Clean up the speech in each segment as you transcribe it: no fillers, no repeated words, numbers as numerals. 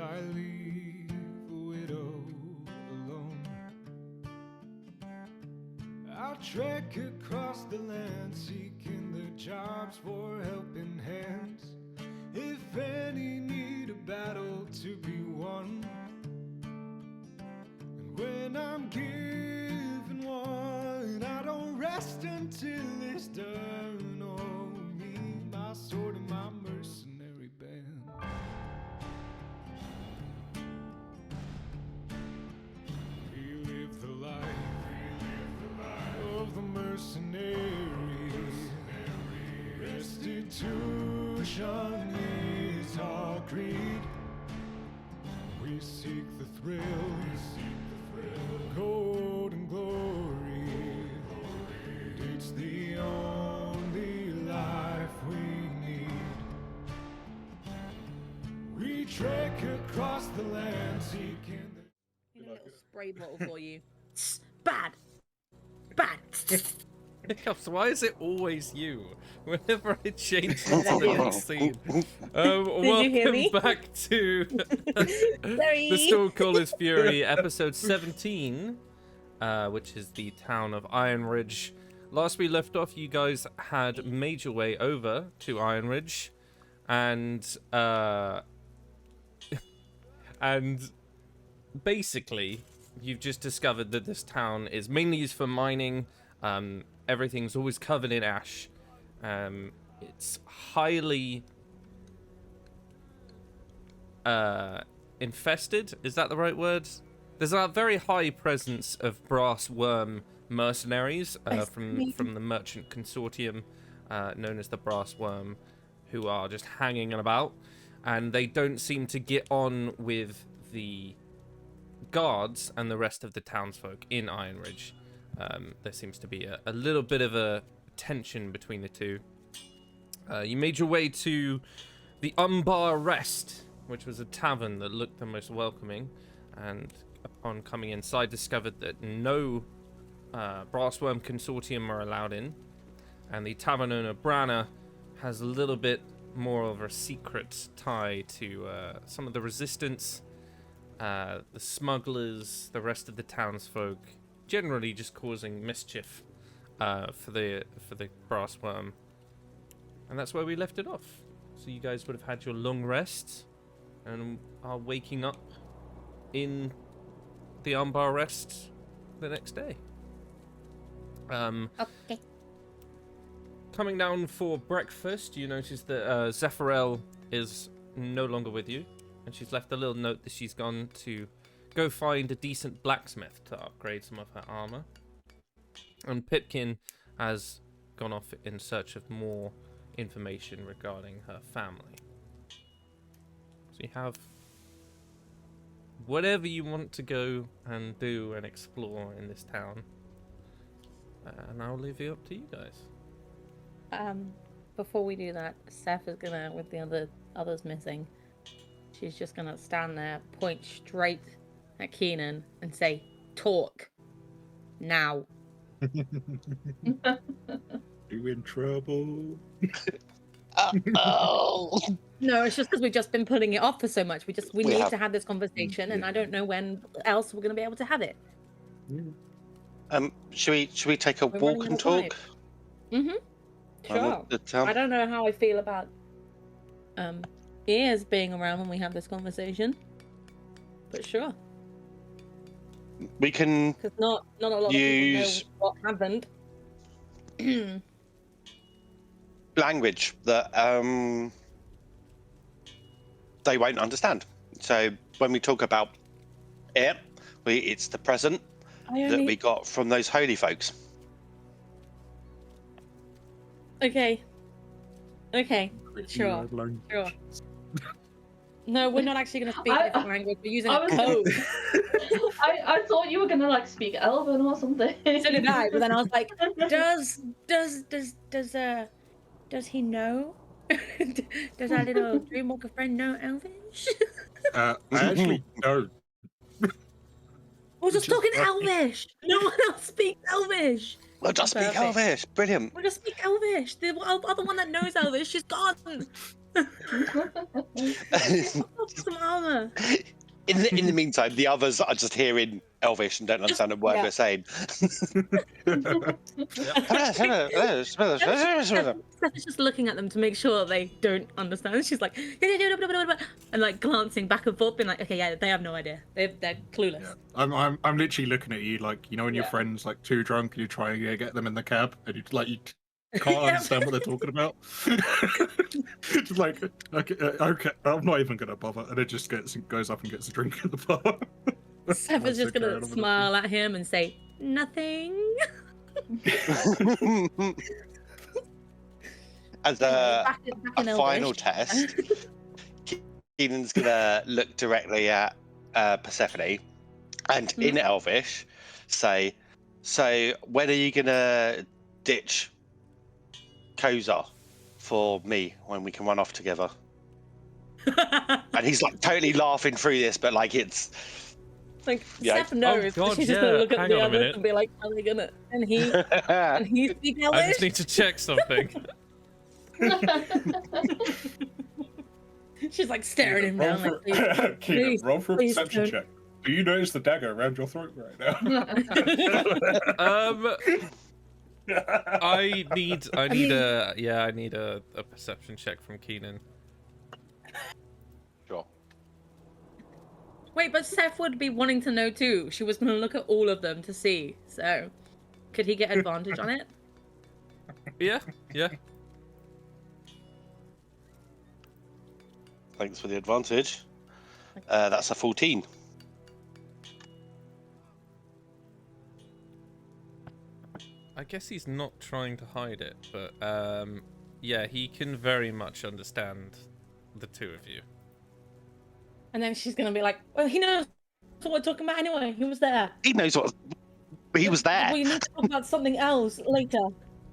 I leave a widow alone. I'll trek across the land, seeking the jobs for helping hands. If any need a battle to be won, and when I'm given one, I don't rest until it's done. Oh, me, my sword, and my mercenary band. We live the life of the mercenary. Restitution is our creed. We seek the thrill, gold and glory. It's the only life we need. We trek across the land, seeking the... A little spray bottle for you. Bad. Bad. Hiccups, why is it always you? Whenever I change into the next scene. Welcome back to the Stormcaller's Fury, episode 17, which is the town of Ironridge. Last we left off, you guys had made your way over to Ironridge, and basically, you've just discovered that this town is mainly used for mining. Everything's always covered in ash. It's highly infested. Is that the right word? There's a very high presence of brass worm mercenaries from the merchant consortium known as the Brass Worm, who are just hanging about, and they don't seem to get on with the guards and the rest of the townsfolk in Ironridge. There seems to be a little bit of a tension between the two. You made your way to the Umbar Rest, which was a tavern that looked the most welcoming, and upon coming inside discovered that no Brassworm Consortium are allowed in, and the tavern owner Branna has a little bit more of a secret tie to some of the resistance, the smugglers, the rest of the townsfolk, generally just causing mischief for the Brassworm. And that's where we left it off. So you guys would have had your long rest and are waking up in the Umbar Rest the next day. Okay. Coming down for breakfast, you notice that Zephyrael is no longer with you, and she's left a little note that she's gone to go find a decent blacksmith to upgrade some of her armor. And Pipkin has gone off in search of more information regarding her family. So you have whatever you want to go and do and explore in this town. And I'll leave it up to you guys. Before we do that, Seth is gonna, with the others missing, she's just gonna stand there, point straight at Keenan, and say, "Talk now." You in trouble? Oh. No, it's just because we've just been putting it off for so much. We need have. to have this conversation, and I don't know when else we're gonna be able to have it. Should we take a walk and talk? Sure. I don't know how I feel about ears being around when we have this conversation, but sure. We can. Because not a lot of people know what happened. Language that they won't understand. So when we talk about it, it's the present that we got from those holy folks. Okay. Sure. No, we're not actually going to speak a different language. We're using a code. I thought you were going to like speak Elven or something. So did I, but then I was like, does he know? Does our little Dreamwalker friend know Elvish? I actually don't. We're just talking Elvish. No one else speaks Elvish. We'll just speak Elvish. Brilliant. We'll just speak Elvish. The other one that knows Elvish is gone. Some armor. In the meantime, the others are just hearing Elvish and don't understand a word Yeah. they're saying. Steph is just looking at them to make sure they don't understand. She's like, and like glancing back and forth, being like, okay, yeah, they have no idea. They're clueless. Yeah. I'm literally looking at you like, you know, when your Yeah. friend's like too drunk and you try and get them in the cab and you can't understand what they're talking about. Just like, okay, I'm not even gonna bother, and it just goes up and gets a drink at the bar. Steph is just gonna smile at him and say nothing. As Back a in final Elvish. test, Keenan's gonna look directly at Persephone and in Elvish say, "So when are you gonna ditch Kozar for me when we can run off together?" And he's like totally laughing through this, but like it's like Yeah. Steph knows, God, but she's just gonna look at hang the on a others minute. and be like, "Are they gonna?" And he speak I Elvish. just need to check something. She's like staring him down. Like, Keenan, please, roll for a please perception don't. check. Do you notice the dagger around your throat right now? I need a perception check from Keenan. sure. Wait, but Seth would be wanting to know too. She was gonna look at all of them to see. So, could he get advantage on it? Yeah. Thanks for the advantage. That's a 14. I guess he's not trying to hide it, but yeah, he can very much understand the two of you. And then she's gonna be like, "Well, he knows what we're talking about anyway. He was there. He knows what. He was there. We need to talk about something else later.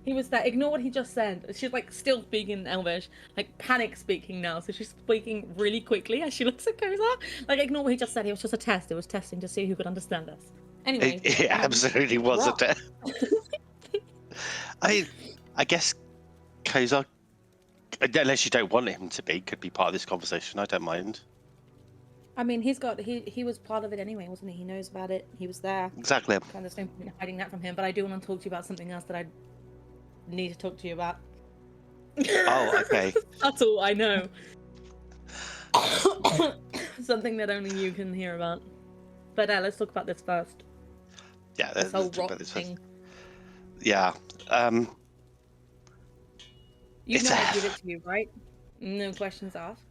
He was there. Ignore what he just said." She's like still speaking in Elvish, like panic speaking now. So she's speaking really quickly as she looks at Kozar. Like, ignore what he just said. It was just a test. It was testing to see who could understand us. Anyway, It absolutely was a test. I guess Kozar, unless you don't want him to be, could be part of this conversation. I don't mind. I mean, he was part of it anyway, wasn't he? He knows about it. He was there. Exactly. Kind of no point in hiding that from him. But I do want to talk to you about something else that I need to talk to you about. Oh, okay. That's all I know. Something that only you can hear about. But let's talk about this first. Yeah, This whole let's talk rock about this first. thing. Yeah. You It's know a- I give it to you, right? No questions asked.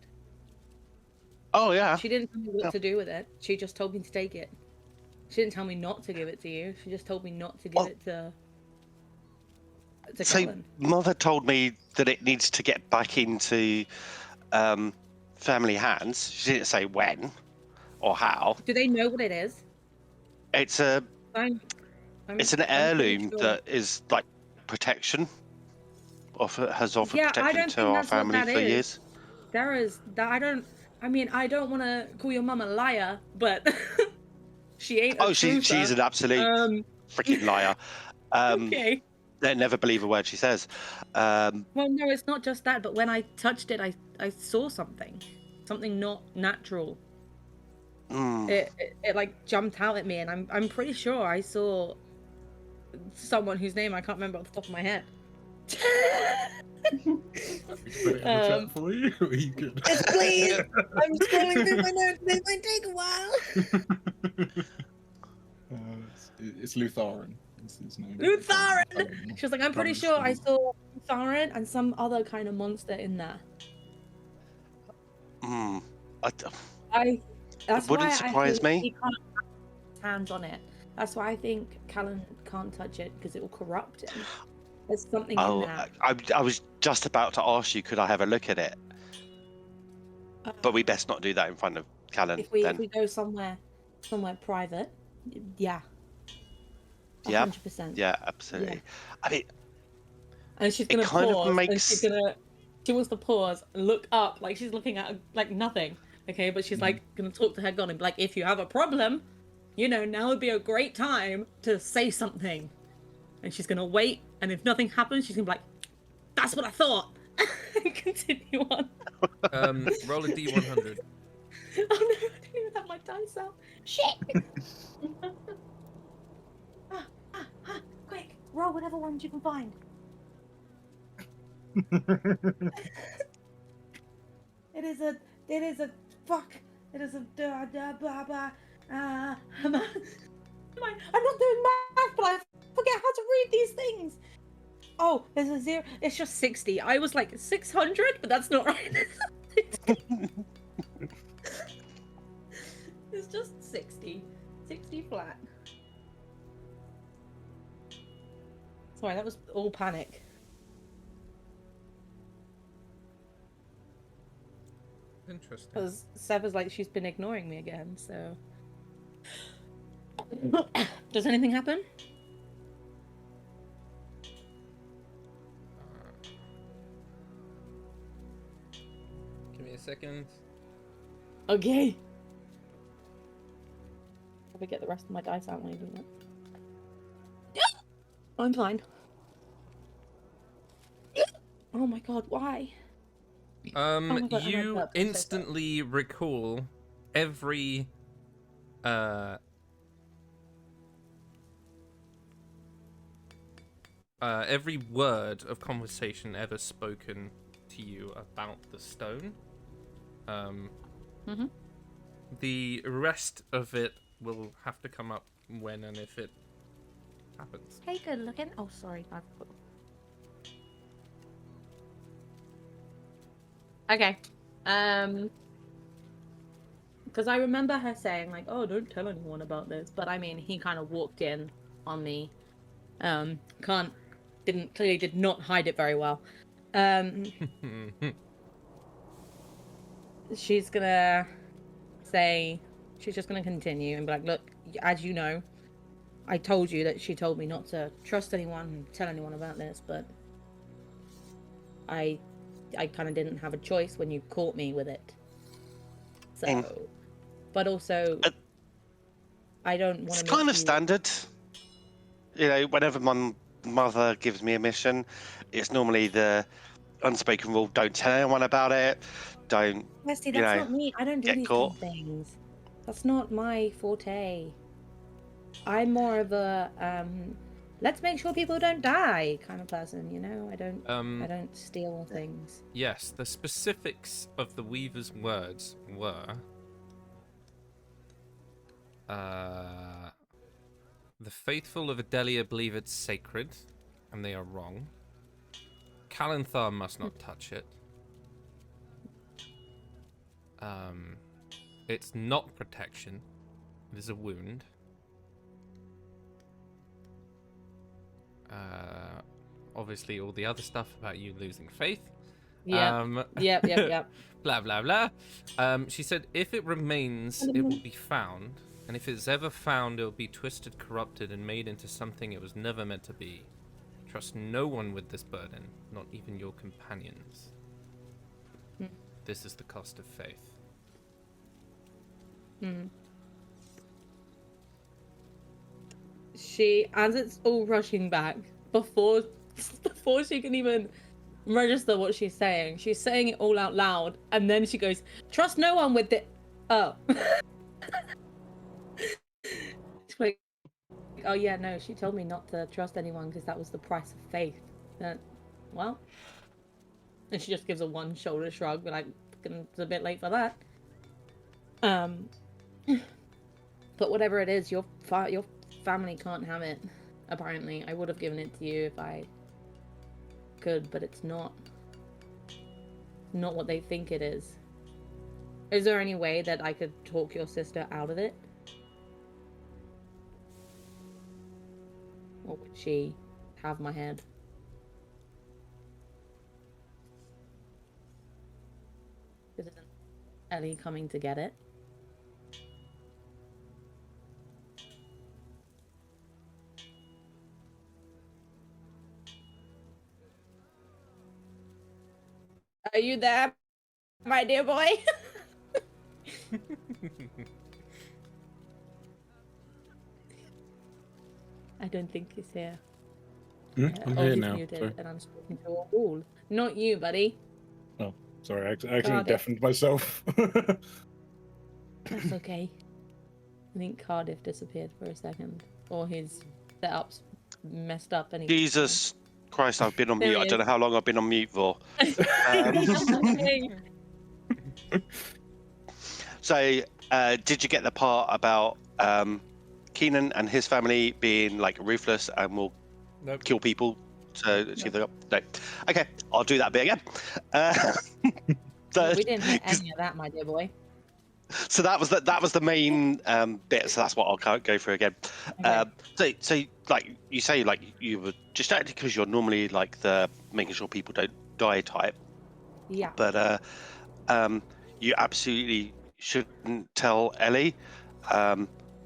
Oh yeah. She didn't tell me what to do with it. She just told me to take it. She didn't tell me not to give it to you. She just told me not to give Well, it to So Colin. Mother told me that it needs to get back into family hands. She didn't say when or how. Do they know what it is? It's I'm an pretty heirloom sure. that is like protection. Has offered Yeah, I protection don't to think our that's what family that for is. years. There is that I don't want to call your mum a liar, but she ain't. Oh, she's an absolute freaking liar. Okay. They never believe a word she says. Well, no, it's not just that. But when I touched it, I saw something not natural. It like jumped out at me, and I'm pretty sure I saw someone whose name I can't remember off the top of my head. Put it in the chat for you. Are you good? Yes, please. I'm scrolling through my notes. This might take a while. It's Lutharan. It's his name. Lutharan! She was like, I'm pretty sure I saw Lutharan and some other kind of monster in there. That's wouldn't why surprise I think me. he can't have his hands on it. That's why I think Callan can't touch it, because it will corrupt him. There's something in there. I was just about to ask you, could I have a look at it? But we best not do that in front of Callan. If we then. go somewhere private, yeah. 100%. Yeah, absolutely. Yeah. I mean, And she's gonna it kind of pause, and makes- she wants to pause, look up, like she's looking at like nothing. Okay, but she's like gonna talk to her god and be like, if you have a problem, now would be a great time to say something. And she's gonna wait, and if nothing happens, she's gonna be like, that's what I thought. Continue on. Roll a d100. Oh no, I didn't even have my dice out. Shit! Quick, roll whatever ones you can find. It is a fuck. It is a blah blah blah. I'm not doing math, but I forget how to read these things. Oh, there's a 0. It's just 60. I was like 600, but that's not right. It's just 60. 60 flat. Sorry, that was all panic. Interesting. Because Seva's like, she's been ignoring me again, so... Does anything happen? Give me a second. Okay. Probably get the rest of my dice out when I do that. I'm fine. Oh my god, why? Oh my God, You I'm so instantly recall every every word of conversation ever spoken to you about the stone. Mhm. The rest of it will have to come up when and if it happens. Hey, good looking. Oh, sorry. Okay. Because I remember her saying like, "Oh, don't tell anyone about this." But I mean, he kind of walked in on me. Clearly did not hide it very well. She's gonna say, she's just gonna continue and be like, "Look, as you know, I told you that she told me not to trust anyone and tell anyone about this, but I kind of didn't have a choice when you caught me with it. So, but also, I don't want to. It's kind of standard. You know, whenever my mother gives me a mission, it's normally the unspoken rule: don't tell anyone about it. Don't. Leslie, you that's know, not me. I don't do get these caught. kind of things. That's not my forte. I'm more of a let's make sure people don't die kind of person, you know? I don't steal things. Yes, the specifics of the Weaver's words were the faithful of Adelia believe it's sacred, and they are wrong. Kalanthar must not touch it. It's not protection. It is a wound. Obviously all the other stuff about you losing faith. Yeah. Yep. Blah, blah, blah. She said, if it remains, it will be found. And if it's ever found, it will be twisted, corrupted, and made into something it was never meant to be. Trust no one with this burden, not even your companions. This is the cost of faith. She, as it's all rushing back, before she can even register what she's saying it all out loud, and then she goes, "Trust no one with it." Oh. She's like, oh yeah, no, she told me not to trust anyone because that was the price of faith. Well, and she just gives a one shoulder shrug, but like, it's a bit late for that. But whatever it is, your family can't have it. Apparently, I would have given it to you if I could, but it's not what they think it is. Is there any way that I could talk your sister out of it? Or would she have my head? Isn't Ellie coming to get it? Are you there, my dear boy? I don't think he's here. I'm Oh, here he's now. muted, Sorry. and I'm speaking to a wall. Not you, buddy. Sorry, I accidentally Cardiff. deafened myself. That's okay. I think Cardiff disappeared for a second, or his setup's messed up. And Jesus Christ, I've been on There mute. he I don't know is. how long I've been on mute for. Okay. So, did you get the part about Keenan and his family being like ruthless and will Nope. kill people to achieve their goal? No. Okay, I'll do that bit again. So, We didn't hear any of that, my dear boy. so that was the main bit. So that's what I'll go through again. Okay. So like you say, like you were distracted because you're normally like the making sure people don't die type. Yeah. But you absolutely shouldn't tell Ellie,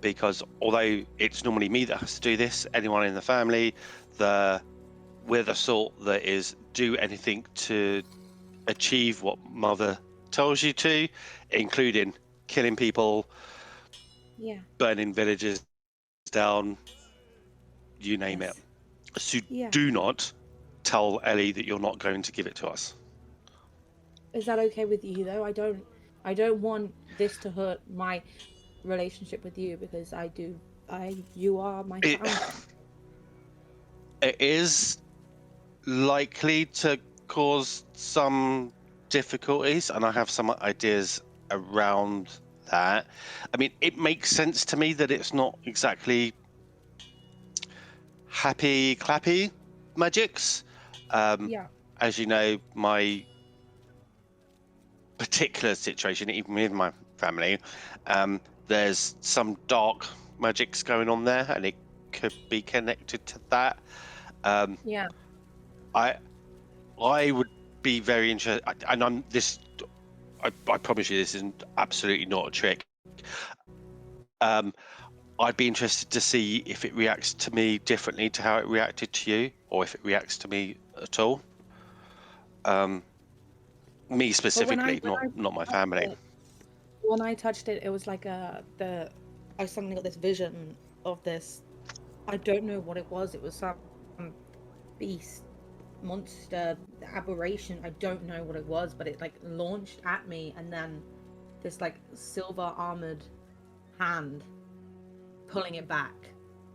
because although it's normally me that has to do this, anyone in the family, we're the sort that is do anything to achieve what Mother tells you to, including killing people, Yeah. burning villages down, you name Yes. it. So Yeah. do not tell Ellie that you're not going to give it to us. Is that okay with you though? I don't want this to hurt my relationship with you because you are my It, family. it is likely to cause some difficulties, and I have some ideas around that. I mean, it makes sense to me that it's not exactly happy clappy magics. Yeah. As you know, my particular situation, even with my family, there's some dark magics going on there, and it could be connected to that. Yeah. I would be very interested, and I'm this. I promise you, this is absolutely not a trick. I'd be interested to see if it reacts to me differently to how it reacted to you, or if it reacts to me at all. Me specifically, not my family. When I touched it, it was like I suddenly got this vision of this. I don't know what it was. It was some beast, monster, aberration. I don't know what it was, but it like launched at me, and then this like silver armored hand pulling it back,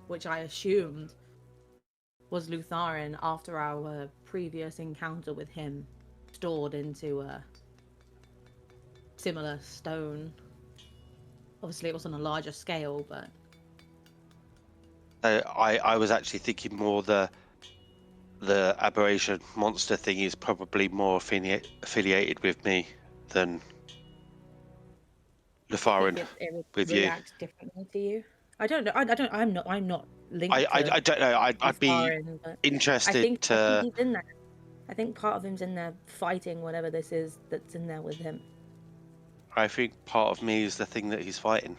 which I assumed was Lutharin after our previous encounter with him, stored into a similar stone. Obviously, it was on a larger scale, but I was actually thinking more the aberration monster thing is probably more affiliated with me than Lutharin it with you. reacts differently to you. I don't know. I'm not linked I to don't know. I'd be Lutharin, but interested I think to. he's in there. I think part of him's in there fighting whatever this is that's in there with him. I think part of me is the thing that he's fighting.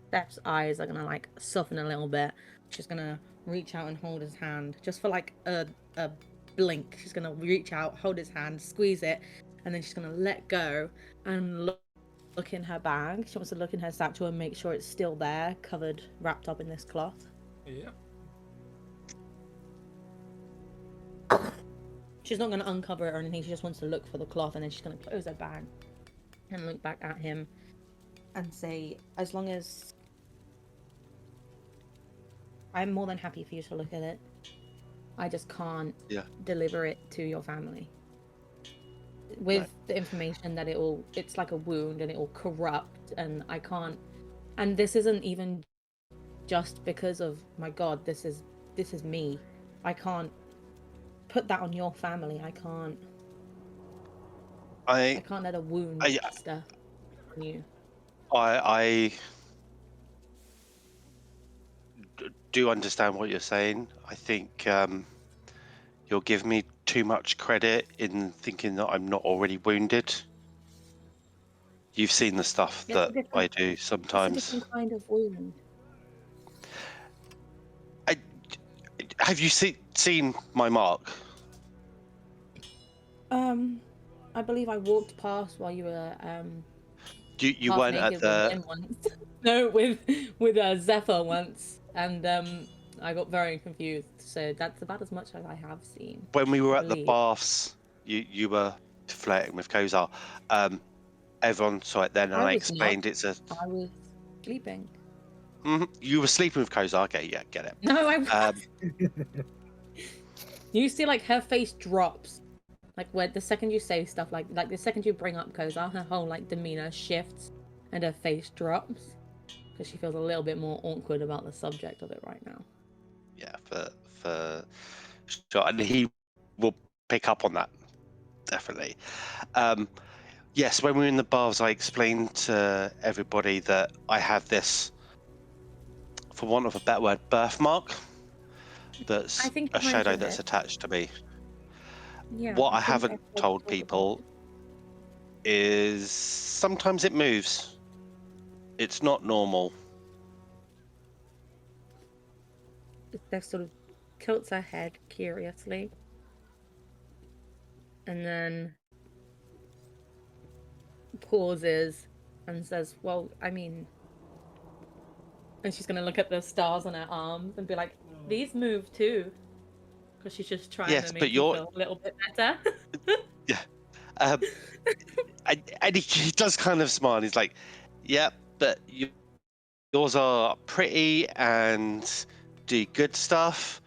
Steph's eyes are gonna like soften a little bit. She's gonna reach out and hold his hand, just for like a blink. She's gonna reach out, hold his hand, squeeze it, and then she's gonna let go and look in her bag. She wants to look in her satchel and make sure it's still there, covered, wrapped up in this cloth. Yeah. She's not gonna uncover it or anything. She just wants to look for the cloth, and then she's gonna close her bag and look back at him and say, as long as I'm more than happy for you to look at it, I just can't deliver it to your family with the information that it's like a wound and it will corrupt, and I can't. And this isn't even just because of my god, this is me. I can't put that on your family. I can't let a wound fester on you. I do understand what you're saying. I think you're giving me too much credit in thinking that I'm not already wounded. You've seen the stuff that I do sometimes. It's a different kind of wound. Have you seen my mark? I believe I walked past while you were You weren't at the. with him once. No, with Zephyr once. and I got very confused. So that's about as much as I have seen. When we were I at the believe. baths, you were flirting with Kozar. Everyone saw it then, and I was explained not. it's a. I was sleeping. You were sleeping with Kozar. Okay, yeah, get it. No, I. You see, like her face drops, like when the second you say stuff like the second you bring up Kozar, her whole like demeanor shifts, and her face drops because she feels a little bit more awkward about the subject of it right now. Yeah, for sure, and he will pick up on that definitely. Yes, when we were in the baths, I explained to everybody that I have this, for want of a better word, birthmark. That's I think a you shadow mentioned that's it. attached to me. Yeah. What I think haven't heard you told talk about people it. is sometimes it moves. It's not normal. Steph sort of tilts her head curiously, and then pauses and says, "Well, I mean," and she's gonna look at the stars on her arms and be like, "These move too," because she's just trying Yes, to but make you feel a little bit better. yeah. And he does kind of smile. He's like, "Yeah, but yours are pretty and do good stuff.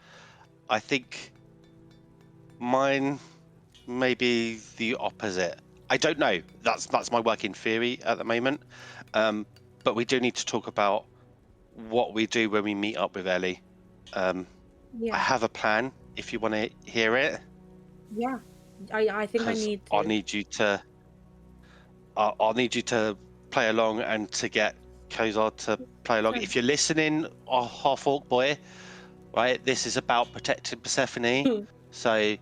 I think mine may be the opposite. I don't know. That's my working theory at the moment. But we do need to talk about what we do when we meet up with Ellie. I Yeah, have a plan. If you want to hear it, yeah. I think I 'cause need I'll to. need you to. I'll need you to play along and to get Kozar to play along. Sure. If you're listening, half orc boy, right? This is about protecting Persephone. So I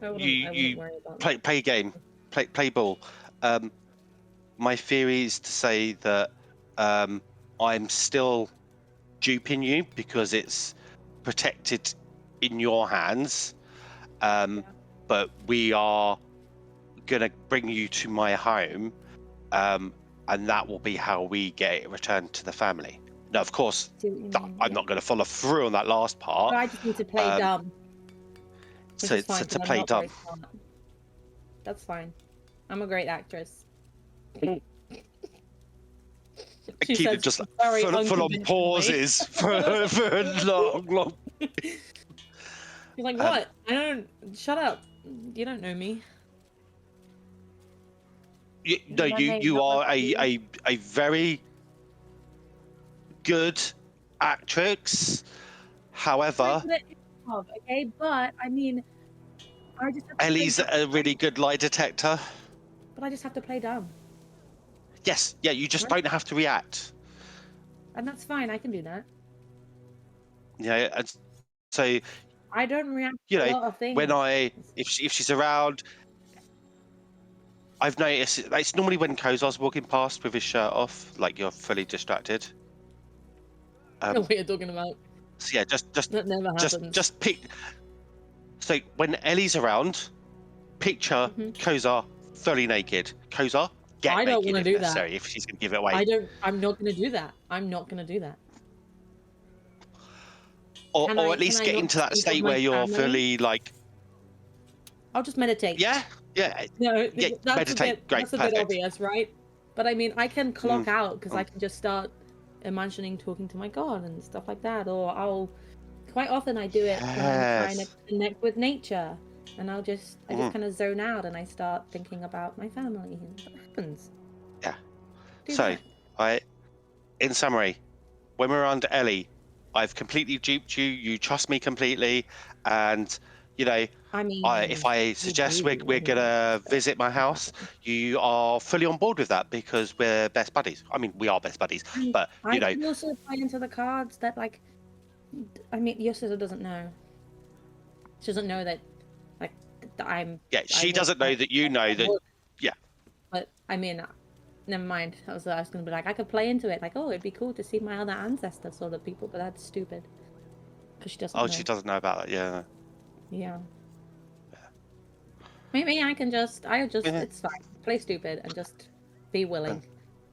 wouldn't you worry about that. play game, play ball. My theory is to say that I'm still duping you because it's protected in your hands, but we are gonna bring you to my home, and that will be how we get it returned to the family. Now, of course, See what you mean, I'm not going to follow through on that last part. But I just need to play dumb, which is fine to because I'm play not dumb. very smart. That's fine. I'm a great actress. She Keep it says just very full on unconvincingly. pauses for a long. You're like, what? I don't. Shut up. You don't know me. You are a very good actress. However, Okay, but I mean, I just have to Ellie's play a really good lie detector. But I just have to play dumb, Yes, yeah, you just Right. don't have to react. and that's fine. I can do that. Yeah, and so I don't react you to a know lot of things. when if she's around, I've noticed it's normally when Kozar's walking past with his shirt off, like you're fully distracted. What you're talking about? So yeah, That never happens. just pick. So when Ellie's around, picture Kozar fully naked. Kozar, get I don't naked wanna if do that. necessary. If she's gonna give it away, I'm not gonna do that. I'm not gonna do that. or Can at least I get not into that speak of state my where you're family? fully like, I'll just meditate. yeah, No, yeah, that's meditate. Great, that's a perfect. bit obvious, right? But I mean, I can clock out because I can just start imagining talking to my god and stuff like that, or I'll. Quite often I do it when I'm trying to Yes. connect with nature, and I just kind of zone out and I start thinking about my family and what happens. Yeah. Do So, that. right. In summary, when we're under Ellie, I've completely duped you. You trust me completely, and you know, I mean, if I suggest we're anyway, gonna so- visit my house, you are fully on board with that because we're best buddies. I mean, we are best buddies, And but I you know, can also play into the cards that, like, I mean, your sister doesn't know. She doesn't know that, like, that I'm. yeah, she doesn't know that you know that. Yeah. But I mean, never mind. I was gonna be like, I could play into it, like, oh, it'd be cool to see my other ancestor sort of people, but that's stupid. Because she doesn't know. She doesn't know about that. Yeah. Yeah. Maybe I just, Yeah. it's fine. Play stupid and just be willing.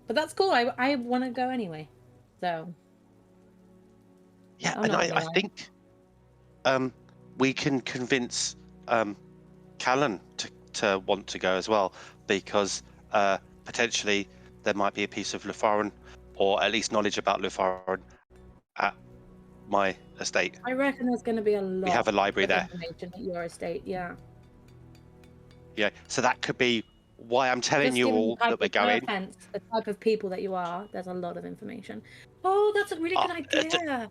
But that's cool. I want to go anyway. So. Yeah, I'm and not I gonna lie. think we can convince Callan to want to go as well, because potentially there might be a piece of Lufaran, or at least knowledge about Lufaran at my estate. I reckon there's going to be a lot We have a library of there. information at your estate. Yeah. Yeah, so that could be why I'm telling Just you given all the type that we're of, no going. offense, the type of people that you are, there's a lot of information. Oh, that's a really good idea.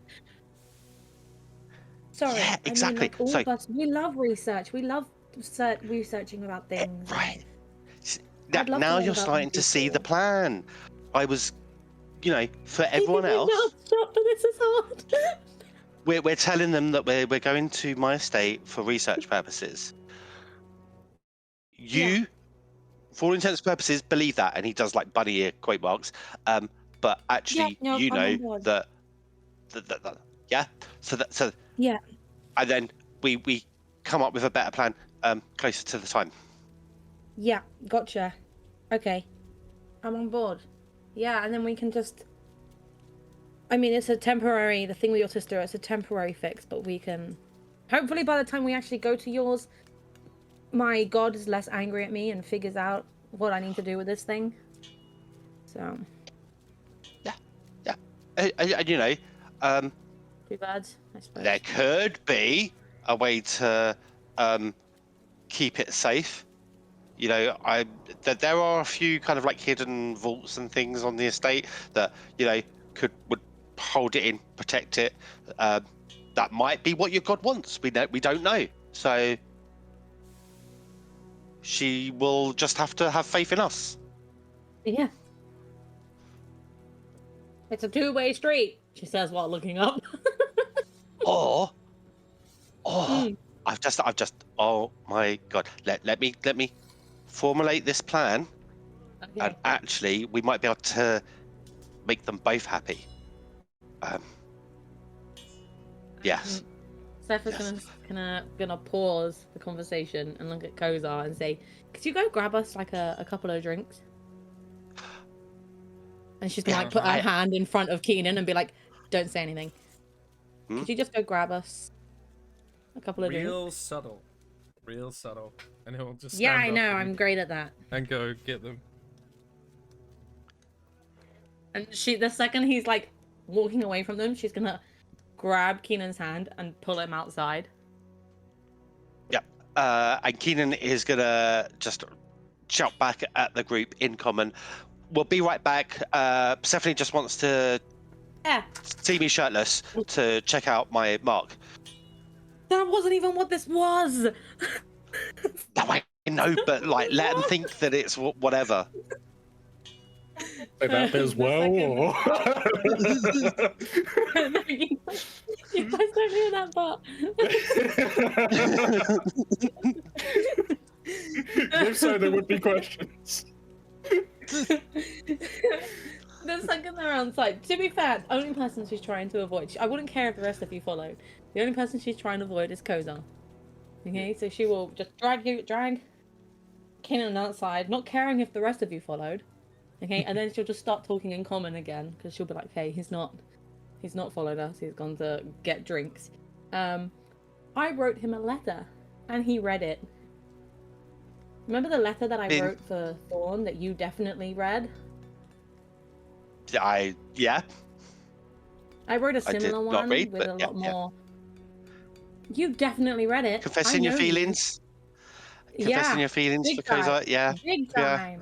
Sorry, Yeah, I mean, exactly. like all So of us, we love research. We love researching about things. right. I'd love to Now learn you're about them starting to see the people. plan. I was, for Keeping everyone my else, mouth shut, but this is hard. we're telling them that we're going to my estate for research purposes. You, Yeah. for all intents and purposes, believe that, and he does like bunny ear quote marks. But actually, Yeah, no, I'm on board. that yeah. So Yeah. and then we come up with a better plan closer to the time. Yeah, gotcha. Okay, I'm on board. Yeah, and then we can just... I mean, it's a temporary... The thing with your sister, it's a temporary fix, but we can... Hopefully by the time we actually go to yours, my god is less angry at me and figures out what I need to do with this thing. So... Yeah. And Too bad, I suppose. there could be a way to keep it safe. There are a few kind of like hidden vaults and things on the estate that would hold it in, protect it. That might be what your god wants. We don't know. So she will just have to have faith in us. Yeah. It's a two-way street, she says while looking up. Or I've just oh my god. Let me formulate this plan. Okay. And actually we might be able to make them both happy. Yes. Seth is gonna pause the conversation and look at Kozar and say, "Could you go grab us like a couple of drinks?" And she's gonna like put her hand in front of Keenan and be like, "Don't say anything. Could you just go grab us a couple of drinks?" Real subtle, and he'll just Yeah, I stand know. up I'm great at that. and go get them. And the second he's like walking away from them, she's gonna grab Keenan's hand and pull him outside. Yep. And Keenan is gonna just shout back at the group in common. We'll be right back. Persephone just wants to see me shirtless to check out my mark. That wasn't even what this was. No, I know, but like, let them think that it's whatever. Say that bit as well, or No, you guys don't hear that part. if so, there would be questions. The second they're outside, to be fair, the only person she's trying to avoid, I wouldn't care if the rest of you followed. The only person she's trying to avoid is Kozar. Okay, so she will just drag Kanan outside, not caring if the rest of you followed. Okay, and then she'll just start talking in common again, because she'll be like, "Hey, he's not followed us. He's gone to get drinks." I wrote him a letter, and he read it. Remember the letter that I wrote for Thorn that you definitely read? Yeah. I wrote a similar one read, with a lot more. You definitely read it. Confessing your feelings. Confessing your feelings for Kozar. Yeah. Big time.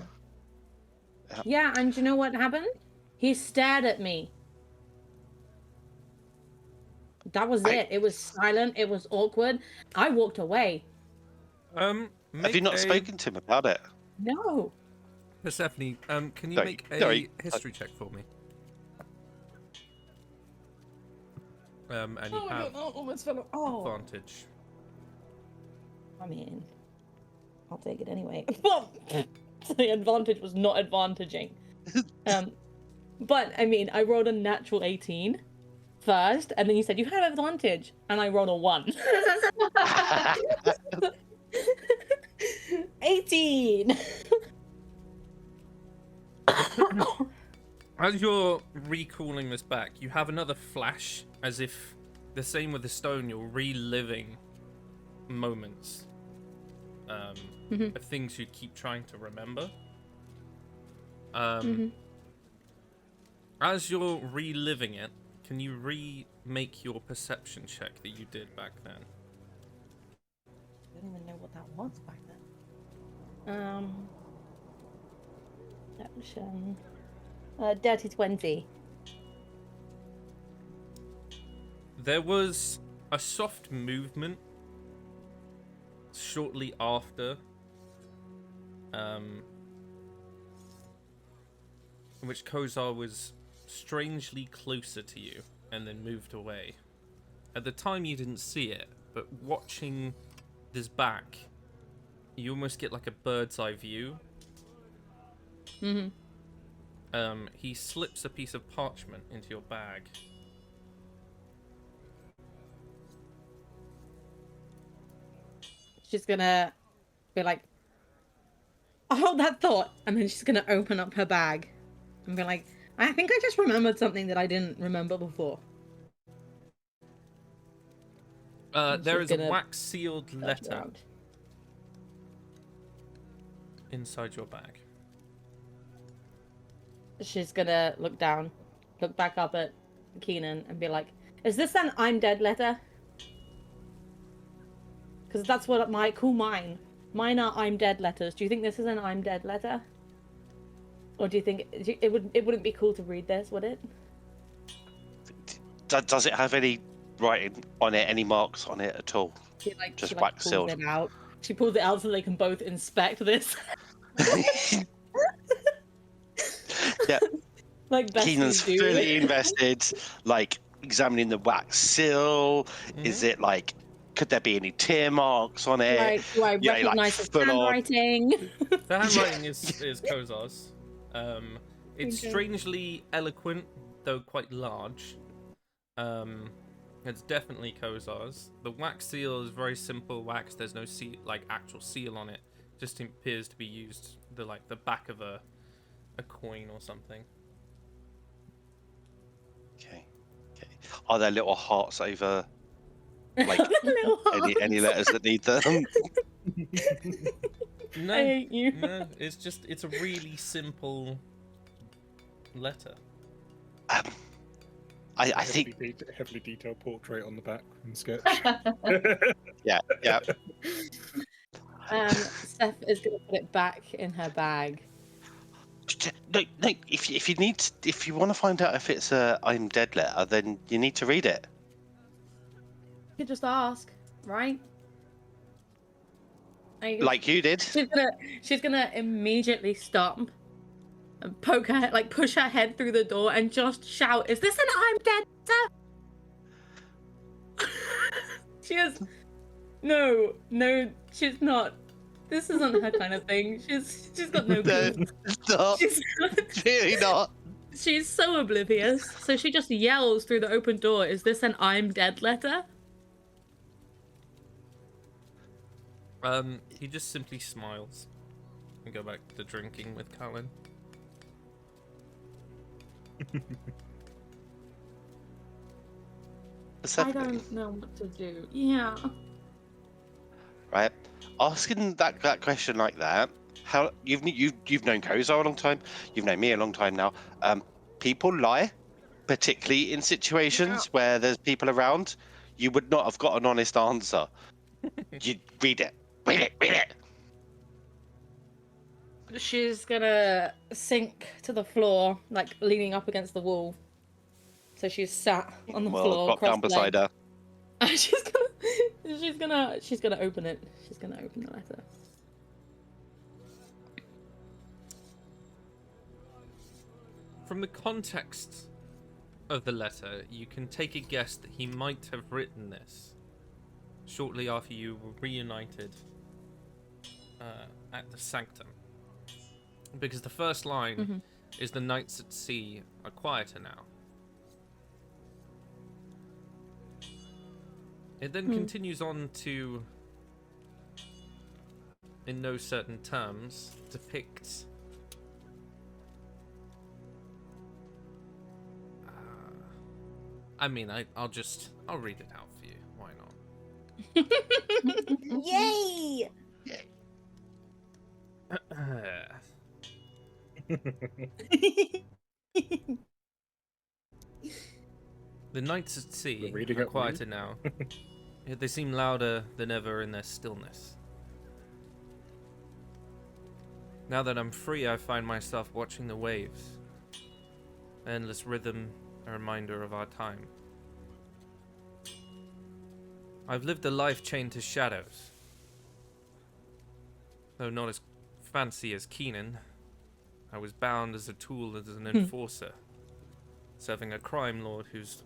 Yeah, and you know what happened? He stared at me. That was it. It was silent. It was awkward. I walked away. Have you not spoken to him about it? No. Persephone, can you make a history check for me? And you have advantage. I mean, I'll take it anyway. The advantage was not advantaging. But I mean, I rolled a natural 18 first, and then you said you had advantage, and I rolled a 1. 18. As you're recalling this back, you have another flash, as if the same with the stone, you're reliving moments of things you keep trying to remember. As you're reliving it, can you remake your perception check that you did back then? I don't even know what that was back then. Perception. Dirty 20. There was a soft movement shortly after, in which Kozar was strangely closer to you and then moved away. At the time you didn't see it, but watching this back, you almost get like a bird's eye view. He slips a piece of parchment into your bag. She's gonna be like, hold that thought, and then she's gonna open up her bag and be like, I think I just remembered something that I didn't remember before. There is a wax-sealed letter Around. inside your bag. She's gonna look down, look back up at Keenan and be like, is this an I'm dead letter? Because that's what I call mine. Mine are I'm dead letters. Do you think this is an I'm dead letter? Or do you think it wouldn't be cool to read this, would it? Does it have any writing on it, any marks on it at all? She Just pulls wax sealed. it out. She pulls it out so they can both inspect this. Yeah. Like besties Keenan's do. fully invested, like examining the wax seal. Is it like, could there be any tear marks on it? Right, do I Yeah, like, recognize his full on. handwriting? The handwriting is Kozar's. It's Okay. strangely eloquent, though quite large. It's definitely Kozar's. The wax seal is very simple wax. There's no seal, like actual seal on it. Just appears to be used the back of a coin or something. Okay. Are there little hearts over like Little any letters that need them? No, I hate you. no, it's a really simple letter. I think heavily detailed portrait on the back and sketch. yeah. Steph is gonna put it back in her bag. No. If you want to find out if it's a I'm dead letter, then you need to read it. You could just ask, right? Like you did. She's gonna immediately stop and poke her head, push her head through the door and just shout, "Is this an I'm dead letter?" She has no, she's not. This isn't her kind of thing. She's got no clue. No, She's really not. She's so oblivious. So she just yells through the open door, "Is this an I'm dead letter?" He just simply smiles and go back to drinking with Colin. I don't know what to do. Yeah. Right, asking that question like that. How you've known Kozar a long time. You've known me a long time now. People lie, particularly in situations where there's people around. You would not have got an honest answer. You read it. She's gonna sink to the floor, leaning up against the wall. So she's sat on the floor. Got down beside her. And she's gonna open it. She's gonna open the letter. From the context of the letter, you can take a guess that he might have written this shortly after you were reunited at the Sanctum. Because the first line is "The nights at sea are quieter now." It then continues on to, in no certain terms, depict I mean, I'll read it out for you. Why not? Yay! The nights at sea We're reading are it for quieter now, yet they seem louder than ever in their stillness. Now that I'm free, I find myself watching the waves. Endless rhythm, a reminder of our time. I've lived a life chained to shadows. Though not as fancy as Keenan, I was bound as a tool as an enforcer, serving a crime lord whose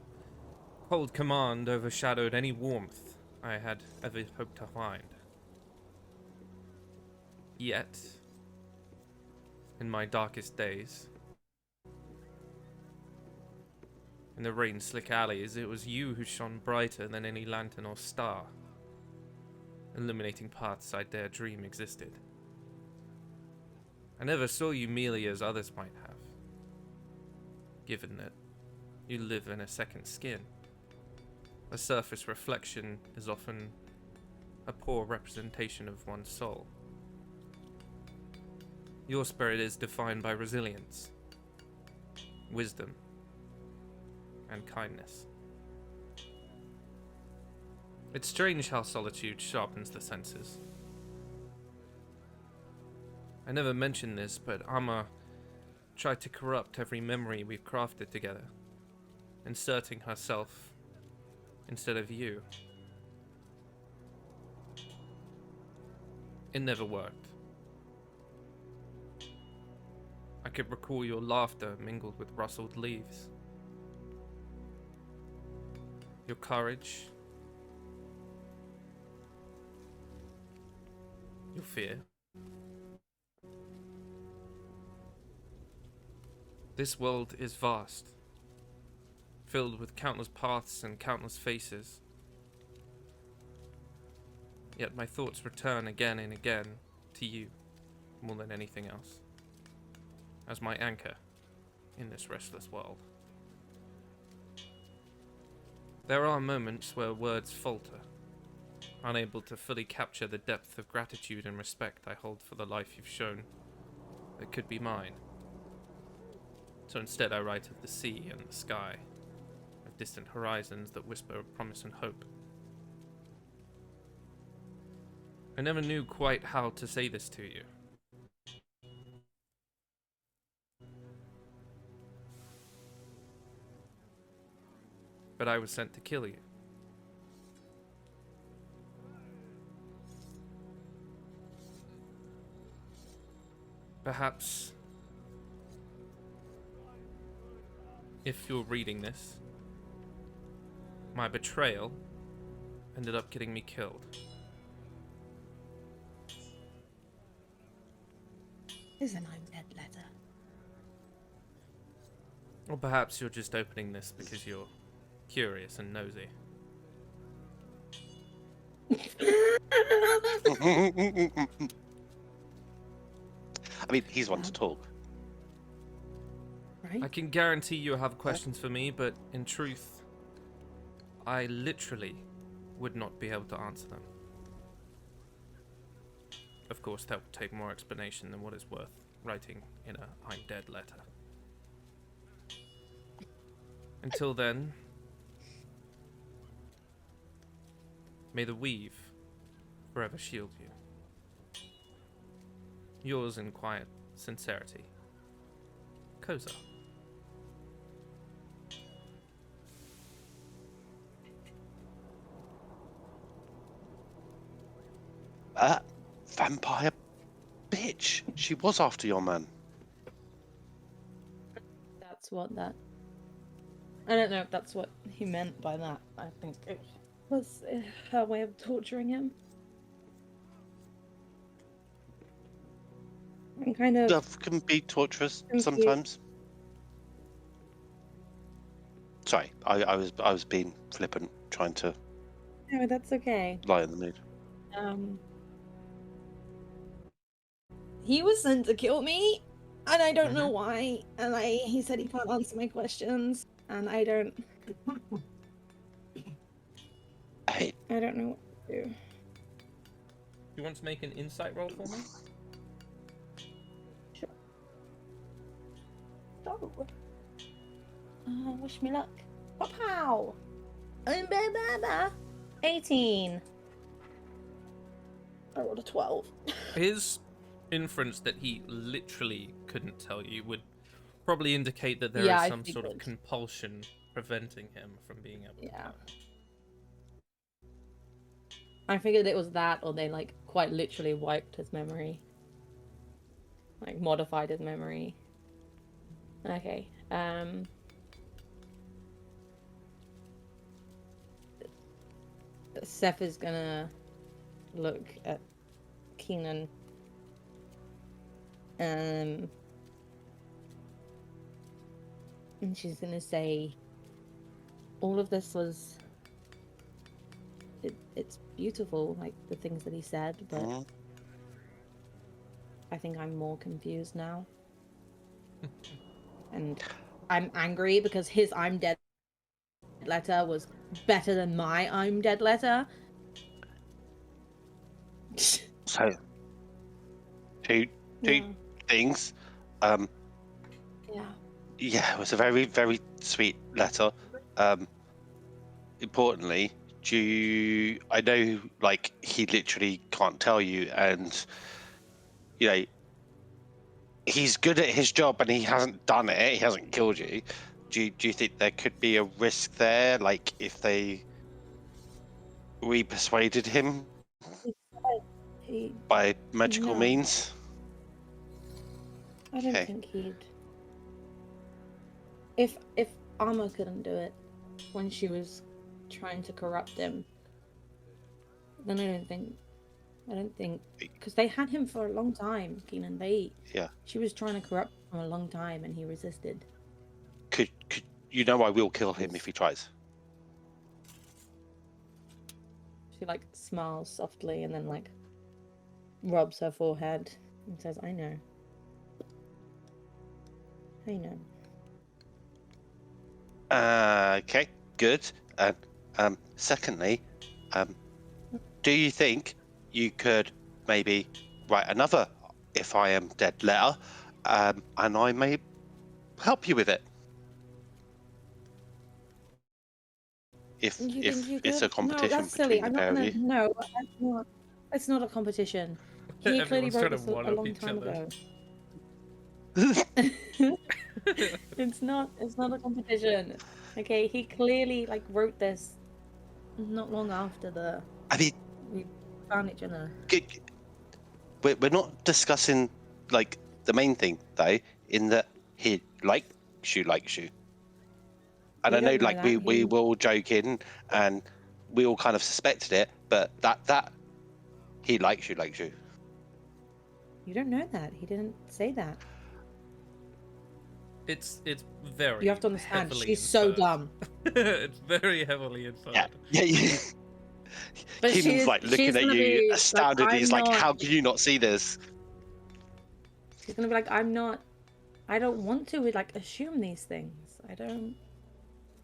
cold command overshadowed any warmth I had ever hoped to find. Yet, in my darkest days, in the rain-slick alleys, it was you who shone brighter than any lantern or star, illuminating paths I dare dream existed. I never saw you merely as others might have, given that you live in a second skin. A surface reflection is often a poor representation of one's soul. Your spirit is defined by resilience, wisdom, and kindness. It's strange how solitude sharpens the senses. I never mentioned this, but Amma tried to corrupt every memory we've crafted together, inserting herself instead of you. It never worked. I could recall your laughter mingled with rustled leaves. Your courage. Your fear. This world is vast, filled with countless paths and countless faces. Yet my thoughts return again and again to you, more than anything else, as my anchor in this restless world. There are moments where words falter, unable to fully capture the depth of gratitude and respect I hold for the life you've shown that could be mine. So instead I write of the sea and the sky, of distant horizons that whisper of promise and hope. I never knew quite how to say this to you. But I was sent to kill you. Perhaps, if you're reading this, my betrayal ended up getting me killed. Is an I'm dead letter. Or perhaps you're just opening this because you're curious and nosy. I mean, he's one to talk. Right? I can guarantee you have questions for me, but in truth, I literally would not be able to answer them. Of course, that would take more explanation than what is worth writing in a I'm dead letter. Until then, may the weave forever shield you. Yours in quiet sincerity, Koza. Vampire bitch. She was after your man. That's what that. I don't know if that's what he meant by that. I think it was her way of torturing him. I'm kind of. Love can be torturous Thank you. sometimes. Sorry, I was being flippant, trying to No, that's okay. lighten the mood. He was sent to kill me, and I don't know why. And he said he can't answer my questions, and I don't. Hey, I don't know what to do. You want to make an insight roll for me? Sure. Oh. Wish me luck. Pow! 18. I rolled a 12. His inference that he literally couldn't tell you would probably indicate that there is Yeah, I some sort of figured. compulsion preventing him from being able to Yeah. tell. I figured it was that, or they like quite literally wiped his memory, like modified his memory. Okay. Seth is gonna look at Keenan. And she's gonna say, all of this was. It's beautiful, like the things that he said, but I think I'm more confused now. And I'm angry because his I'm dead letter was better than my I'm dead letter. so two things. Yeah, it was a very, very sweet letter. Importantly, I know, like, he literally can't tell you, and you know, he's good at his job, and he hasn't done it. He hasn't killed you. Do you think there could be a risk there, like if they re-persuaded him by magical means? I don't think he'd. If Armor couldn't do it when she was trying to corrupt him, then I don't think because they had him for a long time, Keenan. She was trying to corrupt him for a long time, and he resisted. Could you know I will kill him if he tries? She like smiles softly and then like rubs her forehead and says, "I know. I know." Okay, good. Secondly, do you think you could maybe write another "If I Am Dead" letter, and I may help you with it? If it's a competition no, that's silly. between the pair of you. No, it's not a competition. He clearly Everyone's wrote trying to this a one-up long each time other. ago. It's not a competition. Okay, he clearly like wrote this not long after we found each other. We're not discussing like the main thing though, in that he likes you. And I know, like, we were all joking and we all kind of suspected it, but that he likes you. You don't know that. He didn't say that. It's very. You have to understand. heavily She's so inferred. dumb. It's very heavily inferred. Yeah. But Keenan's like looking at you, astounded. He's like, "How can you not see this?" She's gonna be like, I don't want to like assume these things. I don't.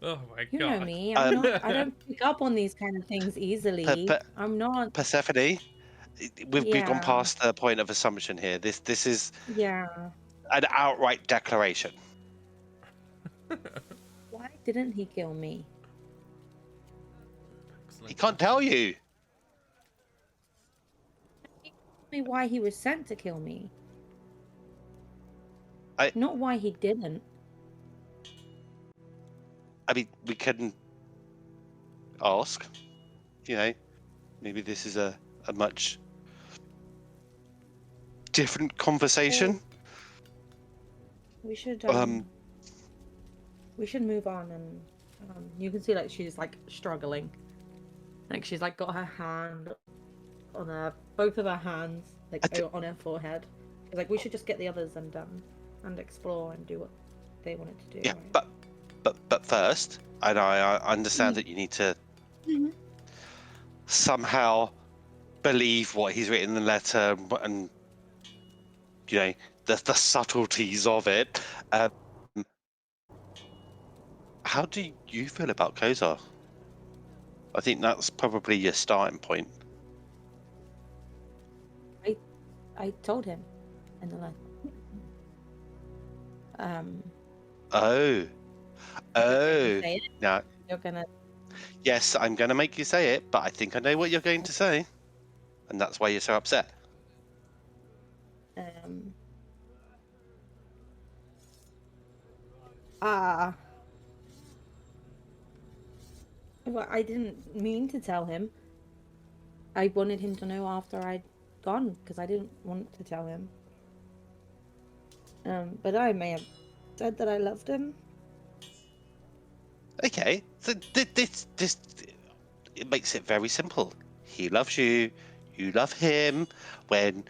Oh my god. You know me. I don't pick up on these kind of things easily. I'm not. Persephone, we've gone past the point of assumption here. This is an outright declaration. Why didn't he kill me? Excellent. He can't tell you. He told me why he was sent to kill me. Not why he didn't. I mean, we couldn't ask. You know, maybe this is a much different conversation. We should move on, and you can see like she's like struggling, like she's like got her hand on both of her hands like on her forehead. She's like, we should just get the others and explore and do what they wanted to do. Yeah, right? but first, and I understand that you need to somehow believe what he's written in the letter and you know the subtleties of it. how do you feel about Kozar? I think that's probably your starting point. I told him in the letter. Oh. Say it. Now, You're gonna. yes, I'm going to make you say it, but I think I know what you're going to say. And that's why you're so upset. Well, I didn't mean to tell him. I wanted him to know after I'd gone, because I didn't want to tell him. But I may have said that I loved him. Okay, so this it makes it very simple. He loves you, you love him. When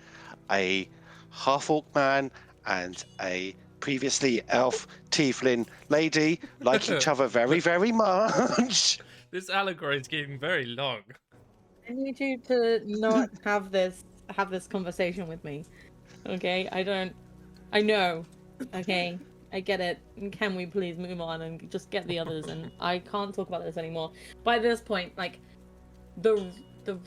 a half-orc man and a previously elf tiefling lady like each other very, very much. This allegory is getting very long. I need you to not have this conversation with me. Okay? I know. Okay? I get it. Can we please move on and just get the others? And I can't talk about this anymore. By this point, like, the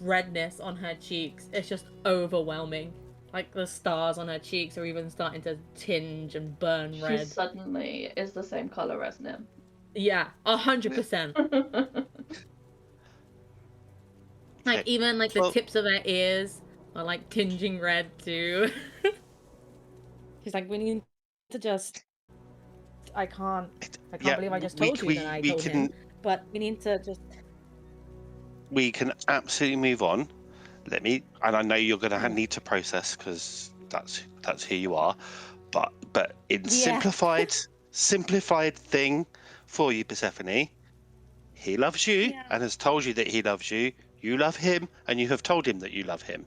redness on her cheeks is just overwhelming. Like, the stars on her cheeks are even starting to tinge and burn red. She suddenly is the same color as Nim. Yeah, 100%. Like, even, like, the tips of her ears are, like, tinging red, too. She's like, we need to just... I can't believe I just told you that I told him. But we need to just... We can absolutely move on. And I know you're going to need to process, because that's who you are. But in simplified thing for you, Persephone, he loves you and has told you that he loves you. You love him, and you have told him that you love him.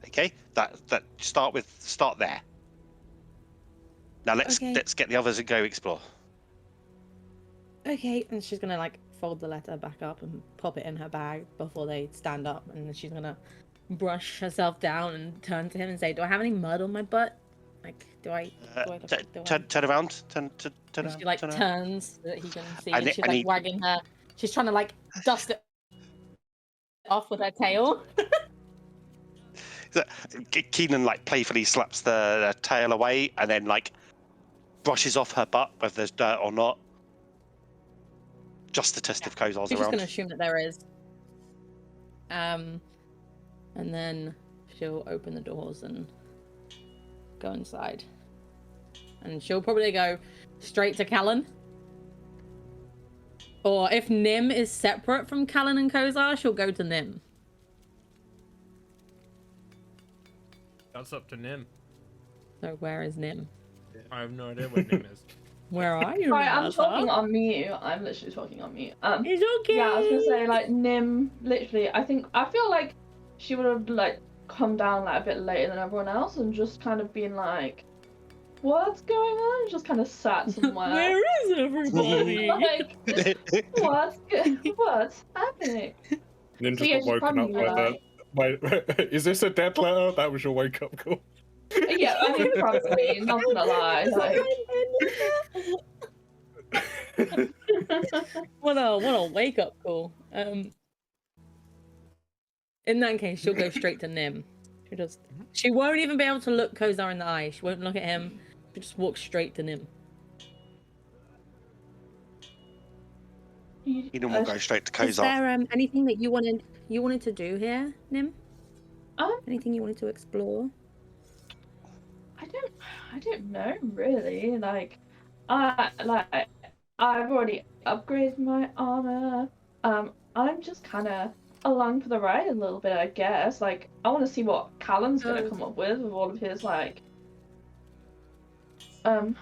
Okay, that start there. Now let's get the others and go explore. Okay, and she's gonna like fold the letter back up and pop it in her bag before they stand up, and then she's gonna brush herself down and turn to him and say, "Do I have any mud on my butt? Like, do I turn around? Turn and around. she like turns so that he can see, and she's I like need... wagging her. She's trying to like dust it off with her tail. Keenan like playfully slaps the tail away and then like brushes off her butt, whether there's dirt or not. Just to test if Kozar's around. She's just gonna assume that there is. And then she'll open the doors and go inside. And she'll probably go straight to Callan. Or if Nim is separate from Callan and Kozar, she'll go to Nim. That's up to Nim. So where is Nim? I have no idea where Nim is. Where are you? Sorry, I'm talking on mute. I'm literally talking on mute. It's okay. Yeah, I was gonna say like Nim. Literally, I feel like she would have like come down like a bit later than everyone else and just kind of been like, "What's going on?" Just kind of sat somewhere. Where is everybody? Like, what's happening? Ninja So, yeah, got woken up by that. Is this a dead letter? That was your wake up call. Yeah, I mean, probably, not gonna lie. Like... what a wake up call. In that case, she'll go straight to Nim. She won't even be able to look Kozar in the eye. She won't look at him. She'll just walk straight to Nim. You don't want to go straight to Kozar. Is there anything that you wanted to do here, Nim? Anything you wanted to explore? I don't know really. Like, I've already upgraded my armor. I'm just kind of along for the ride a little bit, I guess. Like, I want to see what Callan's gonna come up with all of his like. You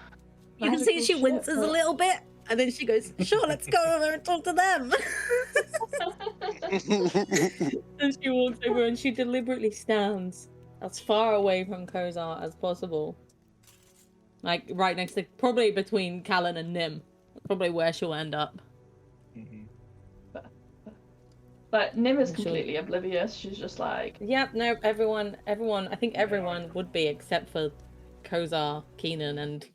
can see she winces a little bit, and then she goes, "Sure, let's go over and talk to them." And she walks over and she deliberately stands as far away from Kozar as possible. Like, right next to, probably between Callan and Nim. That's probably where she'll end up. But Nim is completely oblivious. She's just like... Yep, no, everyone, I think everyone would be except for Kozar, Keenan, and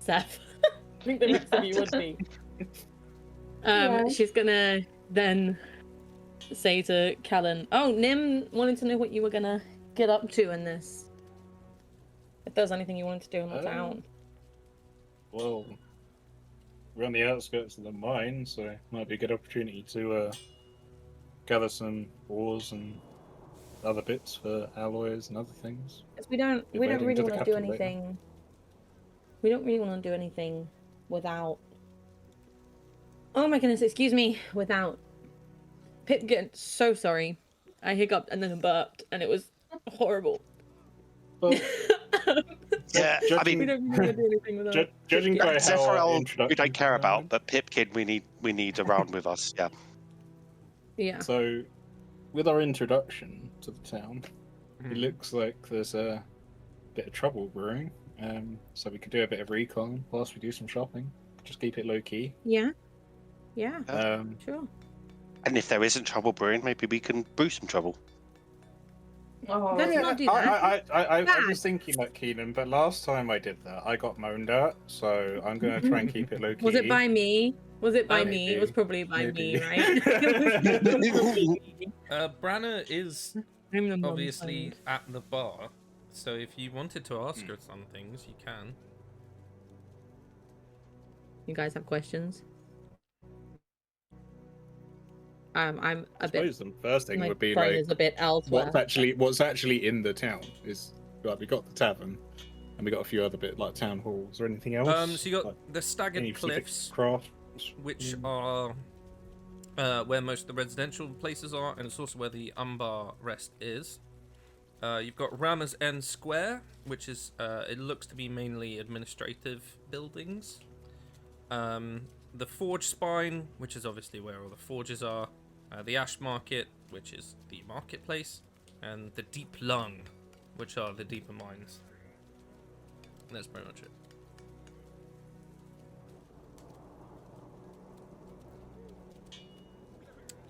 Seth. I think the rest of you would be. Yeah. She's gonna then say to Callan, "Oh, Nim wanted to know what you were gonna get up to in this. If there's anything you wanted to do in the town." Well, we're on the outskirts of the mine, so it might be a good opportunity to gather some ores and other bits for alloys and other things. 'Cause we don't Be heading really to the want to do capital later. anything. We don't really want to do anything without. Oh my goodness! Excuse me. Without Pip. So sorry. I hiccuped and then burped, and it was horrible. Well, Yeah, I judging- we mean, don't really want to do anything without. judging by how our Zephyr we introduction don't care about, went. but Pipkin we need around with us. Yeah. Yeah. So, with our introduction to the town, Mhm. it looks like there's a bit of trouble brewing. So we could do a bit of recon whilst we do some shopping. Just keep it low key. Yeah. Yeah. Sure. And if there isn't trouble brewing, maybe we can brew some trouble. Oh, Let's not do that. I was thinking that, Keenan, but last time I did that, I got moaned at, so I'm going to try and keep it low key. Was it by me? Was it by me? Maybe. It was probably by Maybe. me, right? Branna is I'm the obviously nonsense. at the bar, so if you wanted to ask her some things, you can. You guys have questions? I'm I a bit. suppose the first thing My would be brain like, is a bit elsewhere. what's actually in the town is like we got the tavern, and we got a few other bit like town halls or anything else. So you got Like, the Staggered any specific Cliffs, crafts, which are where most of the residential places are, and it's also where the Umbar Rest is. You've got Rammer's End Square, which is it looks to be mainly administrative buildings. The Forge Spine, which is obviously where all the forges are. The Ash Market, which is the marketplace, and the Deep Lung, which are the deeper mines. And that's pretty much it.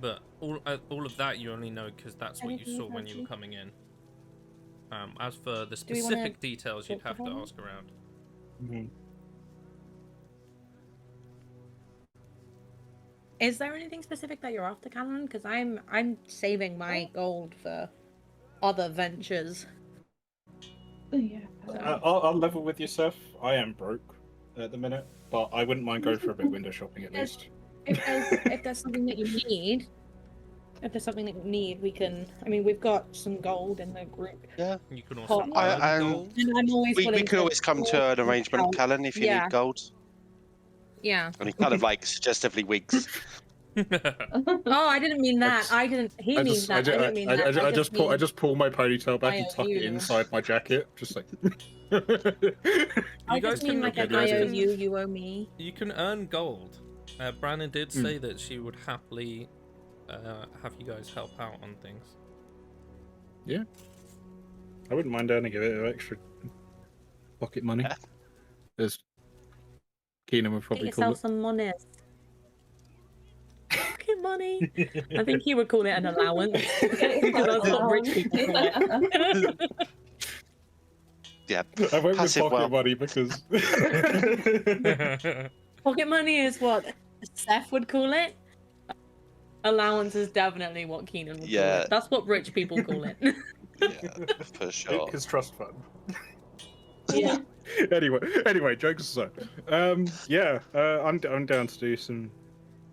But all of that you only know because that's what you Anything saw when you were fancy? coming in. As for the we wanna specific details, you'd talk have to about it? ask around. Mhm. Is there anything specific that you're after, Callan? Because I'm saving my gold for other ventures. yeah. I'll level with you, Seth. I am broke at the minute, but I wouldn't mind going for a bit of window shopping at Yes. least. If there's something that you need, we can. I mean, we've got some gold in the group. Yeah. You can also Oh, earn gold. And I'm always We willing could to always come to an arrangement, help. Callan, if you Yeah. need gold. Yeah. And he kind of like suggestively winks. Oh, I didn't mean that. I didn't. He means that. I didn't mean that. I just pull my ponytail back and tuck it IOU. inside my jacket, just like. I You guys just mean can like an you guys can- IOU. You owe me. You can earn gold. Brannon did say that she would happily have you guys help out on things. Yeah, I wouldn't mind earning a bit of extra pocket money, as Keenan would Get probably call yourself it. some monies. Pocket money. I think he would call it an allowance. Because that's what rich people call it. Yeah. I went with Passive pocket wealth. money because. Pocket money is what Seth would call it. Allowance is definitely what Keenan would call Yeah. it. That's what rich people call it. Yeah, for sure. His trust fund. Yeah. Anyway, jokes aside. I'm down to do some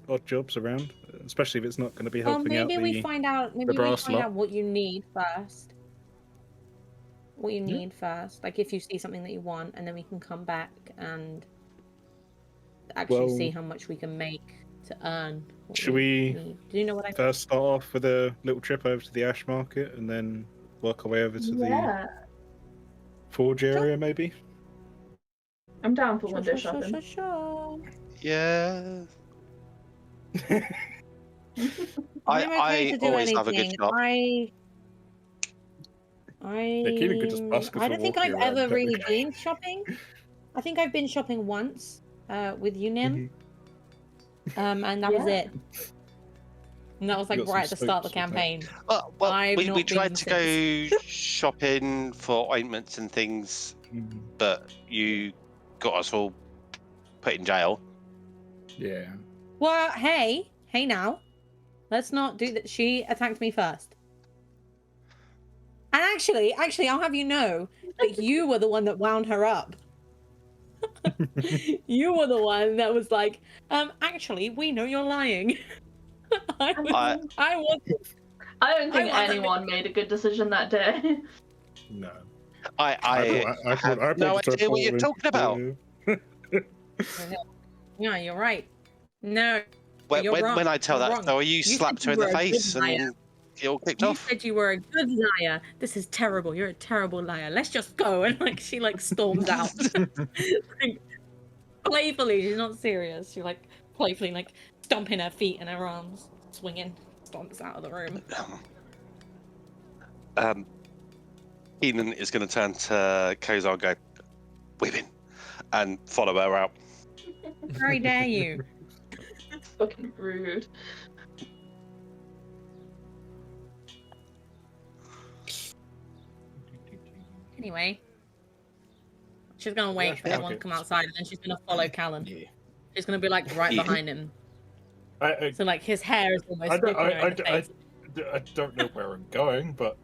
odd jobs around, especially if it's not going to be Well, helping out maybe we find out. Maybe we brass find lot. out what you need first. What you need first, like if you see something that you want, and then we can come back and actually see how much we can make to earn. what Should we need. Do you know what I? first start off with a little trip over to the Ash Market and then work our way over to Yeah. the Forge area, maybe? I'm down for window Sure. Yeah. I'm okay I to do always have a good anything. job. Keenan could just busk us I for don't think walking I've around, ever really technically. been shopping. I think I've been shopping once with you, Nim. And that was Yeah. it. And that was like You got right at some the start of the spokes, wasn't it? campaign. Well, I've we not tried been to go shopping for ointments and things, Mhm. but you got us all put in jail. Yeah. Well, hey now. Let's not do that. She attacked me first. And actually, I'll have you know that you were the one that wound her up. You were the one that was like, actually, we know you're lying. I wasn't. I don't think wasn't- anyone made a good decision that day. No. I have no idea what you're talking about. Yeah, you're right. No, When, you're wrong. when I tell You're that wrong. story, you said slapped her you in the were a good face liar. and it all kicked You off. said you were a good liar. This is terrible. You're a terrible liar. Let's just go. And like she like storms out. Like, playfully, she's not serious. She like playfully like stomping her feet and her arms, swinging, stomps out of the room. Keenan is going to turn to Kozar and go, women, and follow her out. How dare you? Fucking rude. Anyway, she's gonna wait for everyone to come outside, and then she's gonna follow Callan. Yeah. She's gonna be like right behind him. I So like his hair is almost I sticking don't, her in the face. I don't know where I'm going, but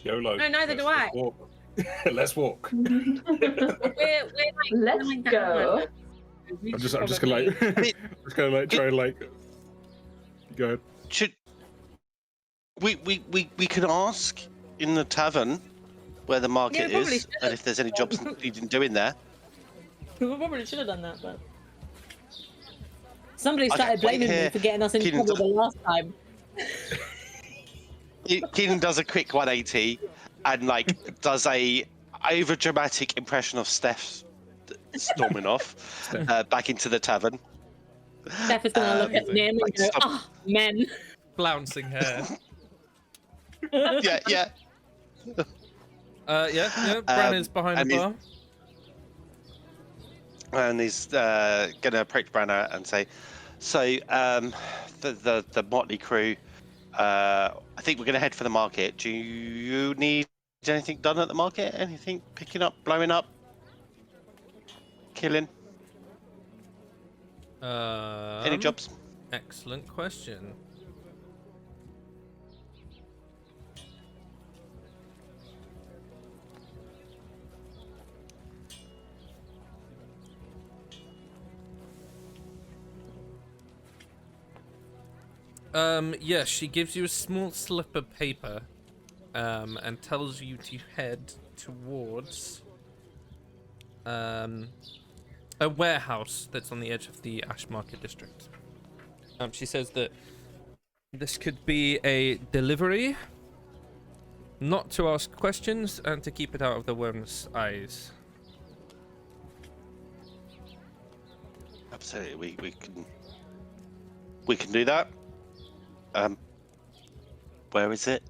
YOLO. No, neither do I. Let's walk. Let's walk. We're like, Let's like go. I'm just gonna like, just gonna like try and like go. Should we can ask in the tavern where the market Yeah, probably is, should. and if there's any jobs you didn't do in there. We probably should have done that, but somebody Okay, started wait blaming me here. for getting us in Keenan, trouble the last time. Keenan does a quick 180 and like does a over dramatic impression of Steph storming off back into the tavern. Steph is gonna look at Nim and like, go, stop. "Ah, men." Flouncing hair. Yeah. Yeah. Bran is behind and the bar. And he's gonna approach Branna and say, "So, the motley crew. I think we're gonna head for the market. Do you need anything done at the market? Anything picking up, blowing up, killing? Any jobs?" Excellent question. Yes, she gives you a small slip of paper, and tells you to head towards, a warehouse that's on the edge of the Ash Market district. She says that this could be a delivery, not to ask questions, and to keep it out of the worm's eyes. Absolutely, we can do that. Where is it?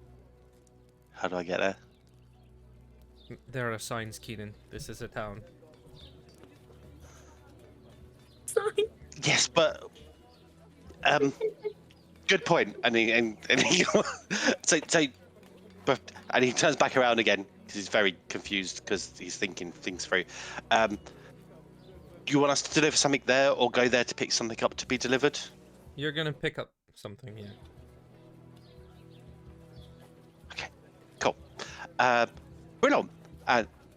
How do I get there? There are signs, Keenan. This is a town. Sorry. Yes, but good point. And he but he turns back around again because he's very confused because he's thinking things through. Do you want us to deliver something there, or go there to pick something up to be delivered? You're gonna pick up something, yeah. Okay, cool. Bring on.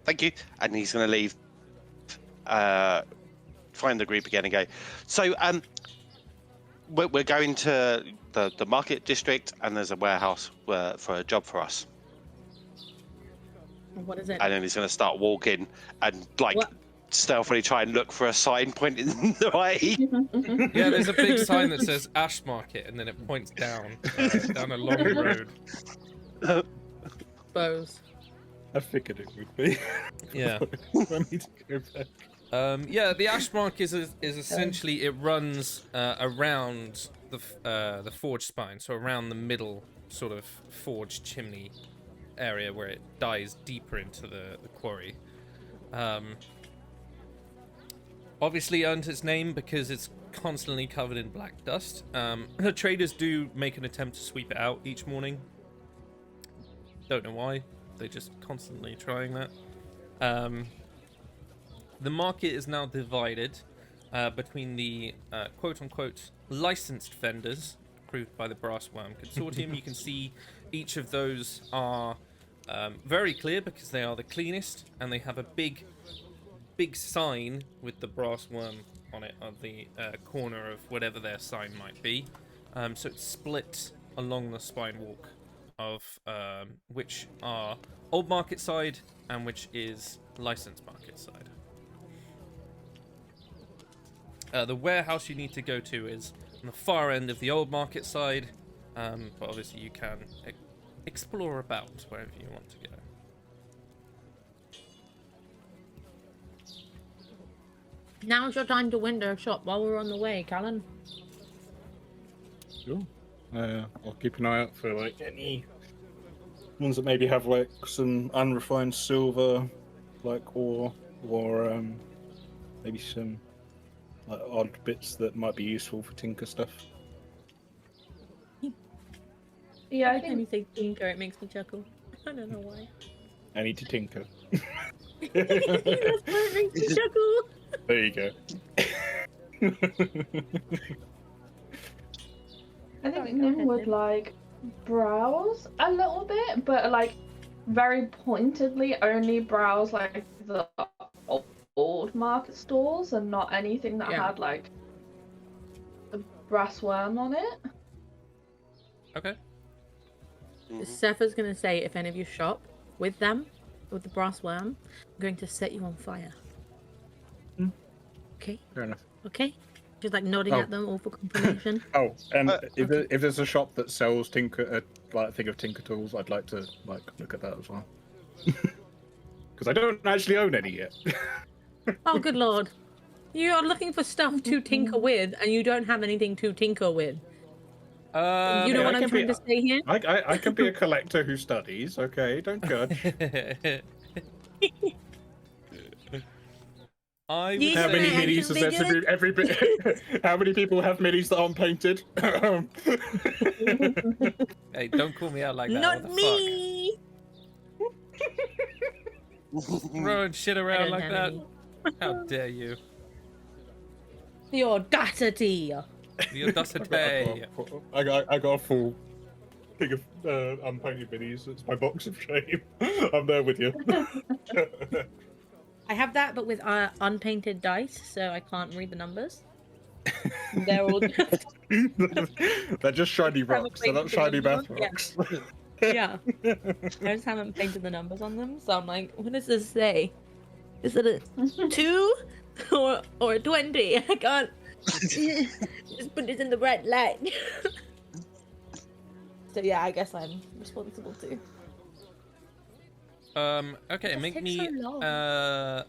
Thank you. And he's gonna leave. Find the group again and go. So we're going to the market district, and there's a warehouse for a job for us. What is it? And then he's going to start walking and like stealthily try and look for a sign pointing the way. Yeah, there's a big sign that says Ash Market, and then it points down down a long road. Bows. I figured it would be. Yeah. I need to go back. Yeah, the Ash Market is essentially, it runs around the forge spine, so around the middle sort of forge chimney area where it dives deeper into the quarry. Obviously earned its name because it's constantly covered in black dust. The traders do make an attempt to sweep it out each morning. Don't know why. They're just constantly trying that. The market is now divided between the quote-unquote licensed vendors approved by the Brass Worm Consortium. You can see each of those are very clear because they are the cleanest, and they have a big sign with the Brass Worm on it on the corner of whatever their sign might be. So it's split along the spine walk of which are Old Market side and which is Licensed Market side. The warehouse you need to go to is on the far end of the Old Market side, but obviously you can explore about wherever you want to go. Now's your time to window shop while we're on the way, Callan. Sure. I'll keep an eye out for like any ones that maybe have like some unrefined silver, like ore, or maybe some like odd bits that might be useful for tinker stuff. Yeah, I Every time you think say tinker, it makes me chuckle. I don't know why. I need to tinker. That's why it makes me chuckle. There you go. I think Sorry, go Nim ahead, would Nim. like browse a little bit, but like very pointedly only browse like the old market stalls and not anything that Yeah. had like the brass worm on it. Okay. Seth is going to say if any of you shop with them, with the brass worm, I'm going to set you on fire. Okay? Fair enough. Okay? Just like nodding Oh. at them all for confirmation. Oh, and if, okay. if there's a shop that sells tinker, like a thing of tinker tools, I'd like to like look at that as well. Because I don't actually own any yet. Oh, good lord. You are looking for stuff to tinker with, and you don't have anything to tinker with. You know yeah, what I I'm can trying be- to say here? I can be a collector who studies. Okay, don't judge. I would These How are many my minis action is there to be? Every bit. How many people have minis that aren't painted? Hey, don't call me out like that. Not what the me! fuck? Throwing shit I around don't like have that? any. How dare you? The audacity! The audacity. I got a full thing of unpainted minis. It's my box of shame. I'm there with you. I have that, but with unpainted dice, so I can't read the numbers. They're all just... They're just shiny Haven't rocks. They're not painted the shiny numbers math on? rocks. Yeah. I just haven't painted the numbers on them, so I'm like, what does this say? Is it a 2 or a 20? I can't just put this in the right light. So yeah, I guess I'm responsible too. Okay, It make takes me so long.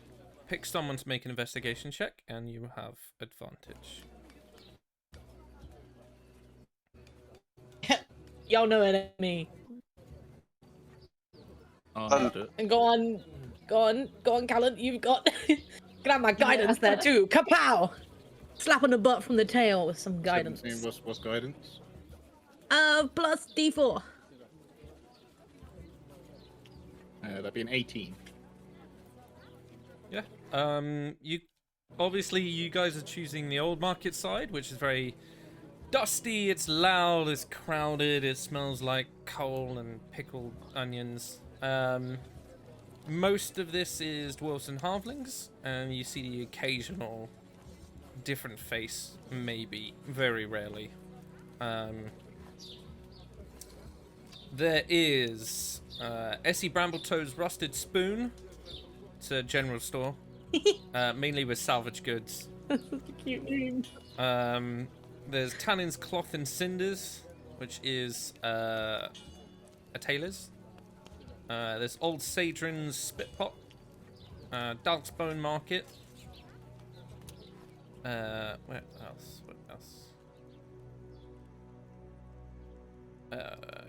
pick someone to make an investigation check, and you have advantage. Y'all know it, me. And go on, Callan. You've got got my guidance there too. Kapow! Slap on the butt from the tail with some guidance. 17, what's guidance? Plus D4. That'd be an 18. Yeah. You obviously you guys are choosing the Old Market side, which is very dusty. It's loud. It's crowded. It smells like coal and pickled onions. Most of this is dwarves and halflings, and you see the occasional different face, maybe very rarely. There is Essie Brambletoe's Rusted Spoon. It's a general store, mainly with salvage goods. That's such a cute name. There's Tannin's Cloth and Cinders, which is a tailor's. There's Old Sadrin's Spit Pot. Darksbone Market. Where else? What else?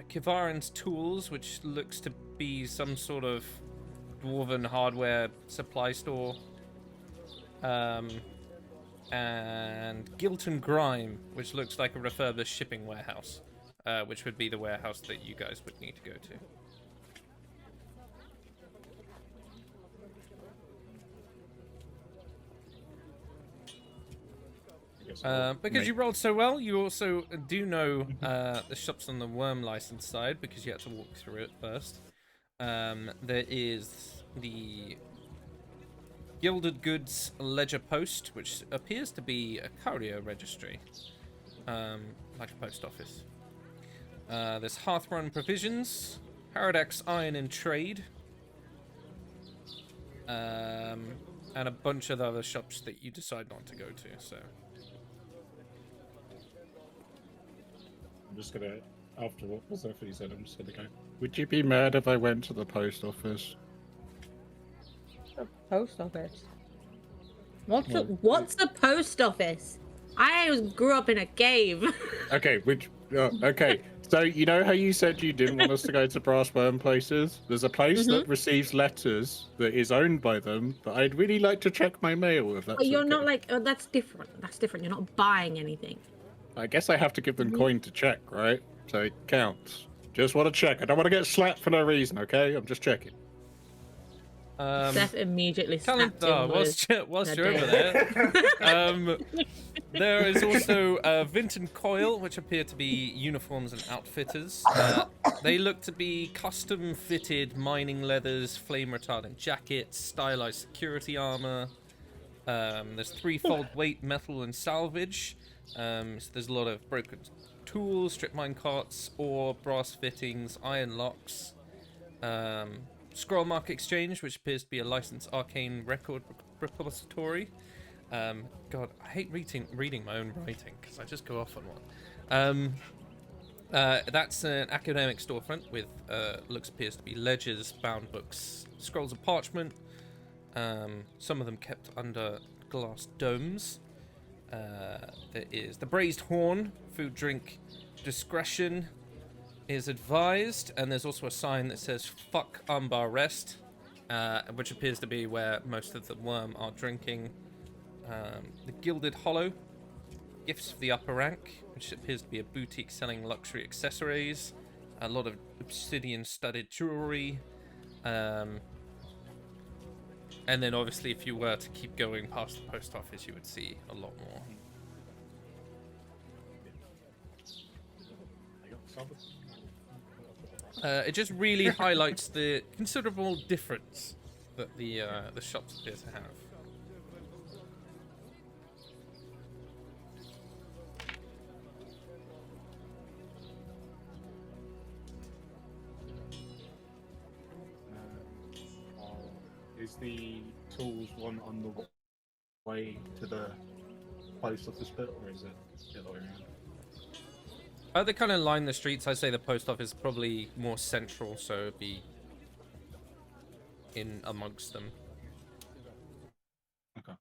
Kivaran's Tools, which looks to be some sort of dwarven hardware supply store. And Guilt and Grime, which looks like a refurbished shipping warehouse, which would be the warehouse that you guys would need to go to. guess I'll Because make- you rolled so well, you also do know the shops on the worm license side because you had to walk through it first. There is the Gilded Goods Ledger Post, which appears to be a courier registry, like a post office. There's Hearthrun Provisions, Paradox Iron and Trade, and a bunch of other shops that you decide not to go to. So I'm just gonna, after what Persephone said, I'm just gonna go, would you be mad if I went to the post office? Post office. What's Well, what's the post office? Grew up in a cave. Okay, okay. So you know how you said you didn't want us to go to brass worm places? There's a place that receives letters that is owned by them, but I'd really like to check my mail if that's But you're okay. not like, oh, that's different. That's different. You're not buying anything. I guess I have to give them coin to check, right? So it counts. Just want to check. I don't want to get slapped for no reason, okay? I'm just checking. Seth immediately snapped Calendar, in whilst you're over there, there is also Vinton Coil, which appear to be uniforms and outfitters. They look to be custom-fitted mining leathers, flame-retardant jackets, stylized security armor. There's threefold weight metal and salvage. So there's a lot of broken tools, strip mine carts, ore, brass fittings, iron locks. Scroll Mark Exchange, which appears to be a licensed arcane record repository. God, I hate reading my own writing because I just go off on one. That's an academic storefront with appears to be ledgers, bound books, scrolls of parchment. Some of them kept under glass domes. There is the Braised Horn, food, drink, discretion is advised, and there's also a sign that says "Fuck Umbar Rest," which appears to be where most of the worm are drinking. The Gilded Hollow, gifts for the upper rank, which appears to be a boutique selling luxury accessories, a lot of obsidian-studded jewelry, and then obviously if you were to keep going past the post office, you would see a lot more. It just really highlights the considerable difference that the shops appear to have. Is the tools one on the way to the post office bit, or is it the other way around? They kind of line the streets. I'd say the post office is probably more central, so it'd be in amongst them. Okay.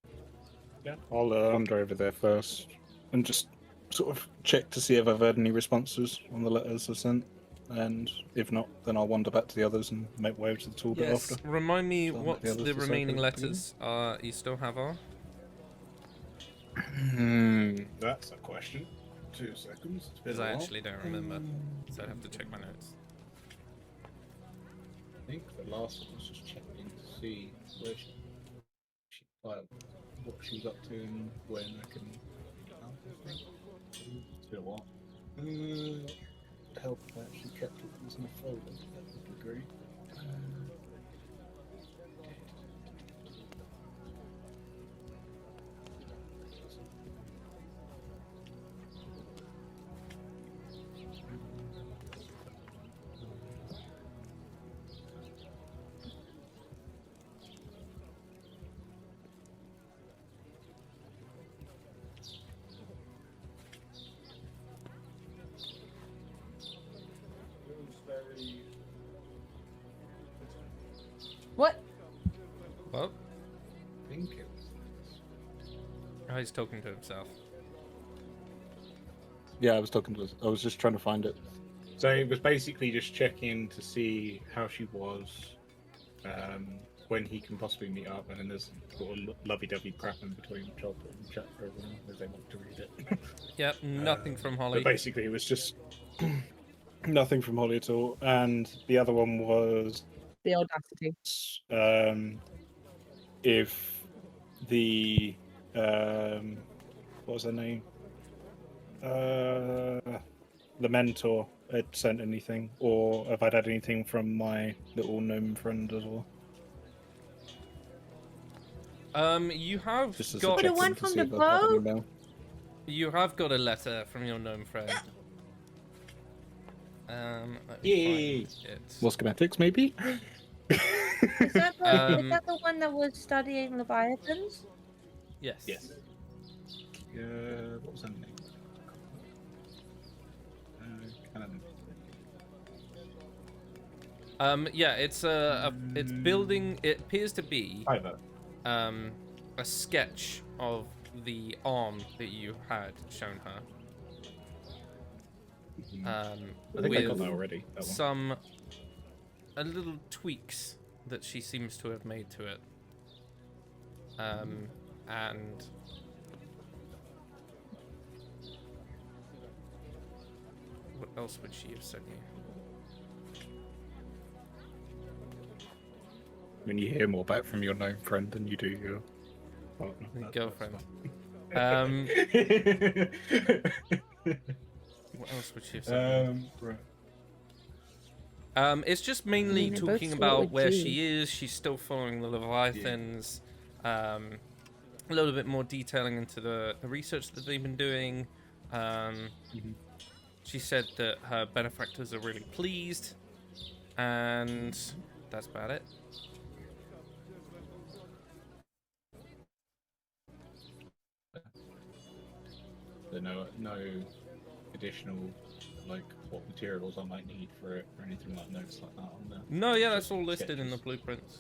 Yeah, I'll wander over there first and just sort of check to see if I've had any responses on the letters I sent, and if not, then I'll wander back to the others and make way to the tool bit Yes. after. Remind me So what the others the decide remaining to letters are. You still have are? That's a question. 2 seconds. It's been Because a I while. actually don't remember, so I have to check my notes. I think the last one was just checking to see where she like, what she was up to and when I can help. I think it's been a while. Help if I actually kept it as my folder. That would be great. What? Well, I think it was. oh, he's talking to himself. Yeah, I was just trying to find it. So it was basically just checking to see how she was, when he can possibly meet up, and then there's sort of lovey-dovey crap in between, which I'll put in the chat for everyone if they want to read it. Yep, nothing from Holly. But basically, it was just nothing from Holly at all. And the other one was The audacity. if the what was her name? The mentor had sent anything, or if I'd had anything from my little gnome friend as well. You have Just as got a the one check-in to from see the if I'd had boat? any mail. you have got a letter from your gnome friend. Let me Yay! find it. More schematics, maybe? Is that Um, the one that was studying Leviathans? Yes. Yes. What was her name? Canon. Yeah, it's it's building. It appears to be Either. a sketch of the arm that you had shown her. I think I got With that already. That one. some a little tweaks that she seems to have made to it. And what else would she have sent you? When you hear more back from your known friend than you do your partner. Your That's girlfriend. fine. What else would she have sent you? Right. It's just mainly they both talking start about with where G. she is. She's still following the Leviathans. A little bit more detailing into the research that they've been doing. She said that her benefactors are really pleased, and that's about it. So no additional like what materials I might need for it or anything like notes like that on there. No, yeah, that's all listed in the blueprints.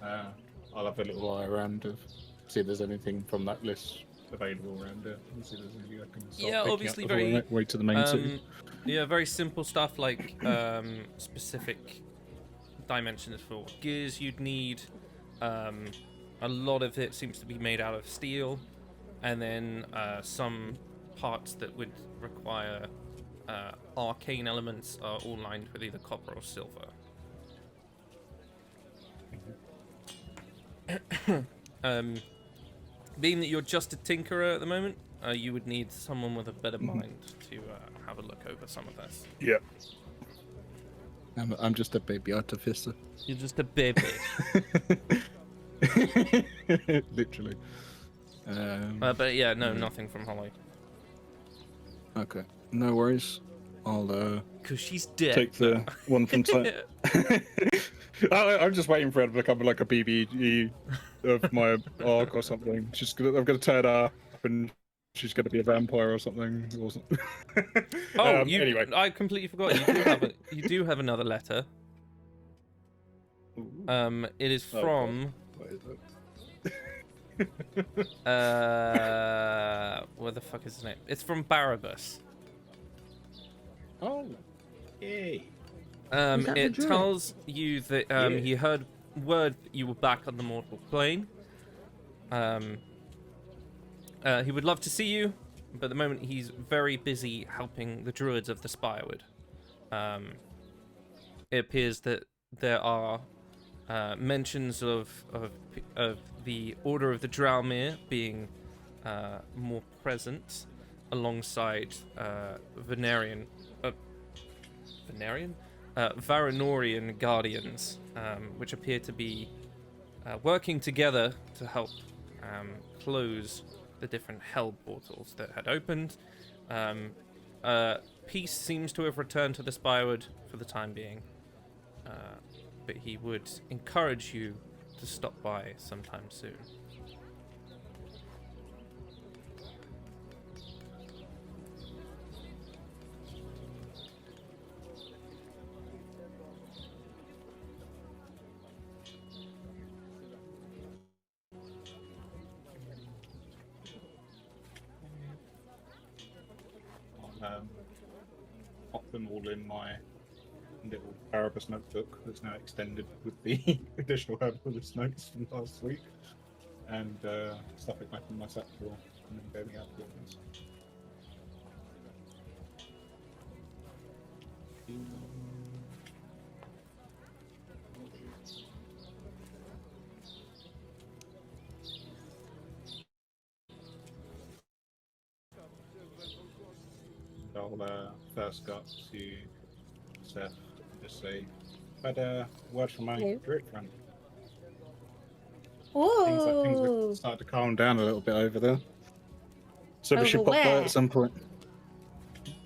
I'll have a little eye around to see if there's anything from that list available around it. And see if there's anything I can start Yeah, picking obviously up before I very way to the main city. yeah, very simple stuff like specific dimensions for what gears you'd need. A lot of it seems to be made out of steel, and then some parts that would require arcane elements are all lined with either copper or silver. Being that you're just a tinkerer at the moment, you would need someone with a better mind to have a look over some of this. Yeah. I'm just a baby artificer. You're just a baby. Literally. But yeah, no, nothing from Holly. Okay, no worries. I'll Because she's dead. take the one from time. I'm just waiting for her to become like a BBG of my arc or something. I'm gonna turn her up and she's gonna be a vampire or something. Oh, anyway. I completely forgot. You do have another letter. It is Oh, from. What is it? What the fuck is his name? It's from Barabbas. Oh, yay! that the It druid? tells you that he heard word that you were back on the mortal plane. He would love to see you, but at the moment he's very busy helping the druids of the Spirewood. It appears that there are mentions of the Order of the Drowmere being more present alongside Varanorian guardians, which appear to be working together to help close the different hell portals that had opened. Peace seems to have returned to the Spirewood for the time being, but he would encourage you to stop by sometime soon. I'll pop them all in my little Barabbas notebook that's now extended with the additional herbalist notes from last week, and stuff it back in my satchel and then go out with this. first go up to Seth and just say, "Had a word from my Hello. druid friend. Things Oh, are starting to calm down a little bit over there. So we should Over pop by where? at some point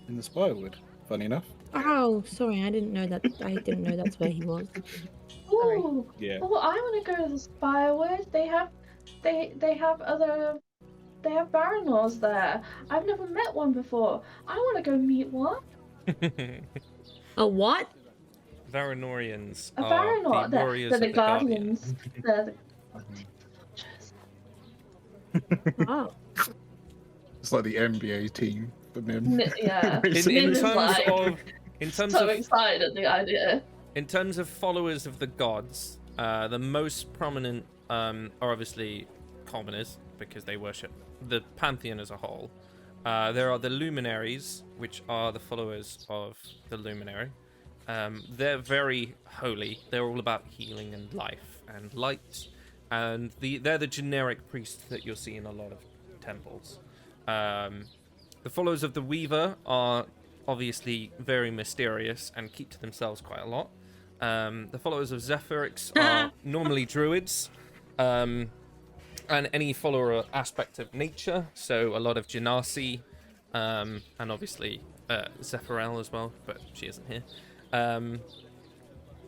in the Spirewood. Funny enough. oh, sorry, I didn't know that. I didn't know that's where he was. Sorry. Ooh, Yeah. oh, I want to go to the Spirewood. They have Baranors there. I've never met one before. I want to go meet one. A what? Varanorians A are Baranor. the warriors They're of the the Guardian. Guardians. They're the Oh, It's like the NBA team for Nim. yeah. In Nim is terms like of, in terms so of, excited at the idea. in terms of followers of the gods, the most prominent are obviously commoners because they worship the pantheon as a whole. There are the luminaries, which are the followers of the luminary. They're very holy. They're all about healing and life and light, and they're the generic priests that you'll see in a lot of temples. The followers of the Weaver are obviously very mysterious and keep to themselves quite a lot. The followers of Zephyrix are normally druids, and any follower aspect of nature, so a lot of Genasi, and obviously Zephyrel as well, but she isn't here.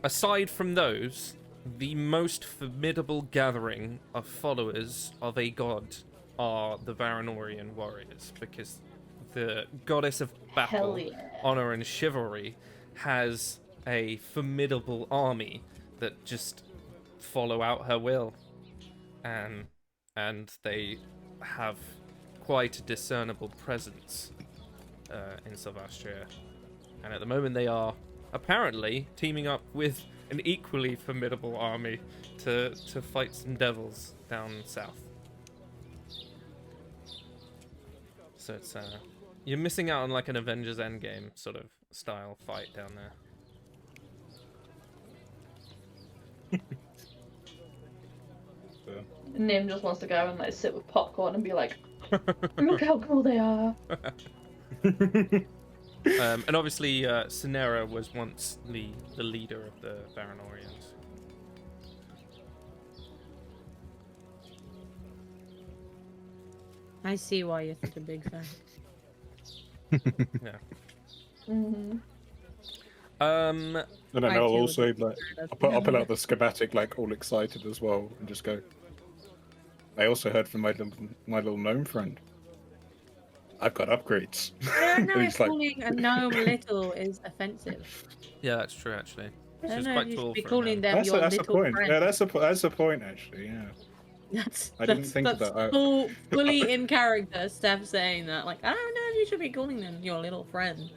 Aside from those, the most formidable gathering of followers of a god are the Varanorian warriors, because the goddess of battle, Hell yeah. honor, and chivalry has a formidable army that just follow out her will, and they have quite a discernible presence in Silvastria. And at the moment they are apparently teaming up with an equally formidable army to fight some devils down south. So it's you're missing out on like an Avengers Endgame sort of style fight down there. Nim just wants to go and like sit with popcorn and be like, look how cool they are. And obviously Cinera was once the leader of the Varanorians. I see why you're such a big fan. Yeah. Mm-hmm. And then I I'll too also would like be I'll pull out the schematic like all excited as well and just go. I also heard from my little gnome friend. I've got upgrades. I don't know And if he's like, calling a gnome little is offensive. Yeah, that's true actually. I don't She's know if quite you should tall be for a calling gnome. them that's your a little point. friend. Yeah, that's a point actually. Yeah. I didn't think of that. Fully in character, Steph saying that. Like, I don't know if you should be calling them your little friend.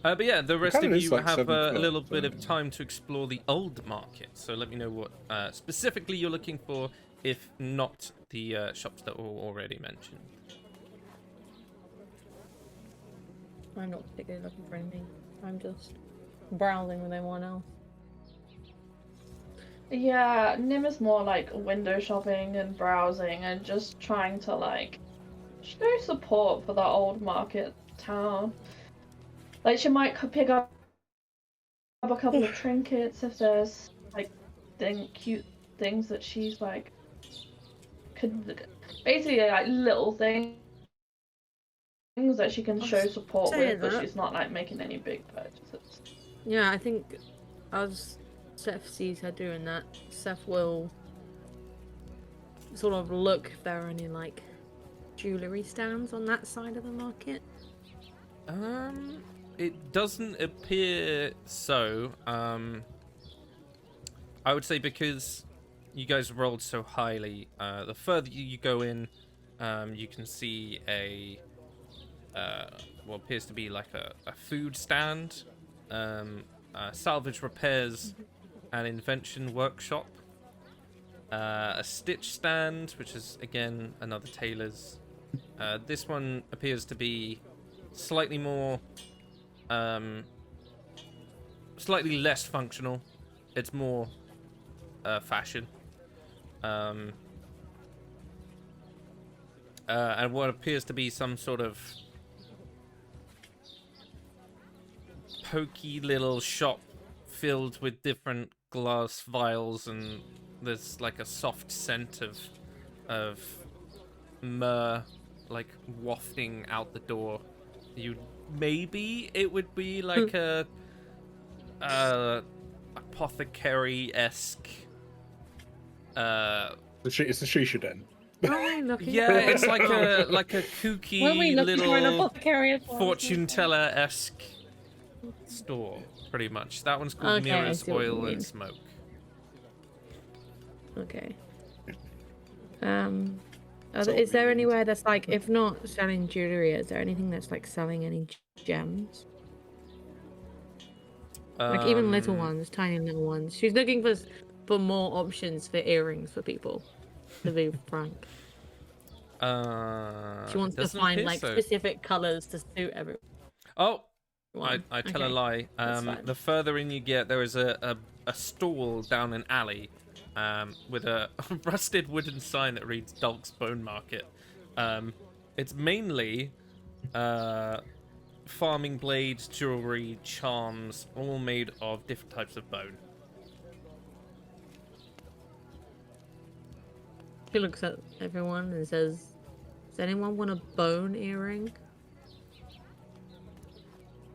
But yeah, the rest kinda of is you like have 7 a foot, little so, bit of yeah. time to explore the old market. So let me know what specifically you're looking for, if not the shops that were already mentioned. I'm not particularly looking for anything. I'm just browsing with everyone else. Yeah, Nim is more like window shopping and browsing and just trying to like show support for the old market town. Like she might pick up a couple of trinkets if there's like cute things that she's like could basically like little things that she can show support saying with, but that. she's not like making any big purchases. Yeah, I think as Seth sees her doing that, Seth will sort of look if there are any like jewellery stands on that side of the market. It doesn't appear so. I would say because you guys rolled so highly, the further you go in, you can see a what appears to be like a food stand, salvage repairs and invention workshop, a stitch stand, which is again another tailor's. This one appears to be slightly more slightly less functional. It's more fashion, and what appears to be some sort of pokey little shop filled with different glass vials, and there's like a soft scent of myrrh like wafting out the door. Maybe it would be like a apothecary-esque It's a shisha den. yeah, it's like a kooky When we looking for an little apothecary as well? fortune teller-esque store, pretty much. That one's called Okay, I Mirrors, see what you Oil, mean. and Smoke. Okay. Is there anywhere that's like, if not selling jewelry, is there anything that's like selling any gems? Like even little ones, tiny little ones. She's looking for more options for earrings for people, to be frank. She wants to find like specific colors to suit everyone. Oh, I tell a lie. fine. The further in you get, there is a stall down an alley with a rusted wooden sign that reads Dog's Bone Market. It's mainly farming blades, jewelry, charms, all made of different types of bone. She looks at everyone and says, "Does anyone want a bone earring?"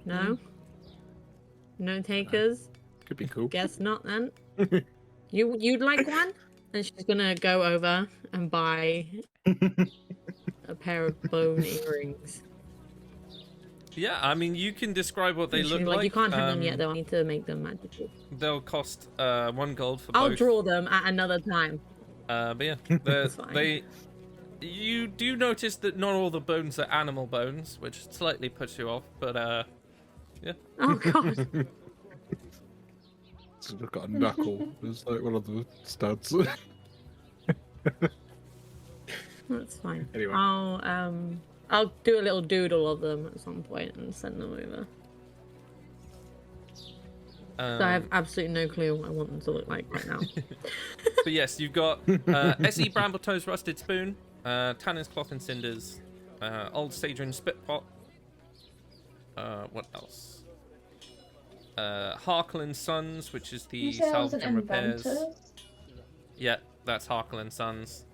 No? No takers? Could be cool. Guess not then. You'd like one? And she's gonna go over and buy a pair of bone earrings. Yeah, I mean, you can describe what they And look she's like. You can't have them yet though, I need to make them magical. They'll cost 1 gold for I'll both. draw them at another time. But yeah, That's fine. you do notice that not all the bones are animal bones, which slightly puts you off, but yeah. Oh god. So they've got a knuckle. It's like one of the studs. That's fine. Anyway. I'll do a little doodle of them at some point and send them over. So I have absolutely no clue what I want them to look like right now. But yes, you've got S.E. Brambletoe's Rusted Spoon, Tannen's Cloth and Cinders, Old Sadrin Spit Pot. What else? Harkle and Sons, which is the salvage and repairs. Yeah, that's Harkle and Sons.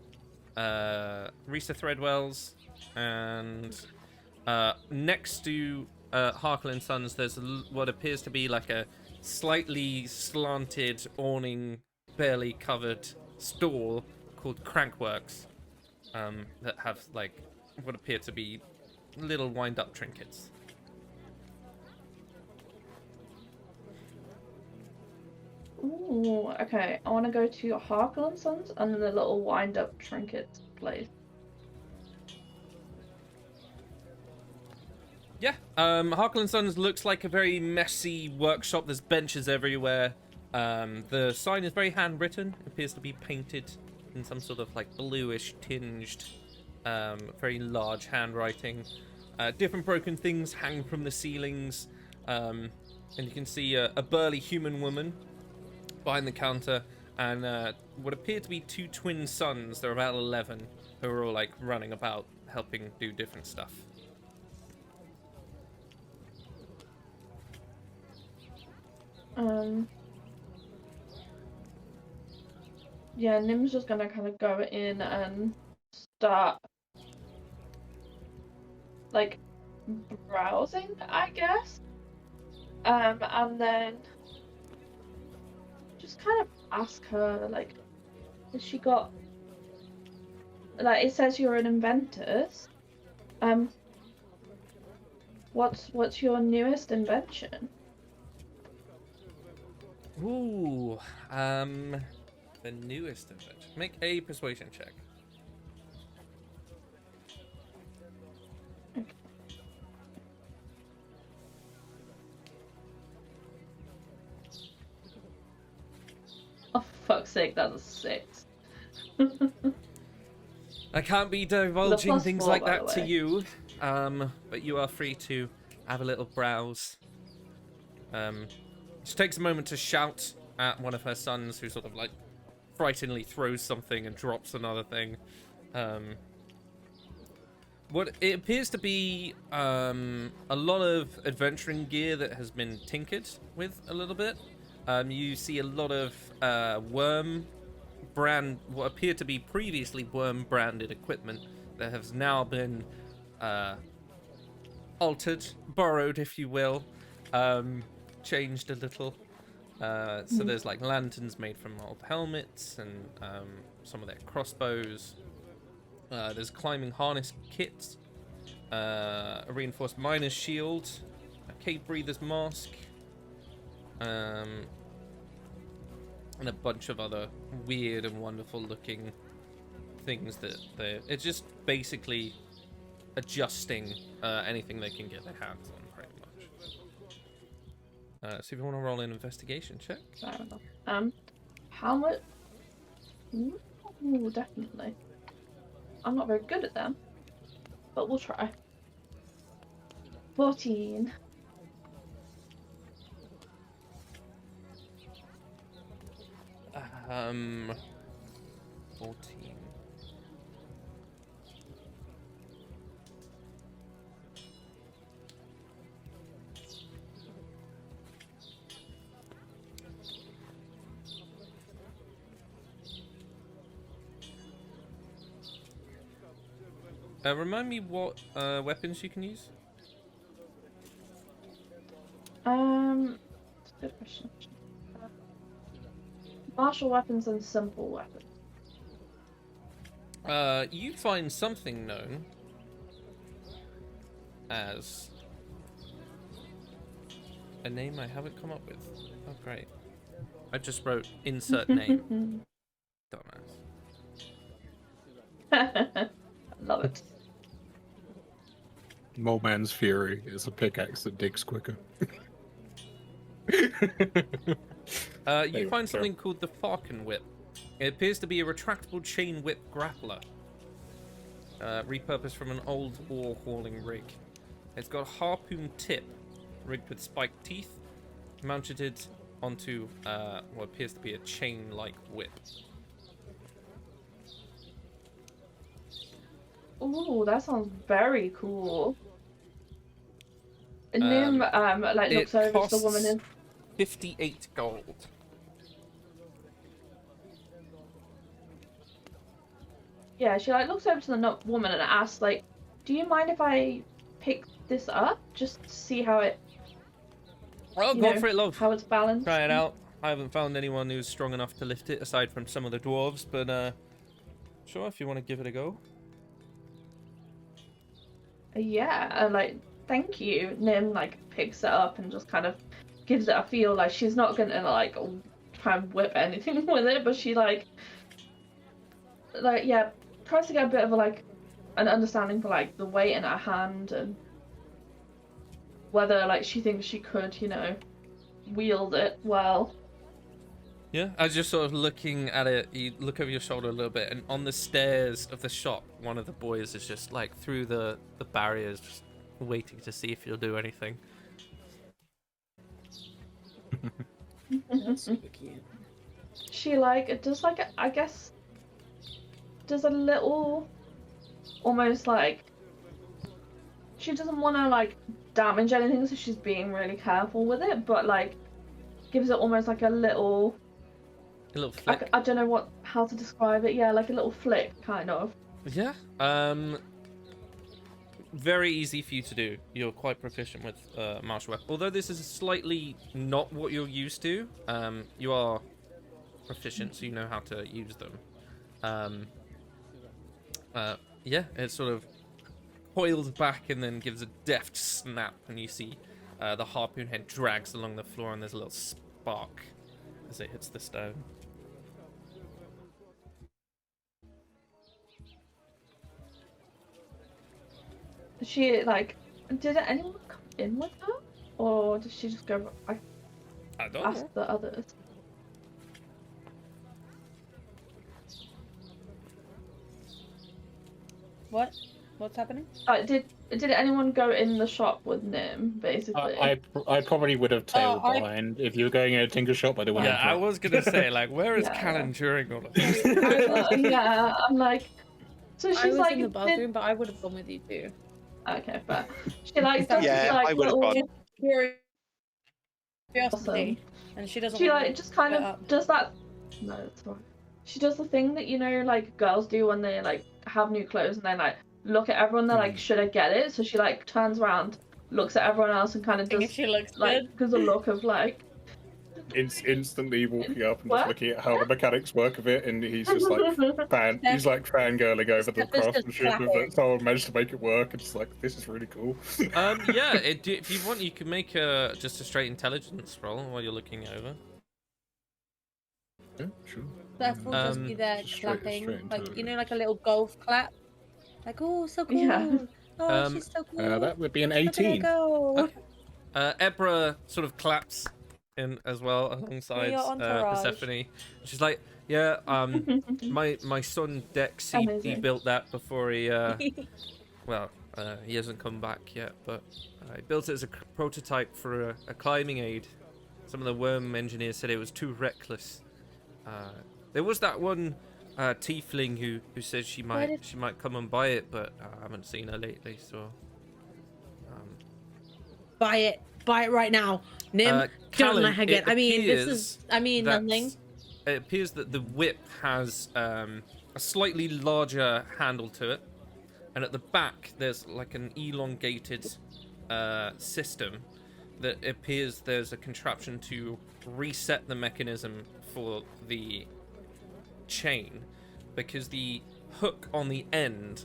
Risa Threadwells, and next to Harkle and Sons, there's what appears to be like a slightly slanted awning, barely covered stall called Crankworks, that have like what appear to be little wind-up trinkets. Ooh, okay. I want to go to Harkle and Sons and then the little wind-up trinkets place. Yeah, Harkle and Sons looks like a very messy workshop. There's benches everywhere. The sign is very handwritten. It appears to be painted in some sort of like bluish tinged, very large handwriting. Different broken things hang from the ceilings, and you can see a burly human woman behind the counter, and what appear to be 2 twin sons. They're about 11, who are all like running about, helping do different stuff. Yeah, Nim's just gonna kind of go in and start like browsing, I guess. And then just kind of ask her, like, has she got, like, it says you're an inventor. What's your newest invention? Ooh, the newest invention. Make a persuasion check. Okay. Oh, for fuck's sake, that's a 6. I can't be divulging +4, things like by that the to way. you, but you are free to have a little browse. She takes a moment to shout at one of her sons, who sort of like frighteningly throws something and drops another thing. What it appears to be a lot of adventuring gear that has been tinkered with a little bit. You see a lot of what appeared to be previously worm branded equipment that has now been altered, borrowed, if you will, changed a little. So there's like lanterns made from old helmets and some of their crossbows. There's climbing harness kits, a reinforced miner's shield, a cave breather's mask, and a bunch of other weird and wonderful looking things that it's just basically adjusting anything they can get their hands on, pretty much. So if you want to roll an investigation check. How much? Ooh, definitely. I'm not very good at them, but we'll try. 14. Um, 14. Remind me what weapons you can use. That's a good question. Martial weapons and simple weapons. You find something known as a name I haven't come up with. Oh, great. I just wrote insert name. Dumbass. Love it. Mole Man's Fury is a pickaxe that digs quicker. You find something called the Falcon Whip. It appears to be a retractable chain whip grappler, repurposed from an old ore hauling rig. It's got a harpoon tip rigged with spiked teeth, mounted onto what appears to be a chain-like whip. Ooh, that sounds very cool. Nim looks over to the woman and 58 gold. Yeah, she looks over to the woman and asks, do you mind if I pick this up just to see how it Go for it, love. how it's balanced? Try it out. I haven't found anyone who's strong enough to lift it aside from some of the dwarves, but sure, if you want to give it a go. Yeah, thank you. Nim picks it up and just kind of gives it a feel. She's not gonna try and whip anything with it, but she tries to get a bit of an understanding for the weight in her hand and whether she thinks she could wield it well. Yeah, I was just sort of looking at it. You look over your shoulder a little bit, and on the stairs of the shop, one of the boys is just through the barriers, just waiting to see if you'll do anything. That's super cute. She does I guess does a little almost she doesn't want to damage anything, so she's being really careful with it, but gives it almost a little flick. I don't know how to describe it. Yeah, a little flick kind of. Yeah. Very easy for you to do. You're quite proficient with martial weapon. Although this is slightly not what you're used to. You are proficient, so you know how to use them. Yeah, it sort of coils back and then gives a deft snap, and you see the harpoon head drags along the floor, and there's a little spark as it hits the stone. She did anyone come in with her, or did she just go I don't ask know. the others? What? What's happening? Did anyone go in the shop with Nim, basically? I probably would have tailed I- behind if you were going in a tinker shop. I didn't Yeah, want I was gonna say, where is Yeah. Callan during all of this? Yeah, I'm So I she's was like, in the bathroom, but I would have gone with you too. okay, but she like does Yeah, like I would have little gone. Curiosity, and she doesn't. She want like to just kind split of up. does that. No, it's fine. She does the thing that like girls do when they like have new clothes and then like look at everyone. They're like, should I get it? So she like turns around, looks at everyone else, and kind of Think does if she looks like good. gives a look of like Instantly walking up and What? just looking at how the mechanics work of it, and he's just like he's like fangirling over the Steph is just craftsmanship of clapping. it. Someone managed to make it work, and it's like, this is really cool. Yeah, if you want, you can make just a straight intelligence roll while you're looking over. Yeah, sure. Steph will just be there Just straight clapping, like intelligence. like a little golf clap. Like, oh, so cool. Yeah. Oh, she's so cool. That would be an Look at her 18. go. Okay. Ebra sort of claps in as well alongside your entourage. Persephone. She's like, yeah, my son Dex, he Amazing. built that before he he hasn't come back yet, but he built it as a prototype for a climbing aid. Some of the worm engineers said it was too reckless. There was that one tiefling who says she might come and buy it, but I haven't seen her lately, so Buy it right now. Nim, don't Callum, let her get. it I mean, this appears is. I mean, that nothing. It appears that the whip has a slightly larger handle to it, and at the back there's like an elongated system that appears there's a contraption to reset the mechanism for the chain, because the hook on the end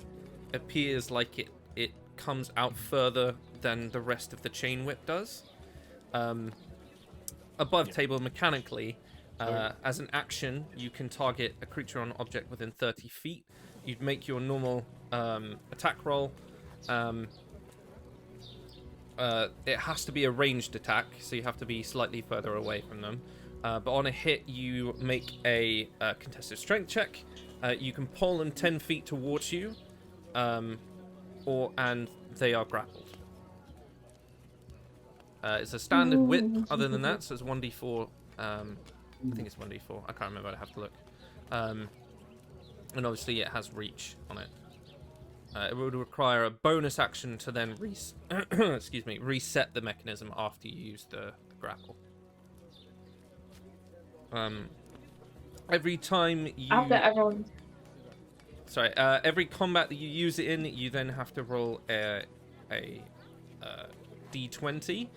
appears like it comes out further than the rest of the chain whip does. Above table mechanically, as an action, you can target a creature or an object within 30 feet. You'd make your normal attack roll. It has to be a ranged attack, so you have to be slightly further away from them. But on a hit, you make a contested strength check. You can pull them 10 feet towards you, and they are grappled. It's a standard whip. Other than that, so it's 1d4. I think it's 1d4. I can't remember. I have to look. And obviously, it has reach on it. It would require a bonus action to then reset the mechanism after you use the grapple. Every time you after everyone. Sorry, every combat that you use it in, you then have to roll a d20.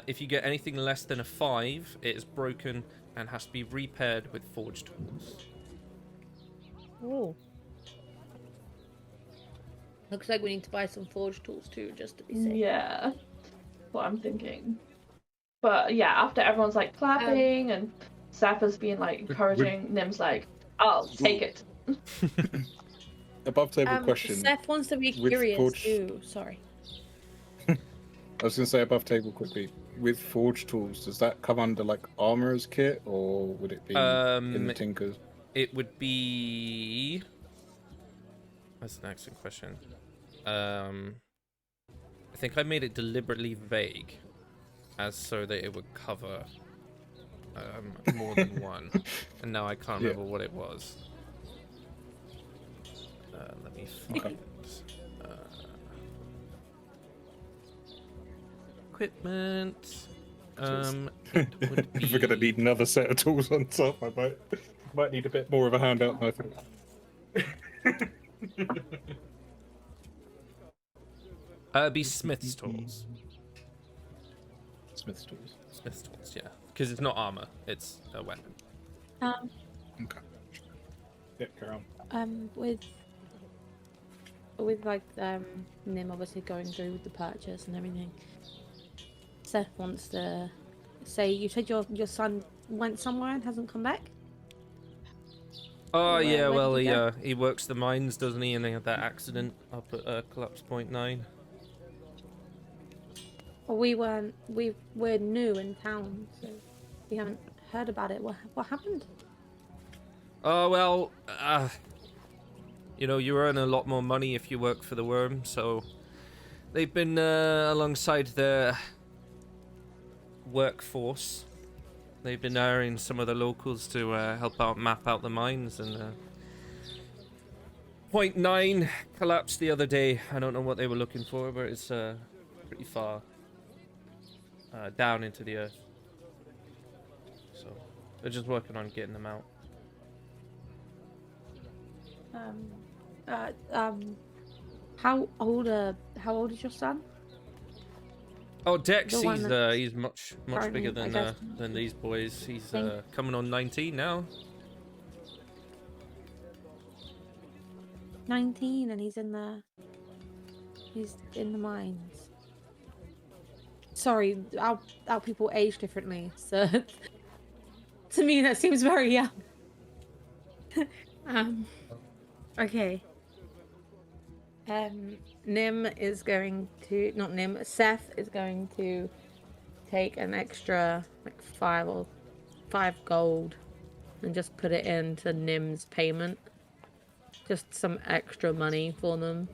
If you get anything less than a 5, it is broken and has to be repaired with forged tools. Oh. Looks like we need to buy some forge tools too, just to be safe. Yeah, what I'm thinking. But yeah, after everyone's like clapping and Sapper's being like encouraging, Nim's like, I'll take it. Above table question. Seth wants to be With curious forge- too. Sorry. I was going to say above table quickly. With forge tools, does that come under like armorer's kit, or would it be in the tinkers? It would be. That's an excellent question. I think I made it deliberately vague, as so that it would cover more than one, and now I can't remember what it was. Let me find. Equipment. It would If we're going to be- need another set of tools on top, I might need a bit more of a handout, I think. It'd be Smith's tools. Smith's tools. Smith's tools, yeah, because it's not armor; it's a weapon. Okay. Yeah, carry on. With like Nim obviously going through with the purchase and everything. Seth wants to say, you said your son went somewhere and hasn't come back? Oh Where- yeah, where well did he go? he works the mines, doesn't he? And they had that accident up at Collapse Point 9. Well, we're new in town, so we haven't heard about it. What happened? Oh well, you earn a lot more money if you work for the Worm, so they've been alongside their workforce. They've been hiring some of the locals to help out map out the mines, and Point 0.9 collapsed the other day. I don't know what they were looking for, but it's pretty far down into the earth. So they're just working on getting them out. How old is your son? Oh, Dex, The one he's much currently, bigger I guess, than these boys. He's think- coming on 19 now. 19, and he's in the mines. Sorry, our people age differently, so to me that seems very young. Okay. Nim is going to, not Nim, Seth is going to take an extra like 5 gold and just put it into Nim's payment. Just some extra money for them.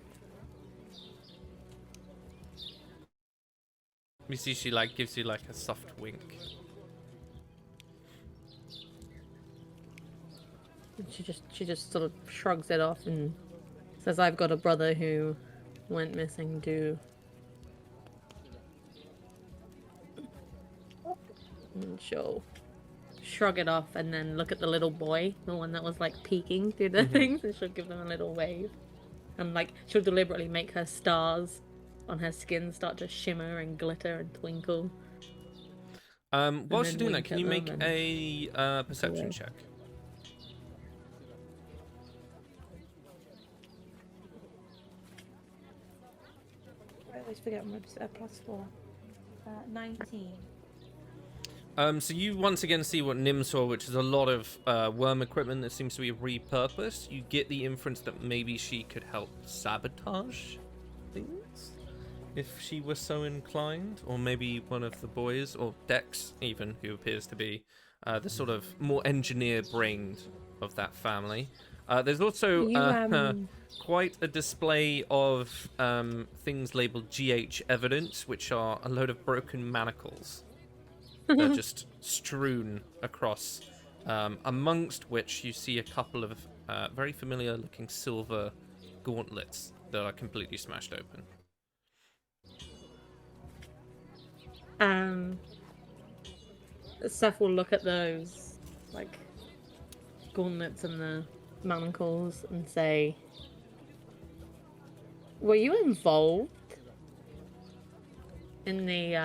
You see, she gives you a soft wink. And she just sort of shrugs it off and says, "I've got a brother who went missing too." And she'll shrug it off and then look at the little boy, the one that was peeking through the things, and she'll give them a little wave. And she'll deliberately make her stars on her skin start to shimmer and glitter and twinkle. While she's then doing that, wink can at you make them a perception away. check? I always forget my +4. 19. So you once again see what Nim saw, which is a lot of worm equipment that seems to be repurposed. You get the inference that maybe she could help sabotage things, if she was so inclined, or maybe one of the boys, or Dex even, who appears to be the sort of more engineer-brained of that family. There's also quite a display of things labeled GH evidence, which are a load of broken manacles. They're just strewn across, amongst which you see a couple of very familiar looking silver gauntlets that are completely smashed open. Seth will look at those gauntlets and the manacles and say, "Were you involved in the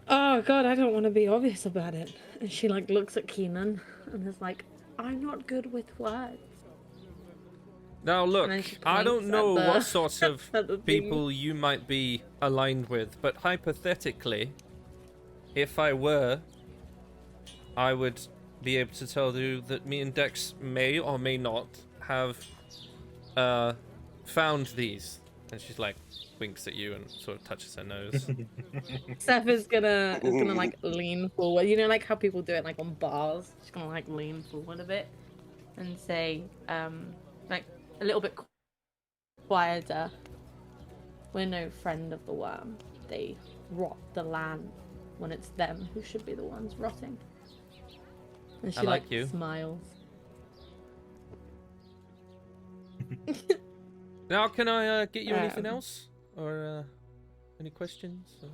Oh god, I don't want to be obvious about it." And she looks at Keenan and is like, "I'm not good with words." Now look, And then she I don't points know at the- what sorts of at the thing. people you might be aligned with, but hypothetically, if I were, I would be able to tell you that me and Dex may or may not have found these. And she's winks at you and sort of touches her nose. Seth is gonna lean forward. You know, how people do it on bars. She's gonna lean forward a bit and say, a little bit quieter. "We're no friend of the worm. They rot the land when it's them who should be the ones rotting." And she I like you. smiles. Now, can I get you anything else? Or any questions? Or...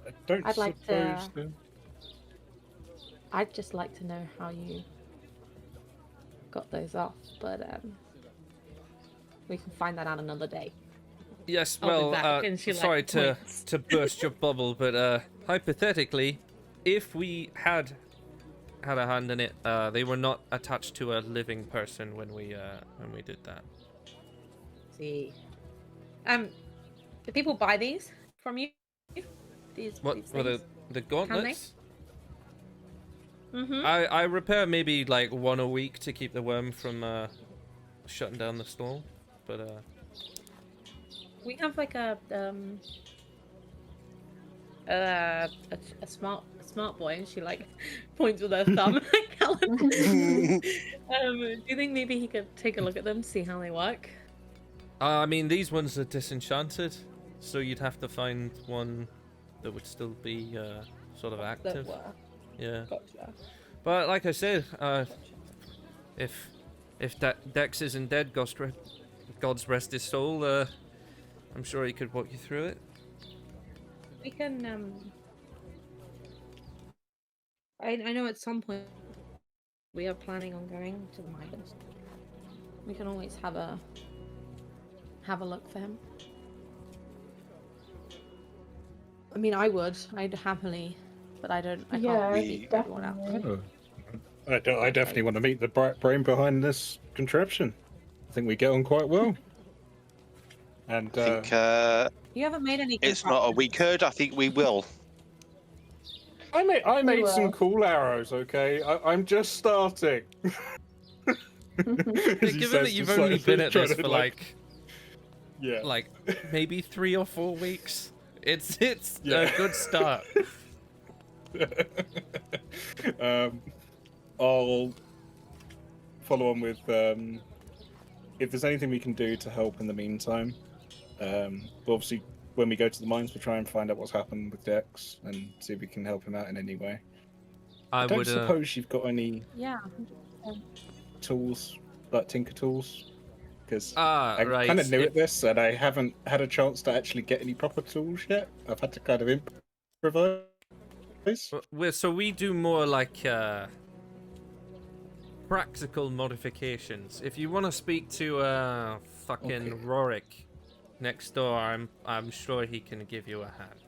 I don't I'd like to- suppose so. I'd just like to know how you got those off, but we can find that out another day. Yes, I'll be well, back, and she, sorry points. to burst your bubble, but hypothetically, if we had a hand in it, they were not attached to a living person when we did that. See, do people buy these from you? These What were the gauntlets? Mm-hmm. I repair maybe 1 a week to keep the worm from shutting down the stall, but We have a smart boy, and she points with her thumb at Callum. Do you think maybe he could take a look at them, see how they work? I mean, these ones are disenchanted, so you'd have to find one that would still be sort of That active. work. Yeah. Gotcha. But like I said, if if Dex isn't dead, God's rest his soul, I'm sure he could walk you through it. We can, I know at some point we are planning on going to the mines. We can always have a look for him. I mean, I'd happily, but I can't speak for everyone else. definitely. Oh. I definitely want to meet the brain behind this contraption. I think we get on quite well. And I think You haven't made any. it's not a we could. I think we will. I made will. some cool arrows. Okay, I'm just starting. Given that you've only been at this for like maybe 3 or 4 weeks, it's a good start. I'll follow on with if there's anything we can do to help in the meantime. Obviously, when we go to the mines, we'll try and find out what's happened with Dex and see if we can help him out in any way. I don't suppose you've got any tools, like tinker tools, because I'm kind of new at this and I haven't had a chance to actually get any proper tools yet. I've had to kind of improvise. So we do more like practical modifications. If you want to speak to fucking Rorik next door, I'm sure he can give you a hand.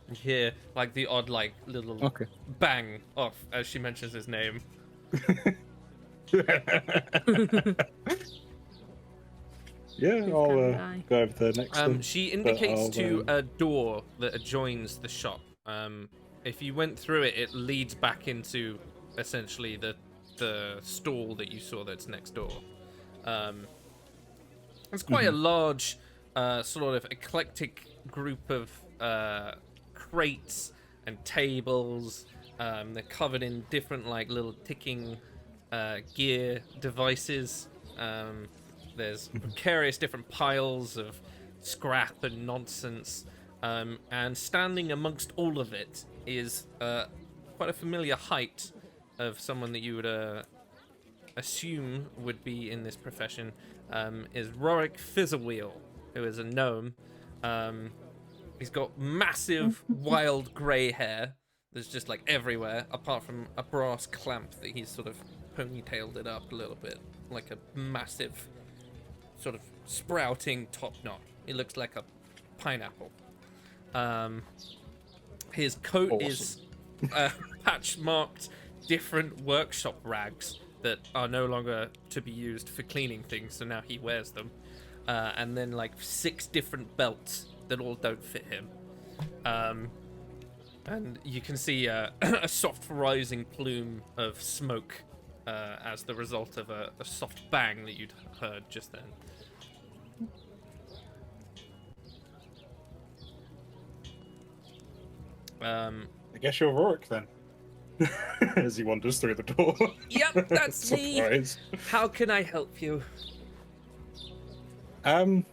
You hear like the odd like little bang off as she mentions his name. Yeah, I'll go over to the next one. She indicates to a door that adjoins the shop. If you went through it, it leads back into essentially the stall that you saw that's next door. It's quite a large, sort of eclectic group of crates and tables. They're covered in different like little ticking gear devices. There's precarious different piles of scrap and nonsense. And standing amongst all of it is quite a familiar height of someone that you would assume would be in this profession, is Rorik Fizzlewheel, who is a gnome. He's got massive wild grey hair that's just like everywhere, apart from a brass clamp that he's sort of ponytailed it up a little bit, like a massive sort of sprouting top knot. He looks like a pineapple. His coat is patch marked different workshop rags that are no longer to be used for cleaning things, so now he wears them. And then like 6 different belts that all don't fit him. And you can see a soft rising plume of smoke as the result of a soft bang that you'd heard just then. I guess you're Rorik then. As he wanders through the door. Yep, that's me. How can I help you? I'm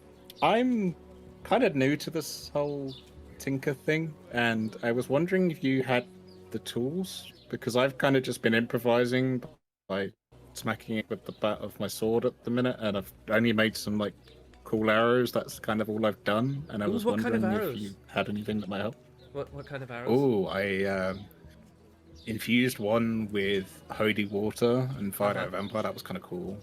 kind of new to this whole tinker thing, and I was wondering if you had the tools, because I've kind of just been improvising by smacking it with the butt of my sword at the minute, and I've only made some like cool arrows. That's kind of all I've done, and I was wondering if you had anything that might help. What kind of arrows? Oh, I infused one with holy water and fired out a vampire. That was kind of cool.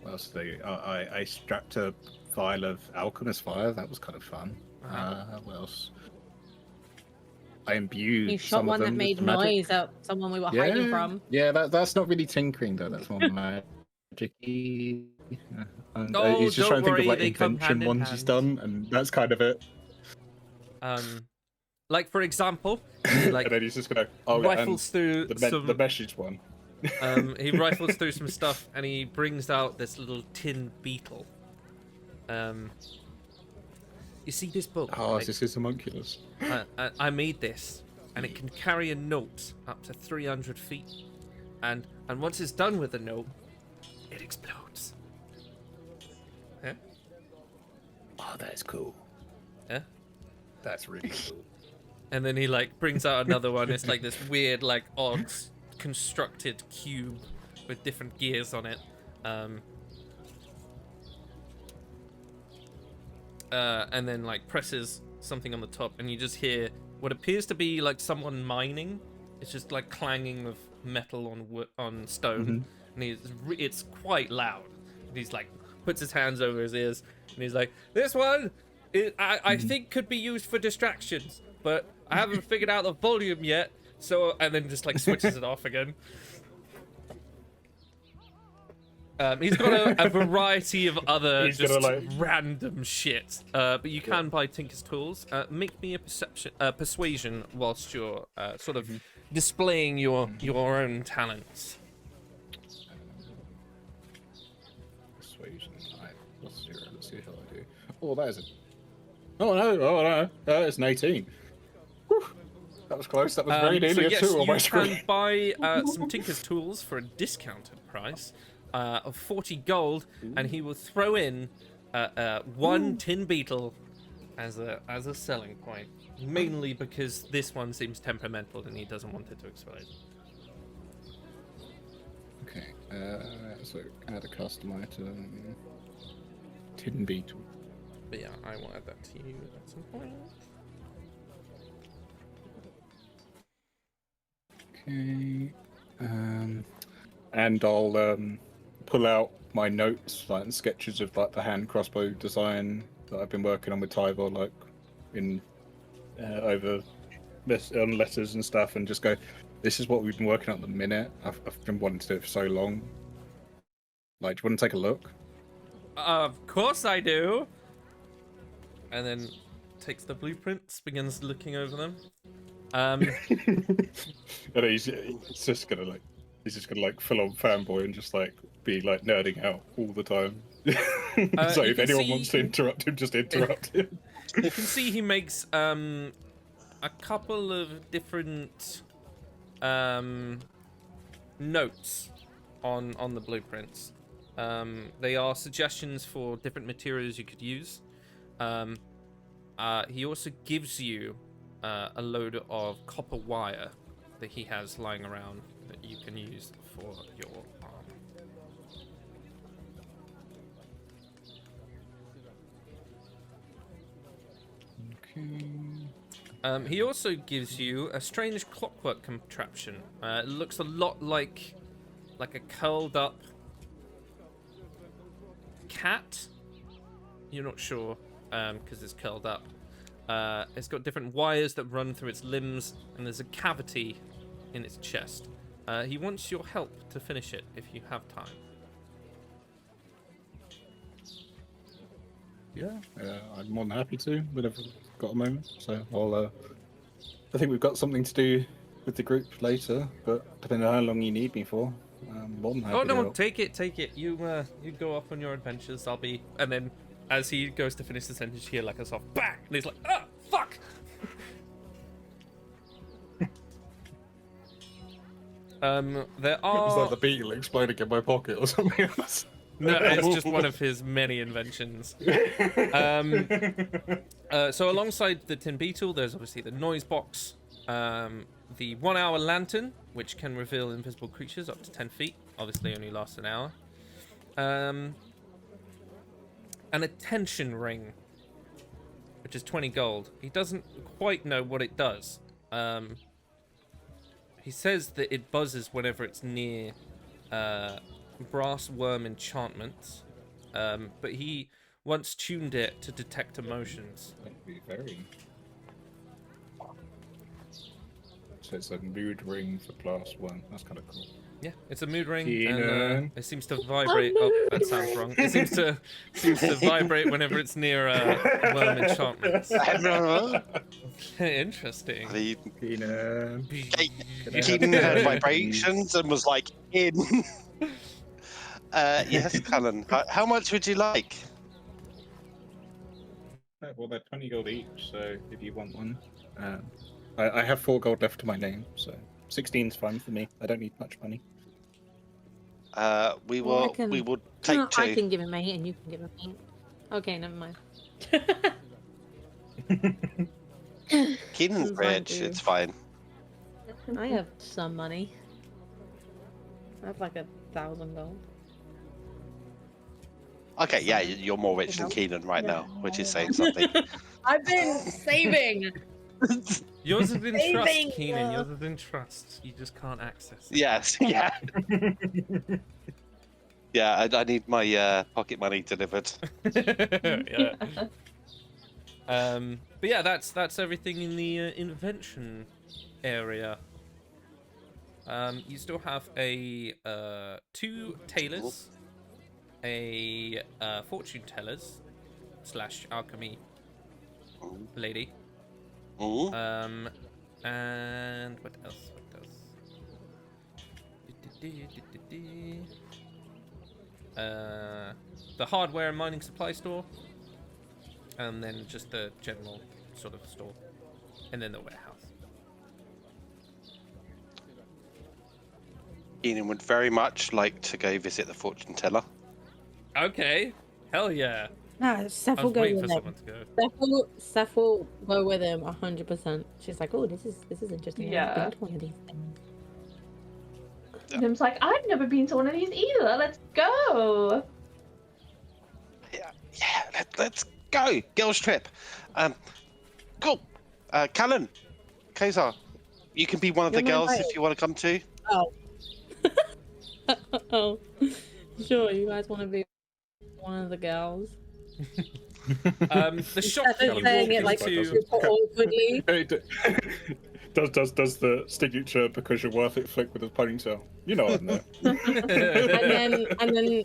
What else did I strapped a vial of alchemist fire. That was kind of fun. What else? I imbued. You shot one that made noise at someone we were hiding from. Yeah, that's not really tinkering though. That's more magic-y. He's just trying to think of like invention ones he's done, and that's kind of it. Like for example, like and then he's just gonna rifles through the message one. He rifles through some stuff and he brings out this little tin beetle. You see this book? Oh, right? This is homunculus. I made this, and it can carry a note up to 300 feet, and once it's done with the note, it explodes. Yeah. Oh, that's cool. Yeah. That's really cool. And then he like brings out another one. It's like this weird, like odd, constructed cube with different gears on it. And then like presses something on the top, and you just hear what appears to be like someone mining. It's just like clanging of metal on stone, and it's quite loud. And he's like puts his hands over his ears, and he's like, "This one, I think could be used for distractions, but I haven't figured out the volume yet." So, and then just like switches it off again. He's got a variety of other just random shit, but you can buy Tinker's tools. Make me a persuasion whilst you're sort of displaying your own talents. Persuasion. Right. Let's see how I do. Oh, that isn't. Oh no! It's an 18. Whew. That was close. That was very nearly a 2 on my screen. You can buy some Tinker's tools for a discounted price. Of 40 gold, and he will throw in one tin beetle as a selling point, mainly because this one seems temperamental and he doesn't want it to explode. Okay, so add a custom item, tin beetle. But yeah, I will add that to you at some point. Okay, and I'll pull out my notes, like and sketches of like the hand crossbow design that I've been working on with Tyvor, like in over on letters and stuff, and just go, this is what we've been working on at the minute. I've been wanting to do it for so long. Like, do you want to take a look? Of course I do. And then takes the blueprints, begins looking over them. And he's just gonna like full on fanboy and just like be like nerding out all the time. So if anyone wants to interrupt him, just interrupt him. You can see he makes a couple of different notes on the blueprints. They are suggestions for different materials you could use. He also gives you a load of copper wire that he has lying around that you can use for your arm. Okay. He also gives you a strange clockwork contraption. It looks a lot like a curled up cat. You're not sure because it's curled up. It's got different wires that run through its limbs, and there's a cavity in its chest. He wants your help to finish it if you have time. Yeah, I'm more than happy to, whenever I've got a moment. So I'll. I think we've got something to do with the group later, but depending on how long you need me for, I'm more than happy. Oh to no, help. take it. You go off on your adventures. I'll be, and then as he goes to finish the sentence, you hear like a soft bang, and he's like, ah, fuck. There are. It's like the beetle exploding in my pocket or something else. No, it's just one of his many inventions. So alongside the tin beetle, there's obviously the noise box, the 1 hour lantern, which can reveal invisible creatures up to 10 feet. Obviously only lasts an hour. And a tension ring, which is 20 gold. He doesn't quite know what it does. He says that it buzzes whenever it's near brass worm enchantments, but he once tuned it to detect emotions. That'd be very. So it's a mood ring for class 1. That's kind of cool. Yeah, it's a mood ring, and it seems to vibrate. Oh, that sounds wrong. It seems to vibrate whenever it's near worm enchantments. Interesting. Keenan heard vibrations and was like, in. Yes, Cullen. How much would you like? Well, they're 20 gold each, so if you want one. I have 4 gold left to my name, so 16's fine for me. I don't need much money. We will take no, 2. I can give it me, and you can give it me. Okay, never mind. Keenan's Fine, rich. dude. It's fine. I have some money. I have like 1,000 gold. Okay, yeah, you're more rich than Keenan right now, which is saying something. I've been saving. Yours is in trust, Saving, Keenan. Yours is in trust. You just can't access it. Yes, yeah. Yeah, I need my pocket money delivered. Yeah. But yeah, that's everything in the invention area. You still have a 2 tailors, a fortune tellers / alchemy lady. Ooh. And what else? The hardware and mining supply store, and then just the general sort of store, and then the warehouse. Keenan would very much like to go visit the fortune teller. Okay, hell yeah. No, Seth I will was go waiting with for him. someone to go. Seth will go with him 100%. She's like, oh, this is interesting. I've Yeah. never been to one of these things. Nim's like, I've never been to one of these either. Let's go. Yeah, let's go. Girls trip. Cool. Callan, Kazar, you can be one of the You're girls invited. if you want to come too. Oh. Oh. Sure, you guys want to be one of the girls? The shop Seth that is you saying walk it like into. super awkwardly. Does the signature because you're worth it flick with a ponytail? You know I'm there. and then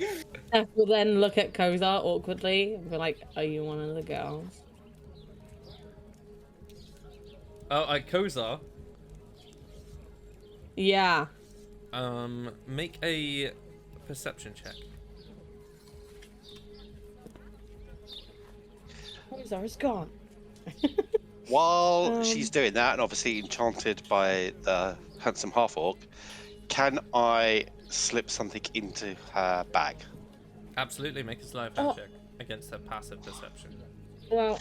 Seth will then look at Kozar awkwardly and be like, are you one of the girls? Oh, Kozar. Yeah. Make a perception check. Kozar's gone. While she's doing that, and obviously enchanted by the handsome half-orc, can I slip something into her bag? Absolutely, make a sleight of hand check against her passive perception. Well,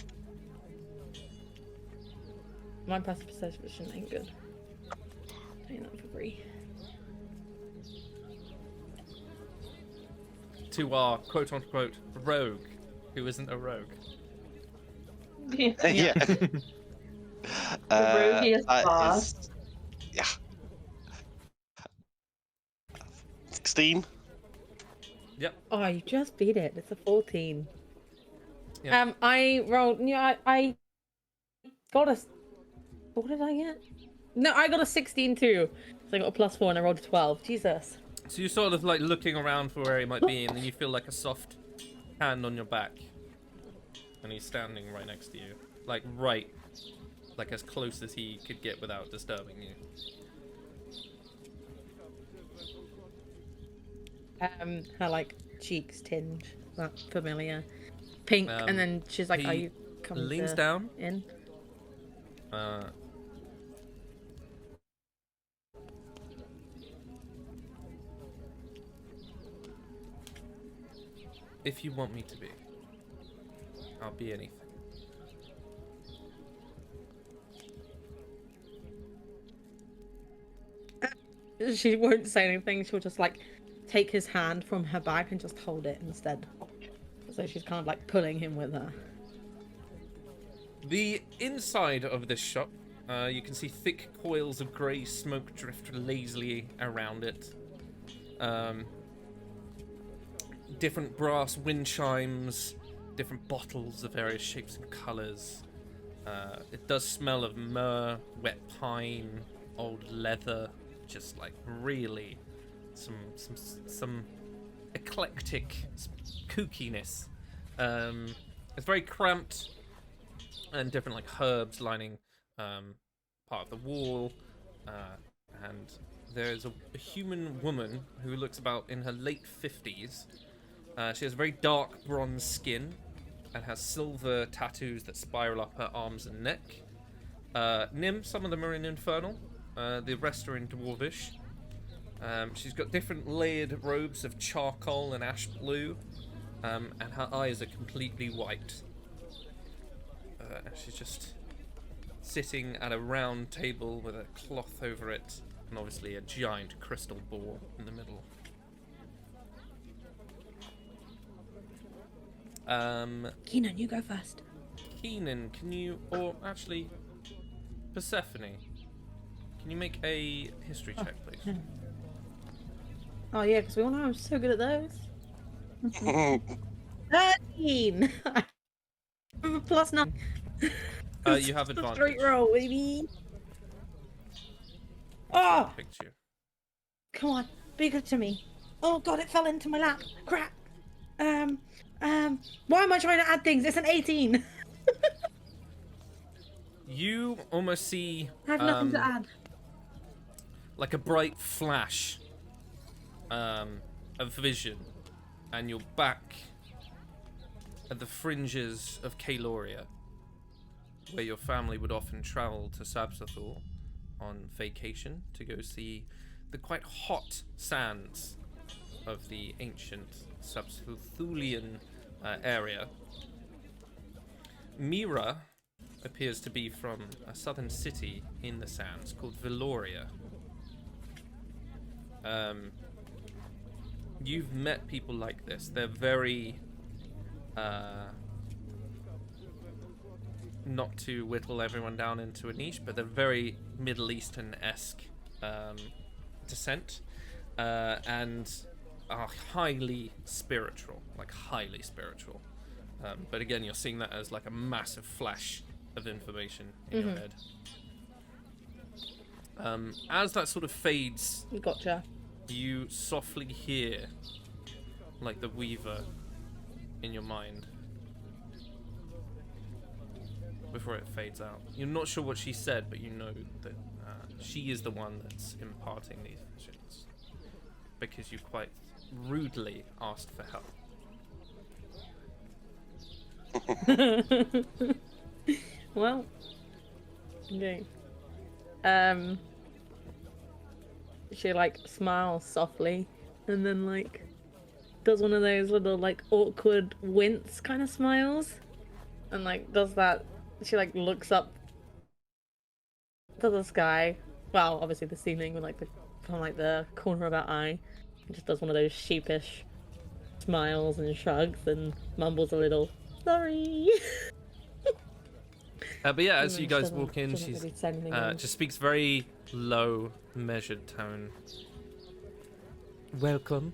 my passive perception ain't good. Ain't that for free. To our quote-unquote rogue, who isn't a rogue. Yeah. The roguiest that boss. is- yeah. 16. Yep. Oh, you just beat it. It's a 14. Yeah. I rolled. Yeah, I got a. What did I get? No, I got a 16 too. So I got a +4 and I rolled a 12. Jesus. So you're sort of like looking around for where he might be, and then you feel like a soft hand on your back. And he's standing right next to you. Like as close as he could get without disturbing you. Her like cheeks tinge. That familiar. Pink, and then she's like, he are you coming leans down. in? If you want me to be, I'll be anything. She won't say anything. She'll just like take his hand from her back and just hold it instead. So she's kind of like pulling him with her. The inside of this shop, you can see thick coils of grey smoke drift lazily around it. Different brass wind chimes, different bottles of various shapes and colours. It does smell of myrrh, wet pine, old leather, just like really some eclectic kookiness. It's very cramped, and different like herbs lining part of the wall, and there's a human woman who looks about in her late 50s. She has very dark bronze skin and has silver tattoos that spiral up her arms and neck. Nim, some of them are in Infernal, the rest are in Dwarvish. She's got different layered robes of charcoal and ash blue, and her eyes are completely white. She's just sitting at a round table with a cloth over it, and obviously a giant crystal ball in the middle. Keenan, you go first. Keenan, can you, or actually, Persephone, can you make a history check, please? Oh yeah, because we all know I'm so good at those. 13! +9. You have advantage. Straight roll, baby. Oh! Picked you. Come on, be good to me. Oh god, it fell into my lap. Crap. Why am I trying to add things? It's an 18. You almost see I have nothing to add. like a bright flash of vision, and you're back at the fringes of Kaloria, where your family would often travel to Sabzathor on vacation to go see the quite hot sands of the ancient Sabzathulian area. Mira appears to be from a southern city in the sands called Veloria. You've met people like this. They're very not to whittle everyone down into a niche, but they're very Middle Eastern-esque descent, and are highly spiritual, but again, you're seeing that as like a massive flash of information in your head. As that sort of fades, Gotcha. you softly hear like the Weaver in your mind before it fades out. You're not sure what she said, but you know that she is the one that's imparting these visions, because you quite rudely asked for help. Well, okay. She like smiles softly and then like does one of those little like awkward wince kind of smiles, and like does that. She like looks up to the sky, well obviously the ceiling, with like from like the corner of her eye, and just does one of those sheepish smiles and shrugs and mumbles a little sorry. But yeah, as And you then guys she walk in, doesn't she's really say anything else. just speaks very low, measured tone. Welcome.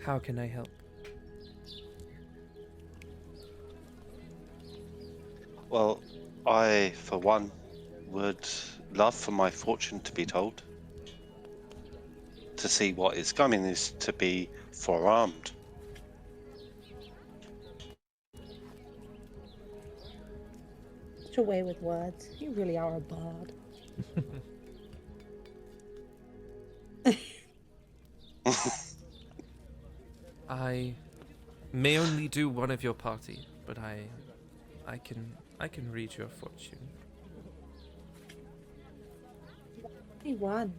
How can I help? Well, I, for one, would love for my fortune to be told. To see what is coming is to be forearmed. Such a way with words. You really are a bard. I may only do one of your party, but I can read your fortune. Only one.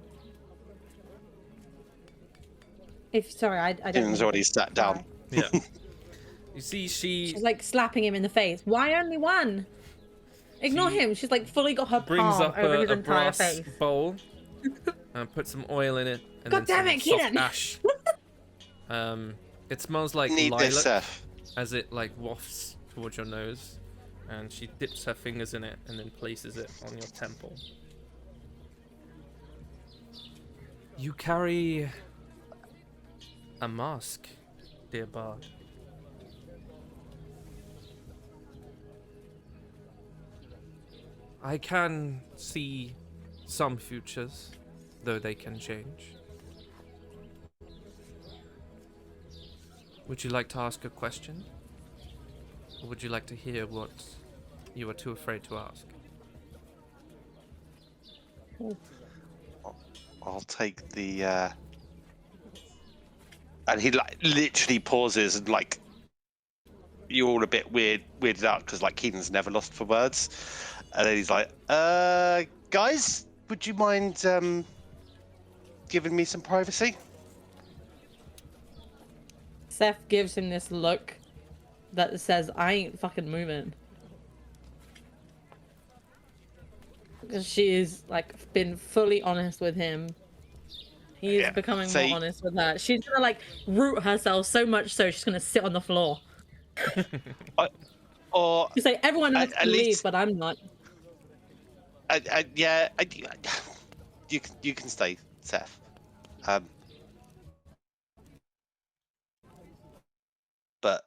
Sorry, I don't. Dylan's already sat down. Yeah. You see, She's like slapping him in the face. Why only one? Ignore She him. She's like fully got her brings palm up over his a entire brass face. bowl and puts some oil in it, and God then damn some it, soft Keenan! ash. It smells like Need lilac this, Seth. as it like wafts towards your nose, and she dips her fingers in it and then places it on your temple. You carry a mask, dear bard. I can see some futures, though they can change. Would you like to ask a question? Or would you like to hear what you are too afraid to ask? I'll take the. And he like literally pauses and like. You're all a bit weirded out because like Keenan's never lost for words, and then he's like, guys, would you mind giving me some privacy?" Seth gives him this look that says, I ain't fucking moving. because she's like been fully honest with him. He's Yeah, becoming so more honest with her. She's gonna like root herself so much so she's gonna sit on the floor. or She's like, everyone else at can leave, least, but I'm not. yeah, you can stay, Seth. But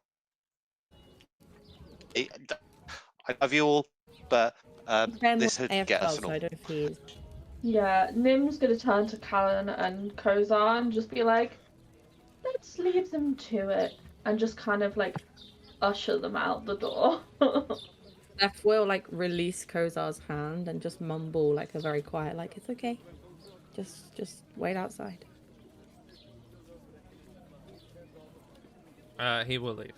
I love you all, but Ben this was would get us AFL, an so I don't know if he is. Yeah, Nim's gonna turn to Callan and Kozar and just be like, let's leave them to it, and just kind of like usher them out the door. Steph will like release Kozar's hand and just mumble like a very quiet, like, it's okay. Just wait outside. He will leave.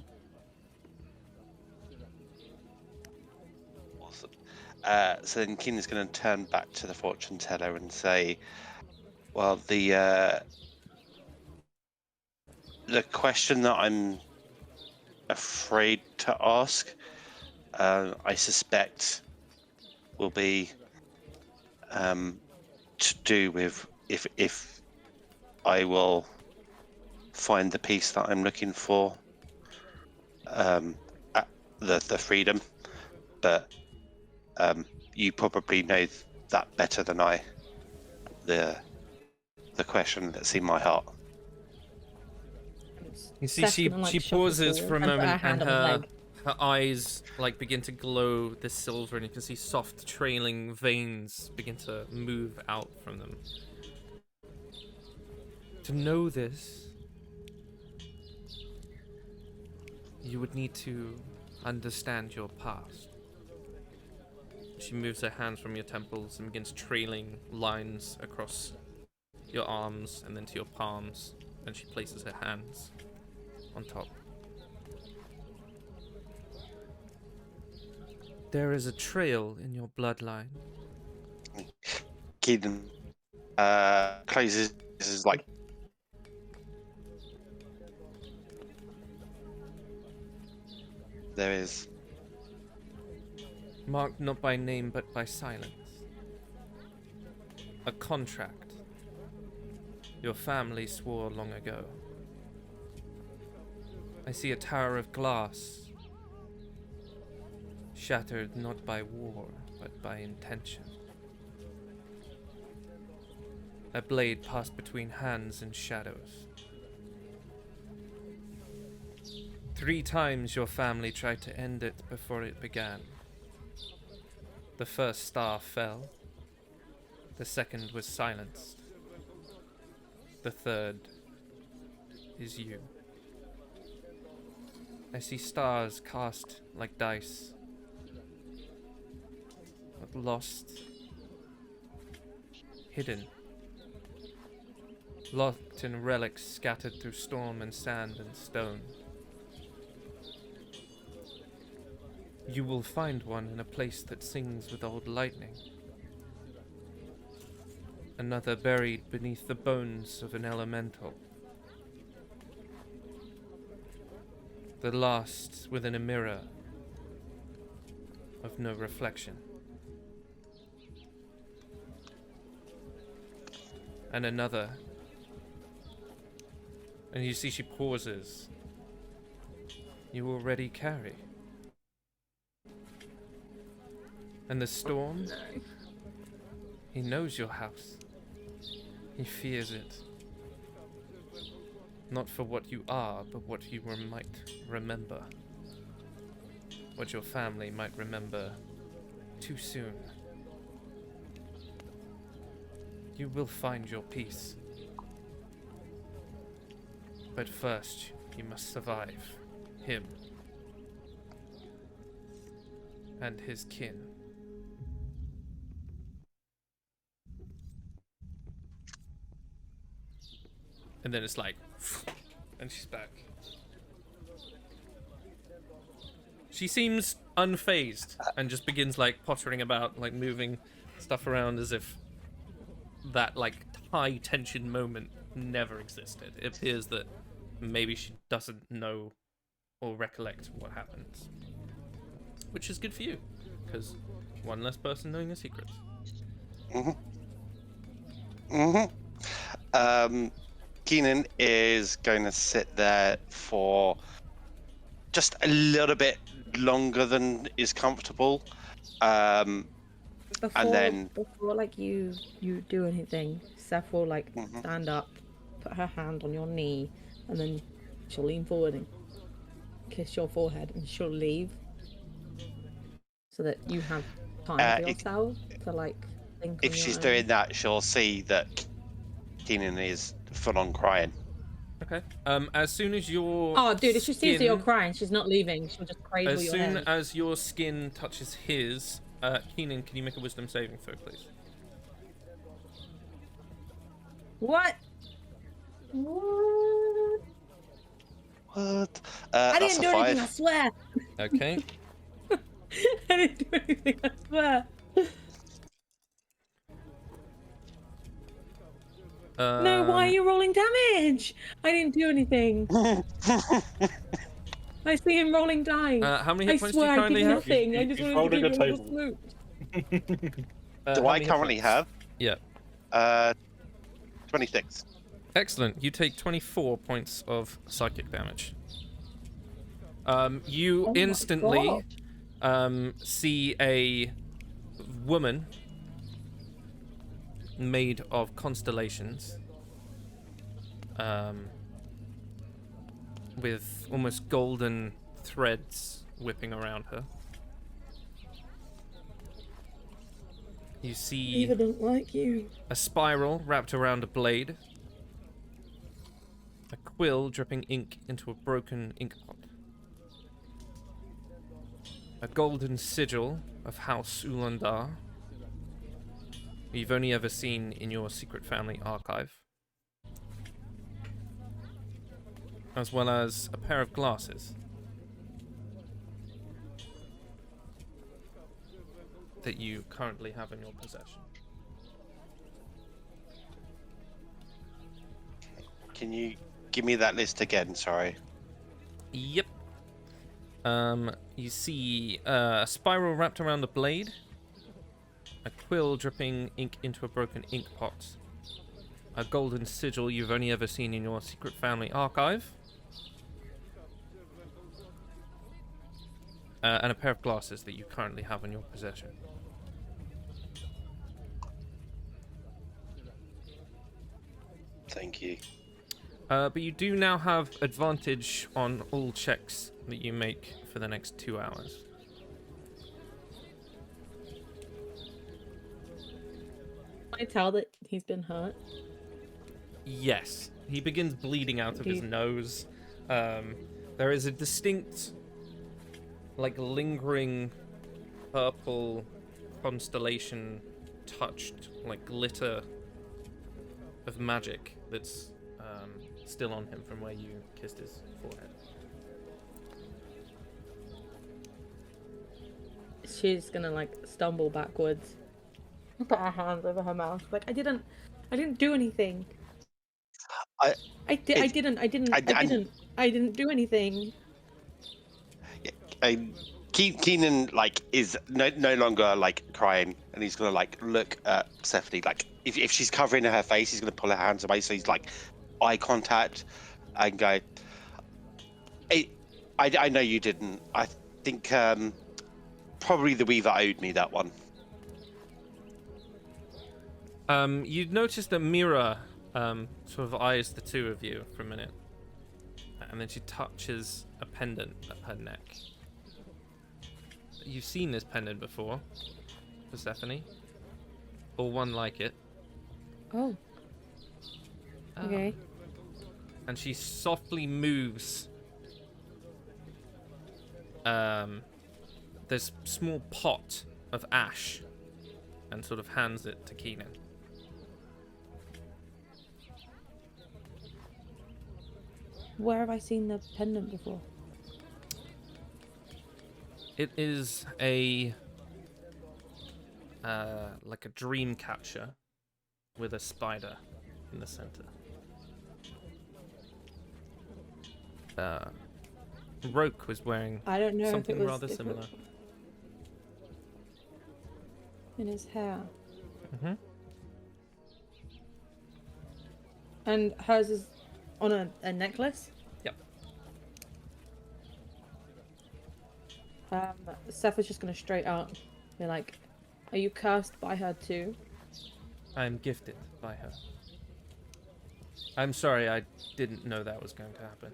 Awesome. So then Keenan's going to turn back to the fortune teller and say, well, the question that I'm afraid to ask, I suspect will be to do with if I will find the piece that I'm looking for, at the freedom, but you probably know that better than I. The question that's in my heart. You see, Steph's she gonna, like, she shuffle pauses for a forward and put her moment, and hand on his leg. her eyes like begin to glow this silver, and you can see soft trailing veins begin to move out from them. To know this, you would need to understand your past. She moves her hands from your temples and begins trailing lines across your arms and then to your palms, and she places her hands on top. There is a trail in your bloodline. Keenan closes his like. There is. Marked not by name but by silence. A contract your family swore long ago. I see a tower of glass, shattered not by war but by intention. A blade passed between hands and shadows. 3 times your family tried to end it before it began. The first star fell. The second was silenced. The third is you. I see stars cast like dice, but lost, hidden, locked in relics scattered through storm and sand and stone. You will find one in a place that sings with old lightning. Another buried beneath the bones of an elemental. The last within a mirror of no reflection. And another. And you see she pauses. You already carry. And the storm? He knows your house. He fears it. Not for what you are, but what you might remember. What your family might remember too soon. You will find your peace. But first, you must survive him and his kin. And then it's like, and she's back. She seems unfazed and just begins like pottering about, like moving stuff around as if that like high tension moment never existed. It appears that maybe she doesn't know or recollect what happened. Which is good for you, because one less person knowing your secrets. Keenan is going to sit there for just a little bit longer than is comfortable. Before like you do anything, Seth will like stand up, put her hand on your knee, and then she'll lean forward and kiss your forehead, and she'll leave, so that you have time for yourself to like think. If she's doing that, she'll see that Keenan is full on crying. Okay. As soon as your if she sees that you're crying, she's not leaving. She'll just cradle your head. As soon as your skin touches his, Keenan, can you make a wisdom saving throw, please? What? What? I didn't do anything, I swear. Okay. I didn't do anything, I swear. No, why are you rolling damage? I didn't do anything. I see him rolling dice. How many hit points do you I currently have? Nothing. I just wanted to give you a smooch. Do I currently have? Yeah. 26. Excellent. You take 24 points of psychic damage. You instantly see a woman made of constellations, with almost golden threads whipping around her. You see I don't like you. A spiral wrapped around a blade, a quill dripping ink into a broken ink pot, a golden sigil of House Ulandar you've only ever seen in your secret family archive, as well as a pair of glasses that you currently have in your possession. Can you give me that list again? Sorry. Yep. You see a spiral wrapped around the blade, a quill dripping ink into a broken ink pot, a golden sigil you've only ever seen in your secret family archive, and a pair of glasses that you currently have in your possession. Thank you. But you do now have advantage on all checks that you make for the next 2 hours. Can I tell that he's been hurt? Yes. He begins bleeding out of his nose. There is a distinct, like, lingering purple constellation touched, like, glitter of magic that's still on him from where you kissed his forehead. She's gonna like stumble backwards, put her hands over her mouth, like I didn't do anything. I didn't do anything. Keenan like is no longer like crying, and he's gonna like look at Stephanie. Like if she's covering her face, he's gonna pull her hands away, so he's like eye contact and go, I know you didn't. I think probably the Weaver owed me that one. You notice that Mira sort of eyes the two of you for a minute, and then she touches a pendant at her neck. You've seen this pendant before, Persephone, or one like it. Oh. Okay. And she softly moves this small pot of ash and sort of hands it to Keenan. Where have I seen the pendant before? It is a like a dream catcher with a spider in the center. Roke was wearing something rather similar. In his hair. Mm-hmm. And hers is on a necklace? Yep. Seth is just gonna straight up be like, are you cursed by her too? I'm gifted by her. I'm sorry, I didn't know that was going to happen.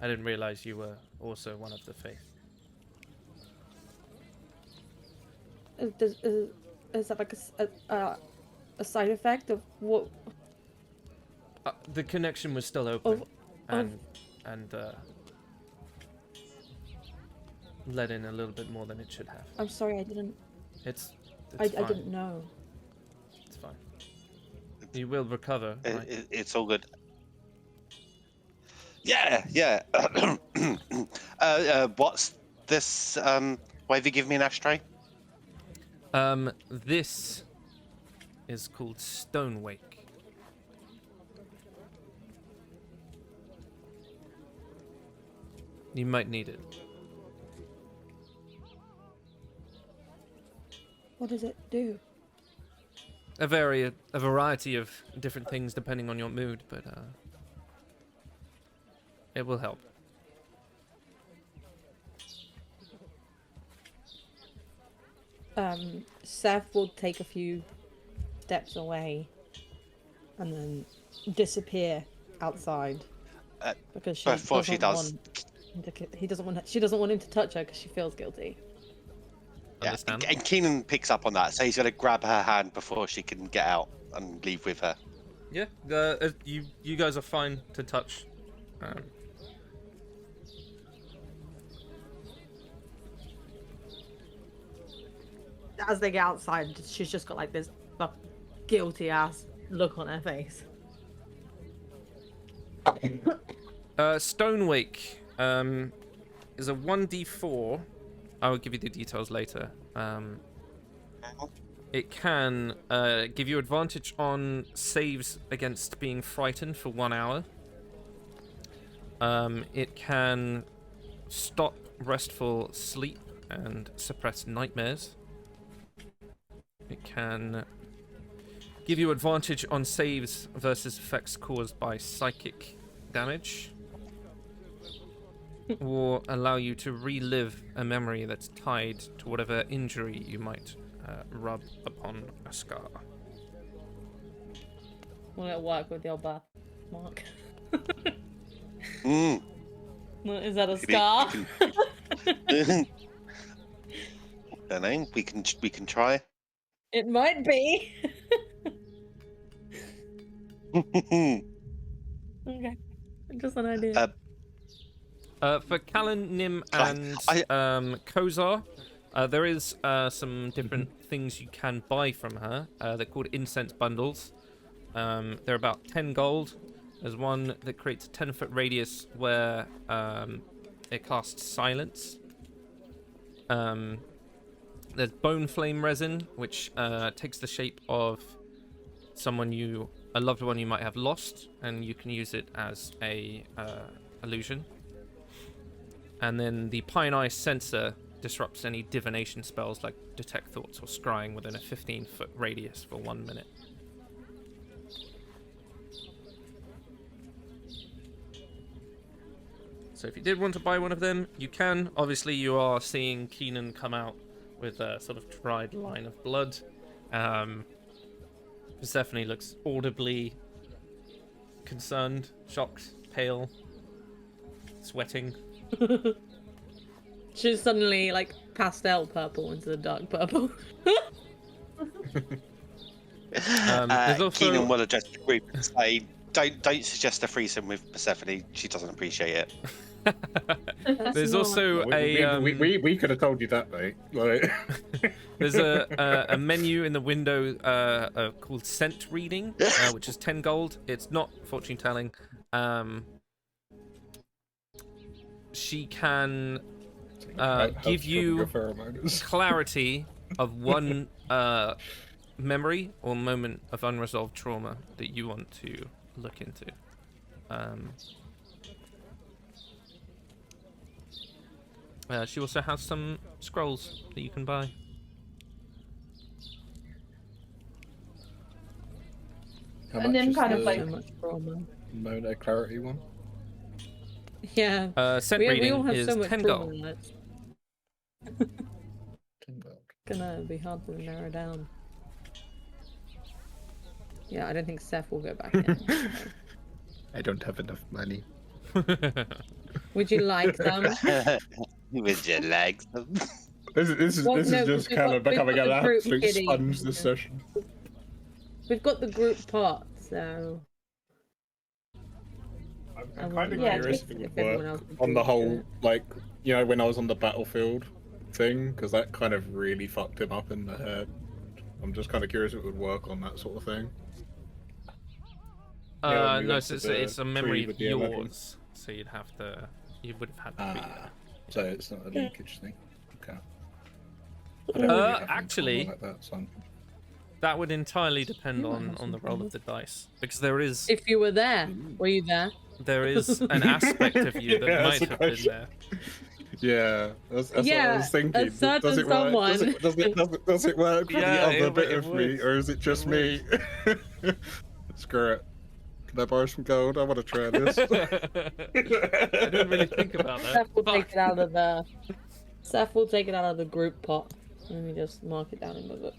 I didn't realize you were also one of the faith. Is that like a side effect of what? The connection was still open, and let in a little bit more than it should have. I'm sorry, I didn't. It's I fine. didn't know. It's fine. You will recover. Right? It's all good. Yeah. What's this? Why have you given me an ashtray? This is called Stonewake. You might need it. What does it do? A variety of different things depending on your mood, but it will help. Seth will take a few steps away and then disappear outside because she before she does, she doesn't want him to touch her because she feels guilty. yeah, and Keenan picks up on that, so he's going to grab her hand before she can get out and leave with her. Yeah, you guys are fine to touch. As they get outside, she's just got like this guilty ass look on her face. Stonewake is a 1d4. I will give you the details later. It can give you advantage on saves against being frightened for 1 hour. It can stop restful sleep and suppress nightmares. It can give you advantage on saves versus effects caused by psychic damage, or allow you to relive a memory that's tied to whatever injury you might rub upon a scar. Will it work with your birthmark? Is that a scar? Don't know. We can try. It might be. Okay, just an idea. For Callan, Nim, and Kozar, there is some different things you can buy from her. They're called incense bundles. They're about 10 gold. There's one that creates a 10-foot radius where it casts silence. There's bone flame resin, which takes the shape of a loved one you might have lost, and you can use it as a illusion. And then the Pine Eye Sensor disrupts any divination spells like Detect Thoughts or Scrying within a 15-foot radius for 1 minute. So if you did want to buy one of them, you can. Obviously, you are seeing Keenan come out with a sort of dried line of blood. Persephone looks audibly concerned, shocked, pale, sweating. She's suddenly like pastel purple instead of dark purple. There's also... Keenan will address the group and say, don't suggest a threesome with Persephone. She doesn't appreciate it. There's also we could have told you that, mate. Like... There's a menu in the window called Scent Reading, which is 10 gold. It's not fortune telling. She can give you clarity of one memory or moment of unresolved trauma that you want to look into. She also has some scrolls that you can buy. How And much then is kind the of like So much trauma. Mona clarity one? Yeah. Scent We reading all have is so much 10 trauma gold. that it's 10 gold. gonna be hard to narrow down. Yeah, I don't think Seth will go back in. So. I don't have enough money. Would you like some? With your legs. This Well, is no, just we've kind got- of we've becoming got an the group absolute kitty. sponge this session. We've got the group pot, so I'm I kind of wouldn't mind curious if it if would everyone work else would On the do whole, it. like, you know, when I was on the battlefield thing, because that kind of really fucked him up in the head. I'm just kind of curious if it would work on that sort of thing. Yeah, when we No, went to it's a the memory tree of with the 11. yours, so you would have had to be. So it's not a linkage thing. Okay. I don't really have any Actually- trauma like that, so That would entirely depend You might on have some the roll trauma. of the dice, because there is If you were there, were you there? an aspect of you that Yeah, might that's a have been question. there. yeah, that's what I Yeah, was thinking. a certain Does it work? someone. Does it work for Yeah, the other it bit would- of it me, would. or is it just It me? Screw it. Can I borrow some gold? I want to try this. I didn't really think about that. Seth will Fuck. take it out of the. Seth will take it out of the group pot. Let me just mark it down in the book.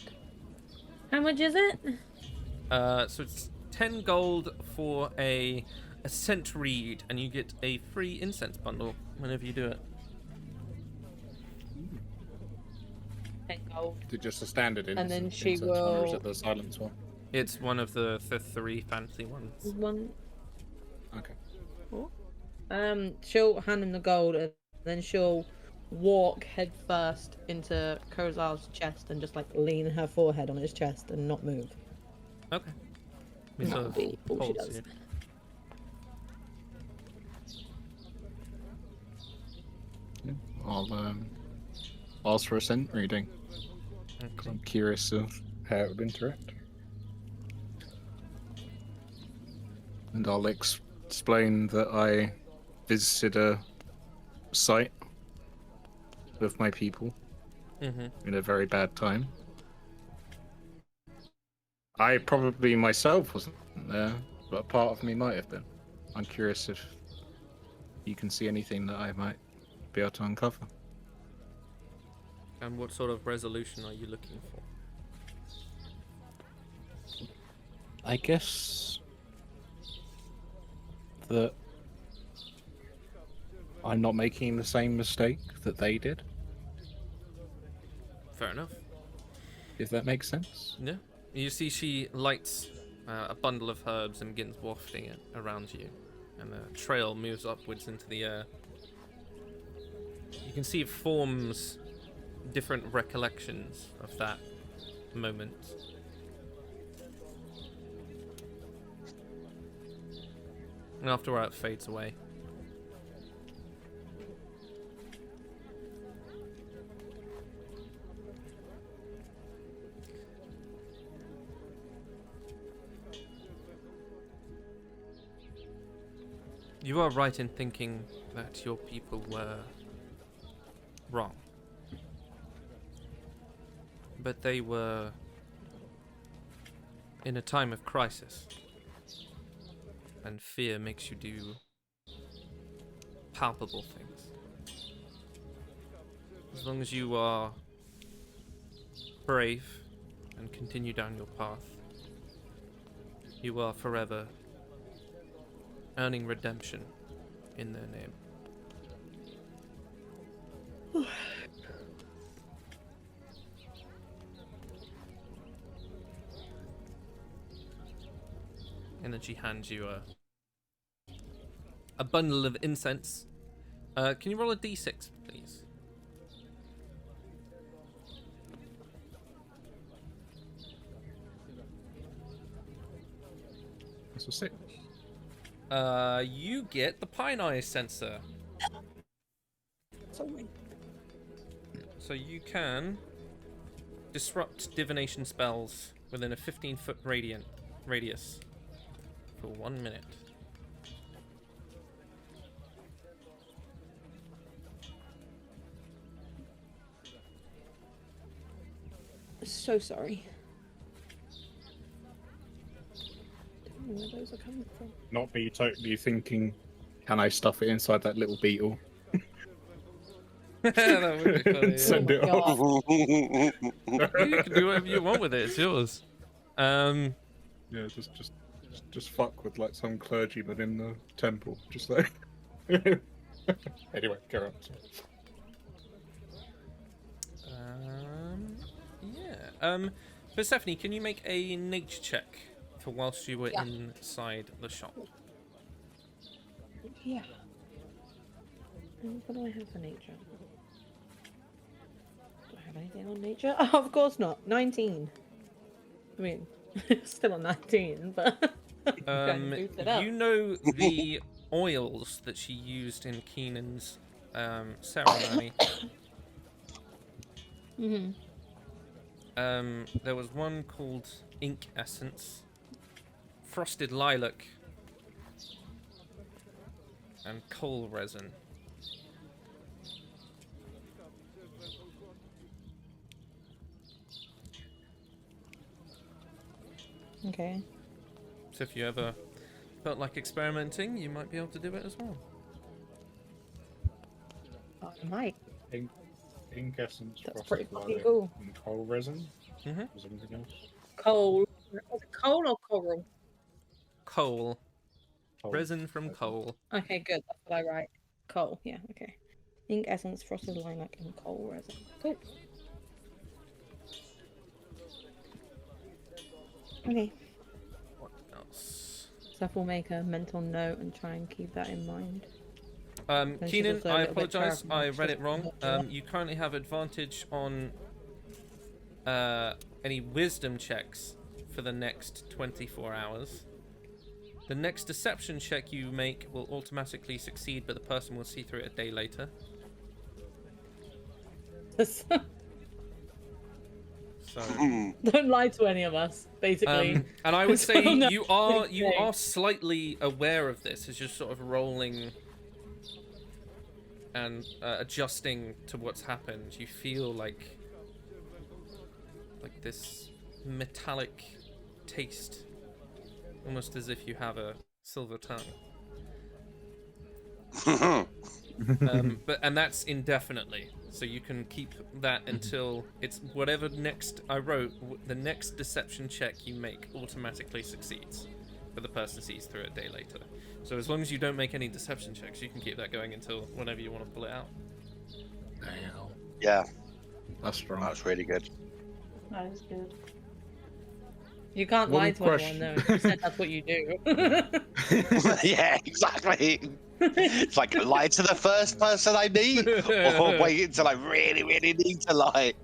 How much is it? So it's 10 gold for a scent read, and you get a free incense bundle whenever you do it. 10 gold. Is it just a standard And then she incense one, or is will- it the silence one? It's one of the 3 fancy ones. One. Okay. She'll hand him the gold, and then she'll walk head first into Kozar's chest and just like lean her forehead on his chest and not move. Okay. He And sort that'll of be all she holds does. you. I'll ask for a scent reading. 'Cause I'm curious of how it would interact. And I'll explain that I visited a site with my people Mm-hmm. in a very bad time. I probably myself wasn't there, but a part of me might have been. I'm curious if you can see anything that I might be able to uncover. And what sort of resolution are you looking for? I guess that I'm not making the same mistake that they did, Fair enough. if that makes sense. Yeah. You see she lights a bundle of herbs and begins wafting it around you, and the trail moves upwards into the air. You can see it forms different recollections of that moment. And after a while it fades away. You are right in thinking that your people were wrong. But they were in a time of crisis. And fear makes you do palpable things. As long as you are brave and continue down your path, you are forever earning redemption in their name. And then she hands you a bundle of incense. Can you roll a d6, please? That's a 6. You get the Pine Eyes sensor. So you can disrupt divination spells within a 15-foot radius for 1 minute. So sorry. where those are coming from. Not be totally thinking, can I stuff it inside that little beetle? That would be funny. Send Oh it my off. You can do whatever you want with it. It's yours. Yeah, just fuck with like some clergyman in the temple. Just like. Anyway, carry on. Yeah. Persephone, can you make a nature check for whilst you were inside the shop? Yeah. What do I have for nature? Do I have anything on nature? Oh, of course not. 19. I mean, still on 19, but kind of boosted up. You know the oils that she used in Keenan's ceremony. There was one called Ink Essence, Frosted Lilac, and Coal Resin. Okay. So if you ever felt like experimenting, you might be able to do it as well. Oh, I might. Ink essence, That's frosted pretty fucking lilac, cool. and coal resin. Mhm. Was there anything else? Coal. Was it coal or coral? Coal. Coal. Resin from coal. Okay, good. That's what I write. Coal. Yeah. Okay. Ink essence, frosted lilac, and coal resin. Cool. Okay. What else? So we'll make a mental note and try and keep that in mind. she's Keenan, also a I little bit apologise. terrible. I read She's it wrong. not You currently have advantage on any wisdom checks for the next 24 hours. The next deception check you make will automatically succeed, but the person will see through it a day later. So, Don't lie to any of us, basically. and I would So say no, you are big thing. slightly aware of this. It's just sort of rolling and adjusting to what's happened. You feel like this metallic taste, almost as if you have a silver tongue. And that's indefinitely. So you can keep that until it's whatever next I wrote. The next deception check you make automatically succeeds, but the person sees through it a day later. So as long as you don't make any deception checks, you can keep that going until whenever you want to pull it out. Damn. Yeah, That's strong. that's really good. That is good. You can't One lie to question. anyone, though. You said that's what you do. Yeah, exactly. It's like lie to the first person I meet, or wait until I really, really need to lie.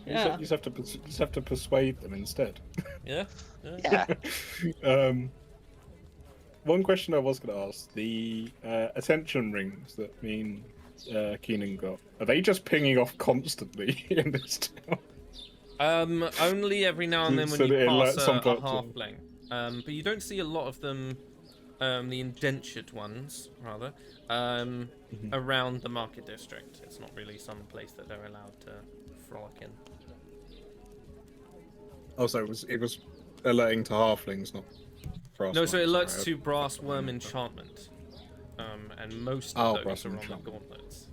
Yeah. You just have to persuade them instead. Yeah. Yeah. One question I was going to ask: the attention rings that me and Keenan got, are they just pinging off constantly in this town? Only every now and then when So you that it pass lets a some parts of- halfling. But you don't see a lot of them, the indentured ones, rather, around the market district. It's not really some place that they're allowed to frolic in. Also, it was alerting to halflings, not brass. No, so it ones, alerts right? to brass worm enchantment. And most Oh, of those brass are on the enchantment. gauntlets.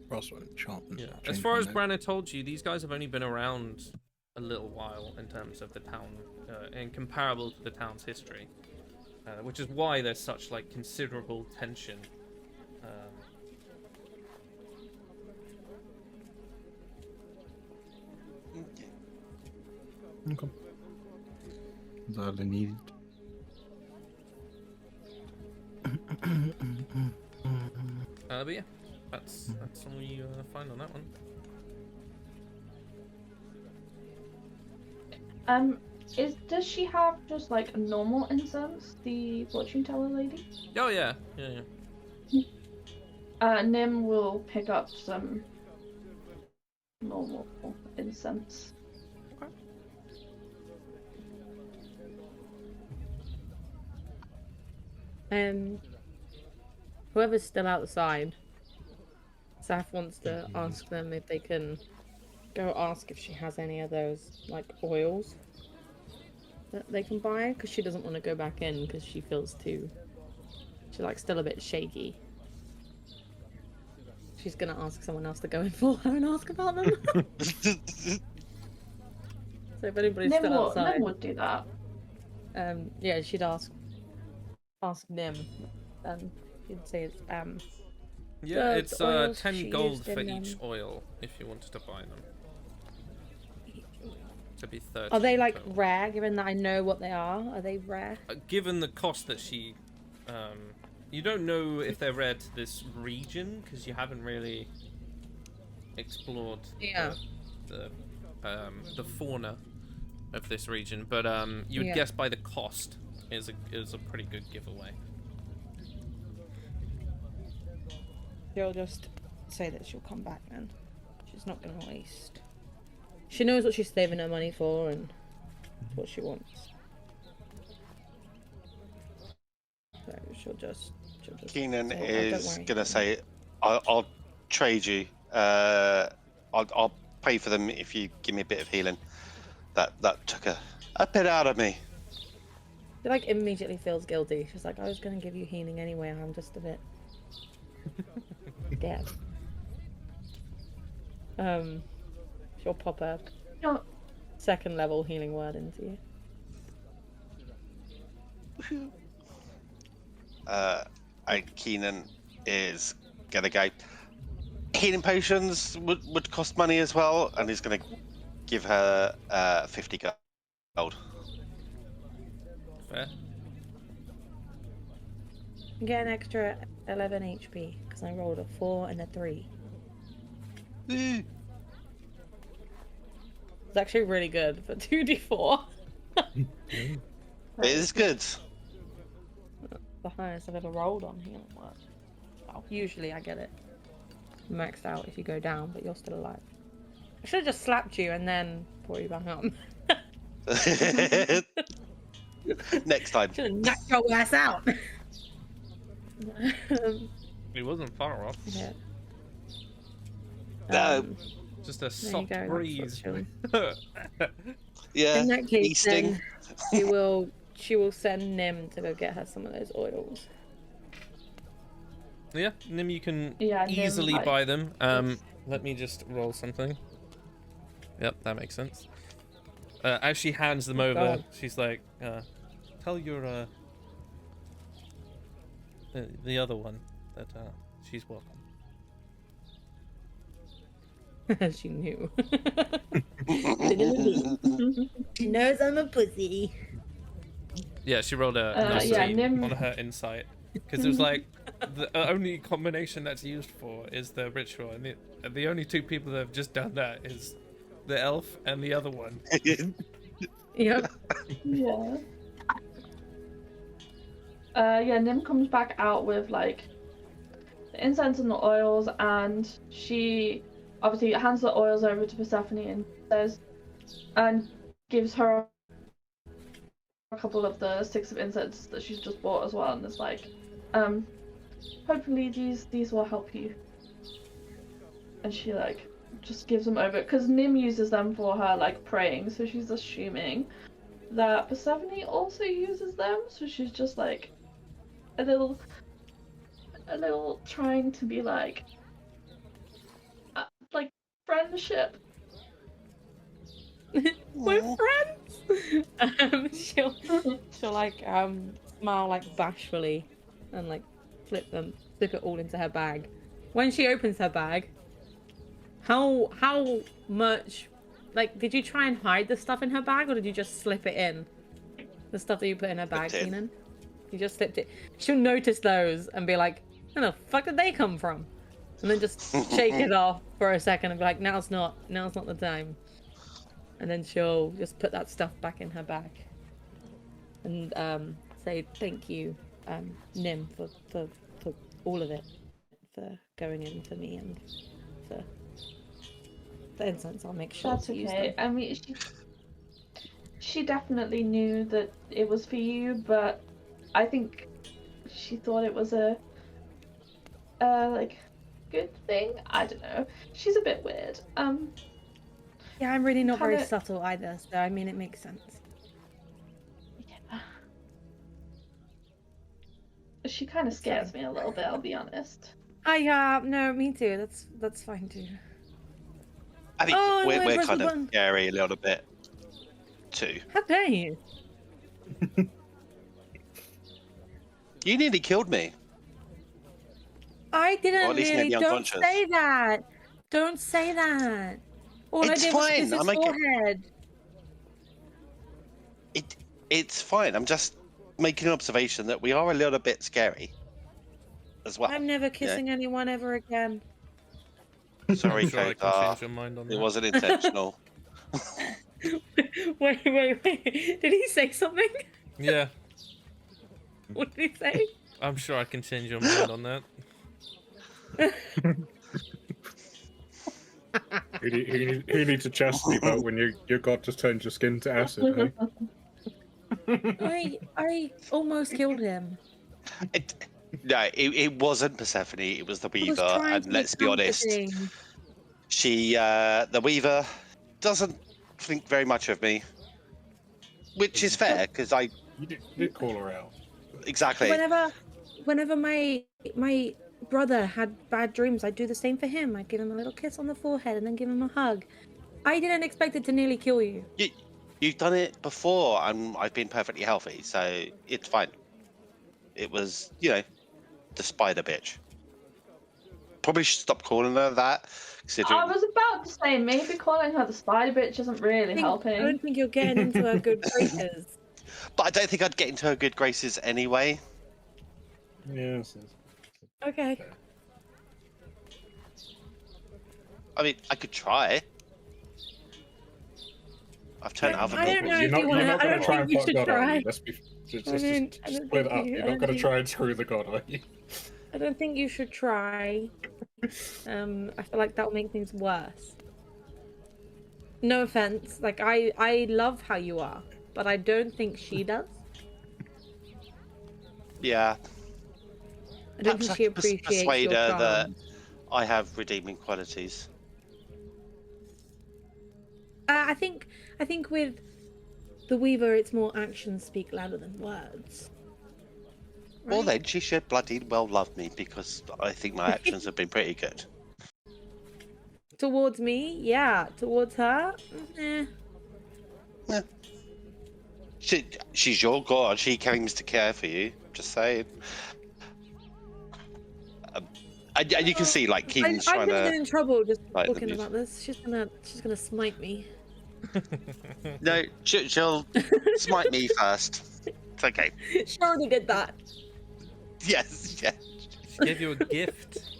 Brass one enchantment. Yeah. I'll As change far my as note. Branna told you, these guys have only been around a little while in terms of the town, and comparable to the town's history, which is why there's such like considerable tension. Okay. That's all I needed. But yeah, that's all you find on that one. Does she have just like a normal incense, the fortune teller lady? Oh yeah, yeah. Nim will pick up some normal incense. Whoever's still outside, Saf wants to ask them if they can go ask if she has any of those like oils that they can buy, because she doesn't want to go back in because she feels too. She's like still a bit shaky. She's gonna ask someone else to go in for her and ask about them. So if anybody's still outside, Nim would do that. yeah, she'd ask Nim, and she'd say it's Yeah, the it's oils 10 she gold used for in, each oil if you wanted to buy them. To be 30. Are they like total. rare? Given that I know what they are they rare? Given the cost that she, you don't know if they're rare to this region because you haven't really explored the fauna of this region, but you would guess by the cost is a pretty good giveaway. She'll just say that she'll come back then. She's not gonna waste. She knows what she's saving her money for and what she wants. So she'll just Keenan say, "Oh, don't is worry." gonna say, "I'll trade you. I'll pay for them if you give me a bit of healing." That took a bit out of me. She like immediately feels guilty. She's like, I was gonna give you healing anyway. I'm just a bit scared. She'll pop a second level healing word into you. And Keenan is gonna go. Healing potions would cost money as well, and he's gonna give her 50 gold. Fair. You get an extra 11 HP because I rolled a 4 and a 3. Ooh. It's actually really good for 2d4. It is good. The highest I've ever rolled on healing word. Well, usually I get it maxed out if you go down, but you're still alive. I should have just slapped you and then brought you back up. Next time. Should have knocked your ass out. He wasn't far off. Yeah. No. Just a there you soft go, breeze. Yeah. In that case, Easting. then she will send Nim to go get her some of those oils. Yeah, Nim, you can Yeah, Nim, easily like, buy them. Let me just roll something. Yep, that makes sense. As she hands them over, God. she's like, tell your the other one that she's welcome. She knew. She knows I'm a pussy. Yeah, she rolled a +8 yeah, Nim- on her insight because it was like the only combination that's used for is the ritual, and the only two people that have just done that is the elf and the other one. Yep. Yeah. Yeah, Nim comes back out with like the incense and the oils, and she obviously hands the oils over to Persephone and says, and gives her a couple of the sticks of incense that she's just bought as well, and it's like, hopefully these will help you. And she like just gives them over because Nim uses them for her like praying, so she's assuming that Persephone also uses them, so she's just like a little trying to be like friendship. We're friends. She'll like smile like bashfully and like flip it all into her bag. When she opens her bag, how much, like, did you try and hide the stuff in her bag, or did you just slip it in? The stuff that you put in her bag, Keenan? You just slipped it. She'll notice those and be like, where the fuck did they come from? And then just shake it off for a second and be like, now's not the time. And then she'll just put that stuff back in her bag. And say thank you, Nim, for all of it. For going in for me and for the incense. I'll make sure That's to use okay. them. I mean, she definitely knew that it was for you, but I think she thought it was a like good thing. I don't know. She's a bit weird. Yeah, I'm really not very kinda- subtle either, so I mean it makes sense. She kind of scares me a little bit, I'll be honest. No, me too. That's fine too. I think Oh, we're press kind the of button. scary a little bit too. How dare you? You nearly killed me. I Or didn't at least really. maybe Don't unconscious. say that. Don't say that. All It's I did was fine, kiss his I'm okay. forehead. It's fine. I'm just making an observation that we are a little bit scary as well. I'm never kissing anyone ever again. Sorry, I'm sure I can Kodar. change your mind on It that. wasn't intentional. Wait. Did he say something? Yeah, What did he say? I'm sure I can change your mind on that. Who needs a chastity belt when your god just turns your skin to acid, eh? I almost killed him. No, it wasn't Persephone. It was the I was Weaver. trying And to let's be honest, comforting. the Weaver doesn't think very much of me, which is fair because I You did call her out. exactly. Whenever my brother had bad dreams, I'd do the same for him. I'd give him a little kiss on the forehead and then give him a hug. I didn't expect it to nearly kill you. You've done it before, and I've been perfectly healthy, so it's fine. It was, the spider bitch. Probably should stop calling her that. Considering I was about to say, maybe calling her the spider bitch isn't really I helping. don't think you're getting into her good graces. But I don't think I'd get into her good graces anyway. Yes. Okay. I mean, I could try. I've turned other I don't people. know You're if not, you you're wanna- not I going don't to try think and you fuck should God, are try. you? Let's be just I don't split think up. you- You're I not don't going to think- try and screw the God, are you? I don't think you should try. I feel like that'll make things worse. No offense. Like I love how you are, but I don't think she does. Yeah. I don't Perhaps think I she could appreciates persuade your her charm. that I have redeeming qualities. I think with the Weaver, it's more actions speak louder than words. Well, Right? then she should bloody well love me because I think my actions have been pretty good. Towards me, yeah. Towards her, She's your god. She claims to care for you. Just saying. And you can see, like, Keenan's I'm trying gonna get to. in trouble just lighten the talking mood. about this. She's gonna smite me. No, she'll smite me first. It's okay. She already did that. Yes, yeah. She gave you a gift.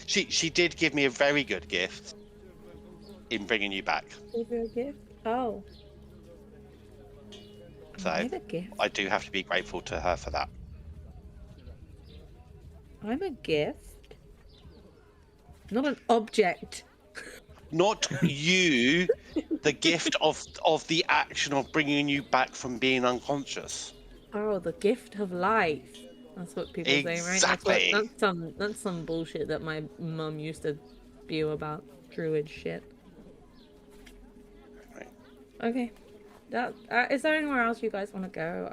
She did give me a very good gift in bringing you back. Gave you a gift? Oh. So Give a gift? I do have to be grateful to her for that. I'm a gift. Not an object. Not you, the gift of the action of bringing you back from being unconscious. Oh, the gift of life. That's what people say, right? Exactly. That's some bullshit that my mum used to spew about druid shit. Right. Okay. Is there anywhere else you guys want to go?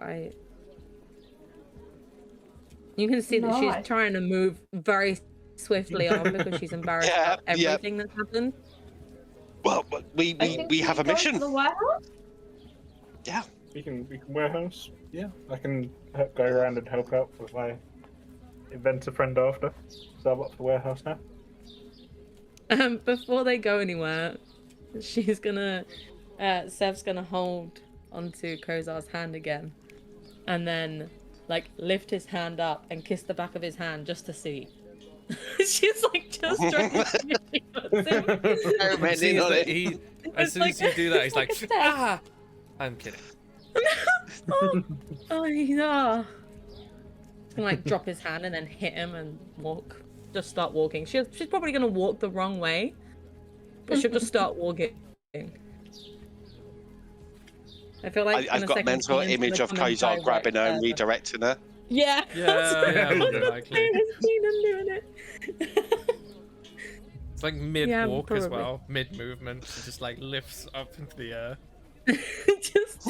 You can see that she's trying to move very swiftly on because she's embarrassed about everything that's happened. Well, we have a mission. To the warehouse? Yeah. We can warehouse. Yeah, I can go around and help out with my inventor friend after. So I'm up for warehouse now. Before they go anywhere, she's gonna Sev's gonna hold onto Kozar's hand again, and then like lift his hand up and kiss the back of his hand just to see. She's like just trying to see As soon as you do that, he's like, ah! I'm kidding. Oh yeah. Can like drop his hand and then hit him and walk. Just start walking. She's probably gonna walk the wrong way, but she'll just start walking. I feel like I've got a mental image of Kozar grabbing her and redirecting her. Yeah. Yeah, more than likely. Doing it. It's like mid-walk as probably. well, mid-movement. She just like lifts up into the air. Just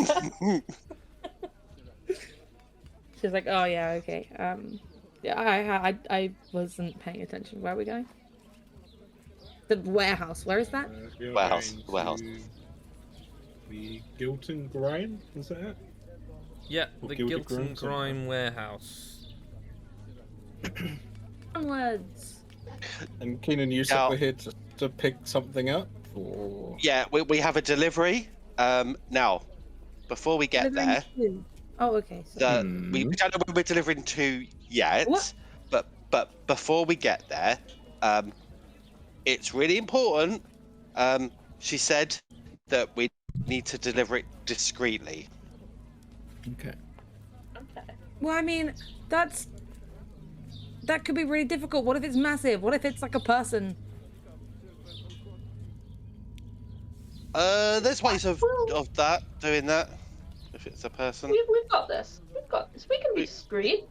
She's like, oh yeah, okay. Yeah, I wasn't paying attention. Where are we going? The warehouse. Where is that? We are Warehouse, going warehouse. to The Guilt and Grime, is that it? Yeah, Or the Gilded Guilt and Grime, something Grime warehouse. Onwards. And Keenan, you said Now- we're here to pick something up, or Yeah, we have a delivery. Now, before we get Delivering there, to- Oh, okay. So we don't know when we're delivering to yet. What? But before we get there, it's really important. She said that we need to deliver it discreetly. okay. Okay. well, I mean, that could be really difficult. What if it's massive? What if it's like a person? There's ways of doing that. If it's a person. We've got this. We've got this. We can be discreet.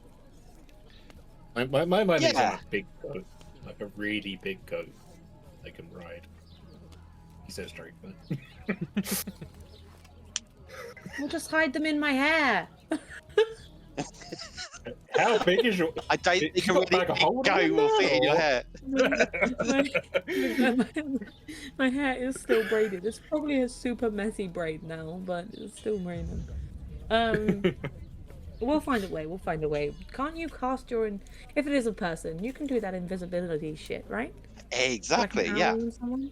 My mind is on Yeah. a big goat, like a really big goat they can ride. He says straight, but We'll just hide them in my hair. How big is your? I don't It's think a got really like a big hole in goat it will now, fit in your or- hair. My hair is still braided. It's probably a super messy braid now, but it's still braided. We'll find a way. We'll find a way. Can't you cast your? If it is a person, you can do that invisibility shit, right? Exactly. Like an Yeah. arrow on someone?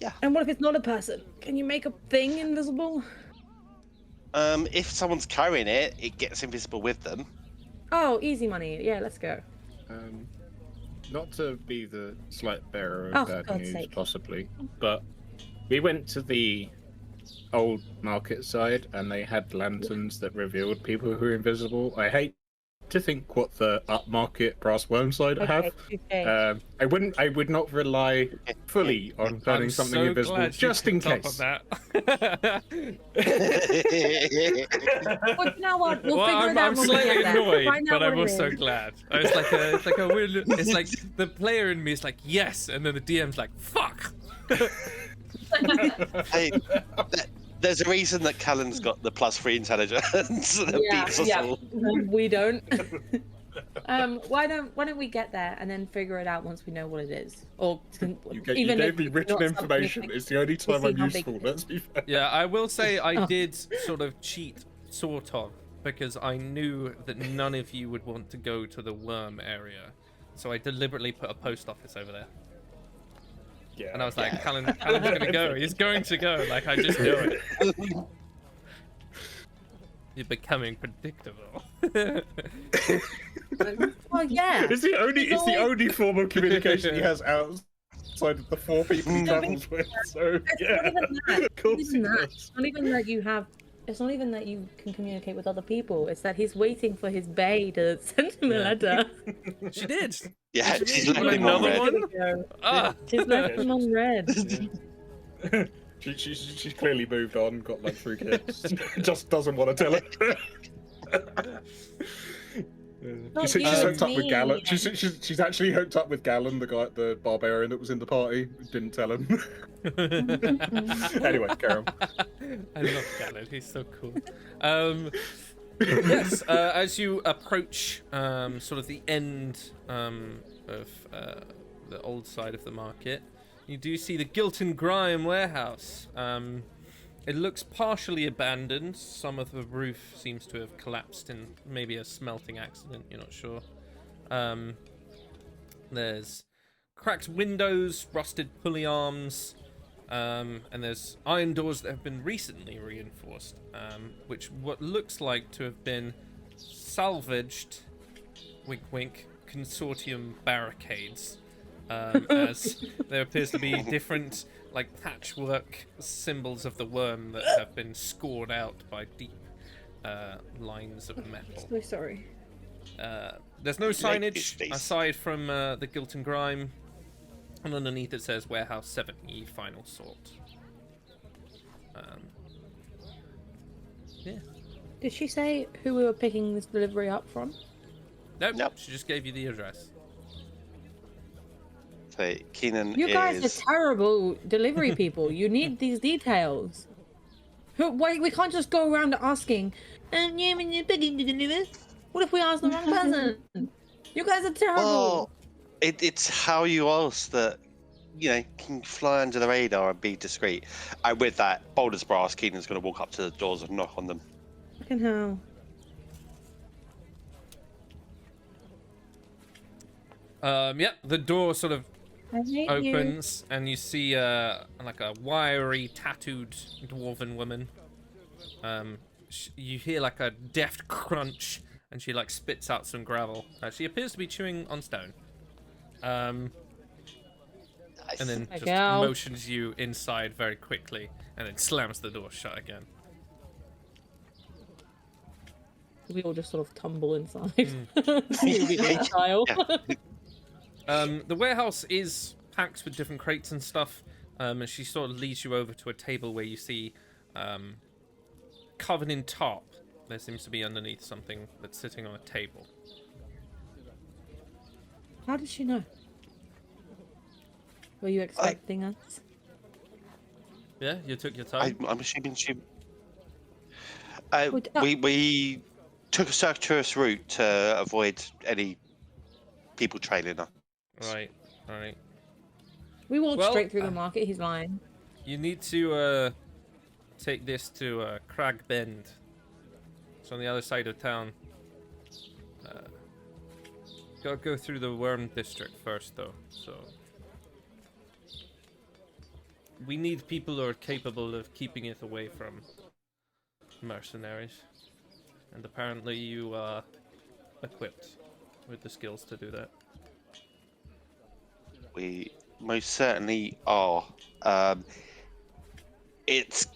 Yeah. And what if it's not a person? Can you make a thing invisible? If someone's carrying it, it gets invisible with them. Oh, easy money. Yeah, let's go. Not to be the slight bearer Oh, of for bad God's news, sake. possibly, but we went to the old market side and they had lanterns that revealed people who are invisible. I hate to think what the upmarket brass worm side have. Okay. I would not rely fully on turning I'm something so invisible glad you just in picked up case. on that. Well, you know what? We'll Well, figure I'm, it out I'm when we slightly get there. annoyed, Find out but I'm what it also is. glad. It's like a weird. It's like the player in me is like yes, and then the DM's like fuck. Hey, there's a reason that Callan's got the +3 intelligence that Yeah, beats us yeah. all. We don't. Why don't we get there and then figure it out once we know what it is? Or You even gave if me it's written not something information. like- It's the only time see I'm how big useful, it is. let's be fair. Yeah, I will say I Oh. did sort of cheat, sort of, because I knew that none of you would want to go to the worm area, so I deliberately put a post office over there. Yeah. And I was like, Callan's gonna go. He's going to go. Like, I just know it. You're becoming predictable. Well, yeah. It's the It's only form of communication he has outside of the 4 people he No, but travels with. So It's yeah, not even that. of course It's he not even that. does. It's not even that you have. It's not even that you can communicate with other people. It's that he's waiting for his bae to send him a Yeah. letter. She did. Yeah, What do you she's mean? left him on Another red. one? Ah. She's left him on red. She's clearly moved on, got like 3 kids. Just doesn't want to tell it. Not She's you, hooked up with me. Gallon. She's actually hooked up with Gallon, the barbarian that was in the party. Didn't tell him. Anyway, carry on. I love Callan. He's so cool. Yes, as you approach sort of the end of the old side of the market, you do see the Guilt and Grime warehouse. It looks partially abandoned. Some of the roof seems to have collapsed in maybe a smelting accident. You're not sure. There's cracked windows, rusted pulley arms, and there's iron doors that have been recently reinforced, which what looks like to have been salvaged, wink wink, consortium barricades, as there appears to be different like patchwork symbols of the worm that have been scored out by deep lines of metal. So sorry. There's no Like signage this face. aside from the Guilt and Grime, and underneath it says Warehouse 70 Final Sort. Yeah. Did she say who we were picking this delivery up from? Nope, Nope. she just gave you the address. So Keenan You guys is. are terrible delivery people. You need these details. Wait, we can't just go around asking. What if we ask the wrong person? You guys are terrible. Well, it's how you ask that, can fly under the radar and be discreet. And with that, bold as brass, Keenan's going to walk up to the doors and knock on them. Fucking hell. Yeah, the door sort of I hate opens, and you see like a wiry, tattooed dwarven woman. You hear like a deft crunch, and she like spits out some gravel. She appears to be chewing on stone. And then just motions you inside very quickly, and then slams the door shut again. We all just sort of tumble inside. Maybe like a child. The warehouse is packed with different crates and stuff, and she sort of leads you over to a table where you see, covered in tarp, there seems to be underneath something that's sitting on a table. How did she know? Were you expecting us? Yeah, you took your time. I'm assuming she... we took a circuitous route to avoid any people trailing us. Right. We walked straight through the market, he's lying. You need to take this to Crag Bend. It's on the other side of town. Gotta go through the Worm District first, though, so... We need people who are capable of keeping it away from mercenaries. And apparently you are equipped with the skills to do that. We most certainly are. It's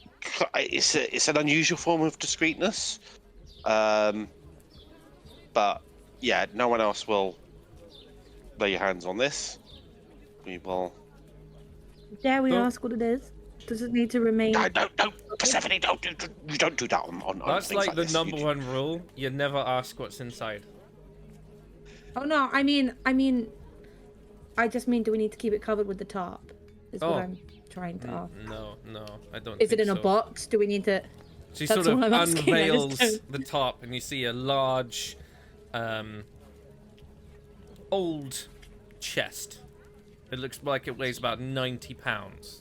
an unusual form of discreetness. But yeah, no one else will lay your hands on this. We will... Dare we ask what it is? Does it need to remain... No, Persephone, you don't do that on That's things like this. the number one rule. You never ask what's inside. Oh no, I mean, I just mean, do we need to keep it covered with the tarp? Is what I'm trying to ask. No, I don't Is think it in a so. box? Do we need to... She That's sort of what I'm asking, I just unveils don't- the top, and you see a large, old chest. It looks like it weighs about 90 pounds.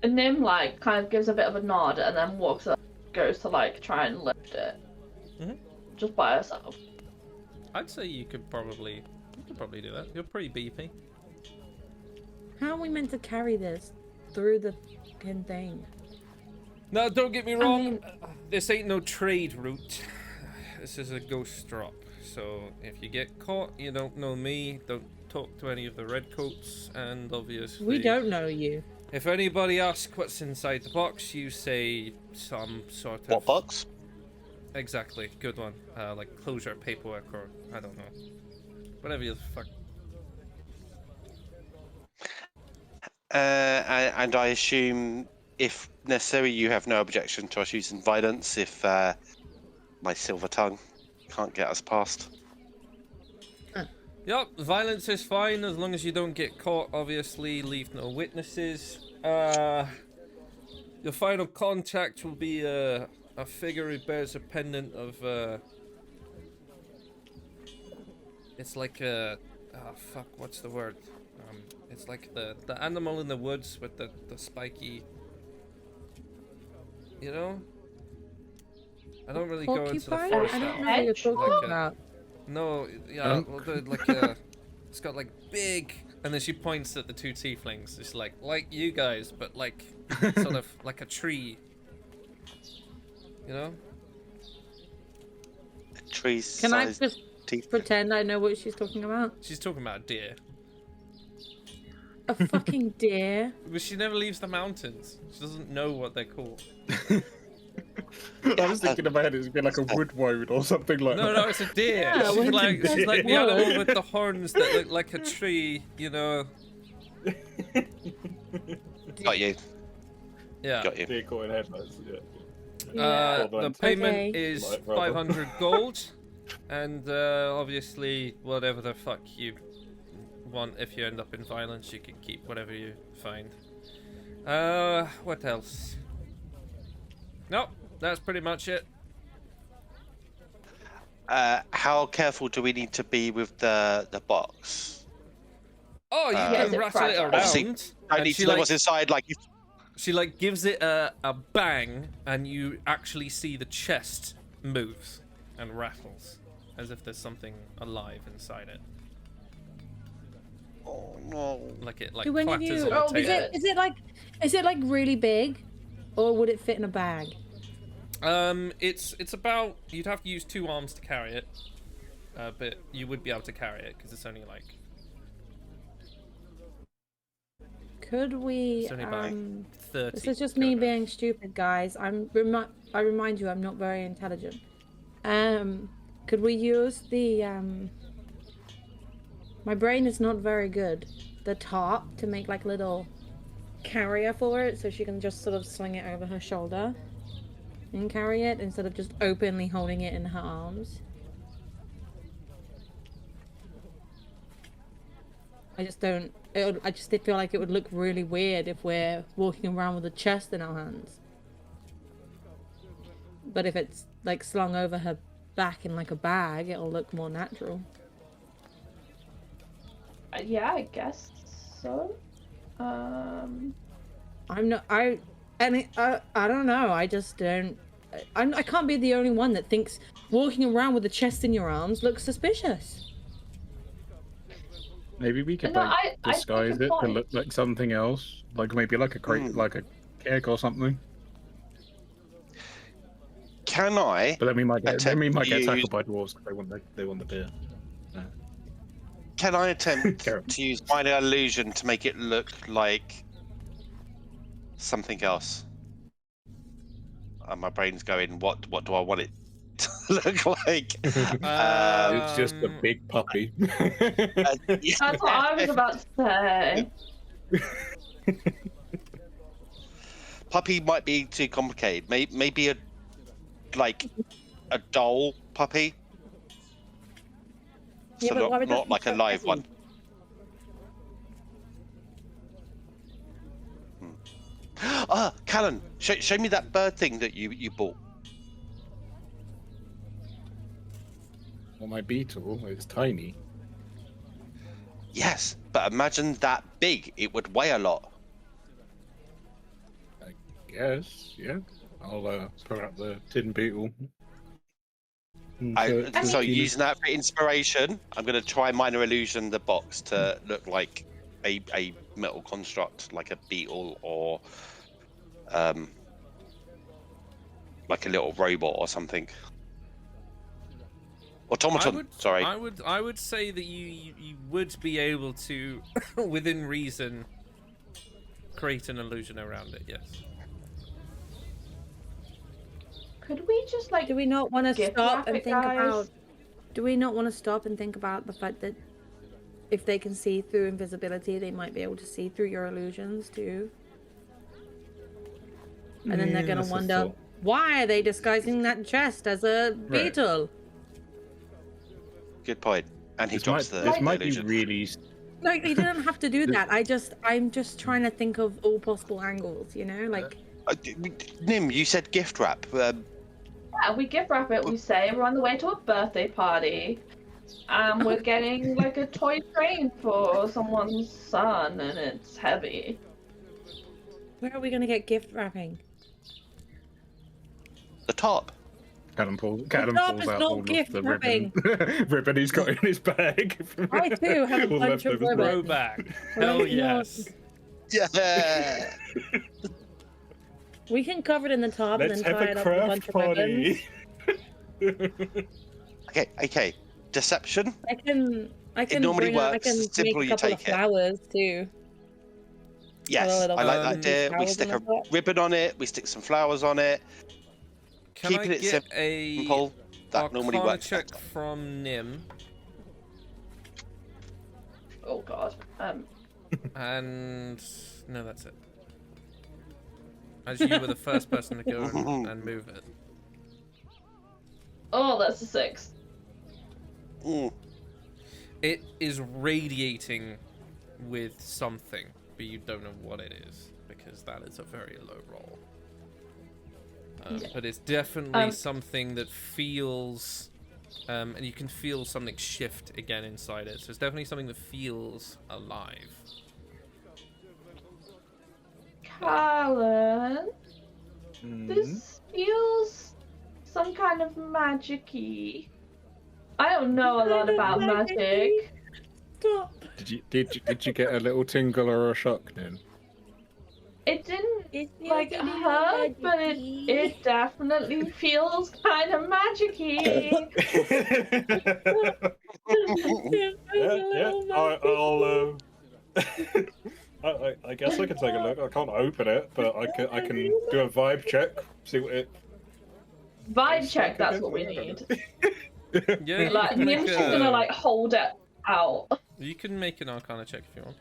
And Nim kind of gives a bit of a nod and then walks up, goes to try and lift it, just by herself. I'd say you could probably do that. You're pretty beefy. How are we meant to carry this through the fucking thing? Now, don't get me wrong. mean- This ain't no trade route. This is a ghost drop. So if you get caught, you don't know me. Don't talk to any of the redcoats, and obviously We don't know you. If anybody asks what's inside the box, you say some sort of... What box? Exactly, good one. Like closure paperwork, or I don't know. Whatever you fuck. And I assume, if necessary, you have no objection to us using violence if my silver tongue can't get us past. Yup, violence is fine as long as you don't get caught, obviously. Leave no witnesses. Your final contact will be a figure who bears a pendant of, it's like a... Oh, fuck, what's the word? It's like the animal in the woods with the spiky... You know? I don't really go into the Porcupine? forest I that don't know what you're much. talking Like about. No, yeah, well, like it's got like big, and then she points at the two tieflings. It's like you guys, but like sort of like a tree. You know? Trees. Can I just teeth. pretend I know what she's talking about? She's talking about deer. A fucking deer? But she never leaves the mountains. She doesn't know what they're called. I was thinking in my head it's been like a woodwode or something like that. No, it's a deer. Yeah, she's well, like it's the wood. animal with the horns that look like a tree. You know? Got you. Yeah. Got you. Deer caught in headlights, yeah. The payment Okay. is Light rubber. 500 gold, and obviously whatever the fuck you want, if you end up in violence, you can keep whatever you find. What else? Nope, that's pretty much it. How careful do we need to be with the box? Oh, you Yeah, is can it rattle it fragile? Obviously, around. I and need she, to know like, what's inside. Like, if she like gives it a bang, and you actually see the chest moves and rattles, as if there's something alive inside it. oh no. Like it like Do any of clatters you? on the Oh, table. Is it like really big, or would it fit in a bag? It's about, you'd have to use 2 arms to carry it, but you would be able to carry it because it's only like. Could we? It's only about 30. This is just me kilograms. being stupid, guys. I remind you, I'm not very intelligent. Could we use the My brain is not very good. The top to make like little carrier for it, so she can just sort of sling it over her shoulder and carry it instead of just openly holding it in her arms. I just don't. I just feel like it would look really weird if we're walking around with a chest in our hands. But if it's like slung over her back in like a bag, it'll look more natural. Yeah, I guess so. I'm not. I don't know. I just don't. I can't be the only one that thinks walking around with a chest in your arms looks suspicious. Maybe we could No, like I disguise think it a to point. look like something else, like maybe like a crate, like a cake or something. Can I? But then we might get use- tackled by dwarves because they want the beer. Can I attempt Carrot. to use minor illusion to make it look like something else? My brain's going, what do I want it to look like? It's just a big puppy. That's what I was about to say. Puppy might be too complicated. Maybe a doll puppy. Yeah, So but why would that not be like a so live heavy? one. Callan, show me that bird thing that you bought. Well, my beetle is tiny. Yes, but imagine that big. It would weigh a lot. I guess, yeah. I'll put out the tin beetle. So using that for inspiration, I'm going to try minor illusion the box to look like a metal construct, like a beetle or like a little robot or something. Automaton. Sorry. I would say that you would be able to, within reason, create an illusion around it. Yes. Could we just like? Do we not want to gift stop wrap and it, think guys? about? Do we not want to stop and think about the fact that if they can see through invisibility, they might be able to see through your illusions too? And then they're gonna that's a wonder, thought. why are they disguising that chest as a Right. beetle? Good point. And he This drops might the be illusion. really. Like, they didn't have to do that. I'm just trying to think of all possible angles, you know? Like, Nim, you said gift wrap. Yeah, we gift wrap it. We say we're on the way to a birthday party. We're getting like a toy train for someone's son, and it's heavy. where are we gonna get gift wrapping? The top. Adam pulls top out is all not of gift the ribbon he's got in his bag. I too have a All bunch of leftovers. ribbon. Throwback. Well, Hell you know, yes. Yeah. We can cover it in the top Let's and then have tie a it up with a bunch craft of ribbons. party. Okay. Deception. I can normally bring I works. can The make simpler a you couple of take it. flowers too. Yes, little I like flowers that idea. We in stick the a top. ribbon on it. We stick some flowers on it. Can Keeping I it get a simple. That normally Arcana works check better. from Nim? Oh god. And no, that's it. As you were the first person to go and move it. Oh, that's a 6. Mm. It is radiating with something, but you don't know what it is because that is a very low roll. But it's definitely something that feels, and you can feel something shift again inside it. So it's definitely something that feels alive. Callan, this feels some kind of magic-y. I don't know a lot about magic. Stop. Did you get a little tingle or a shock then? It didn't It like feels a little hurt, but magic-y. it definitely feels kind of magic-y. I guess I can take a look. I can't open it, but I can do a vibe check. See what it. Vibe check. That's what we need. Yeah, Like Nim's just gonna like hold it out. You can make an Arcana check if you want.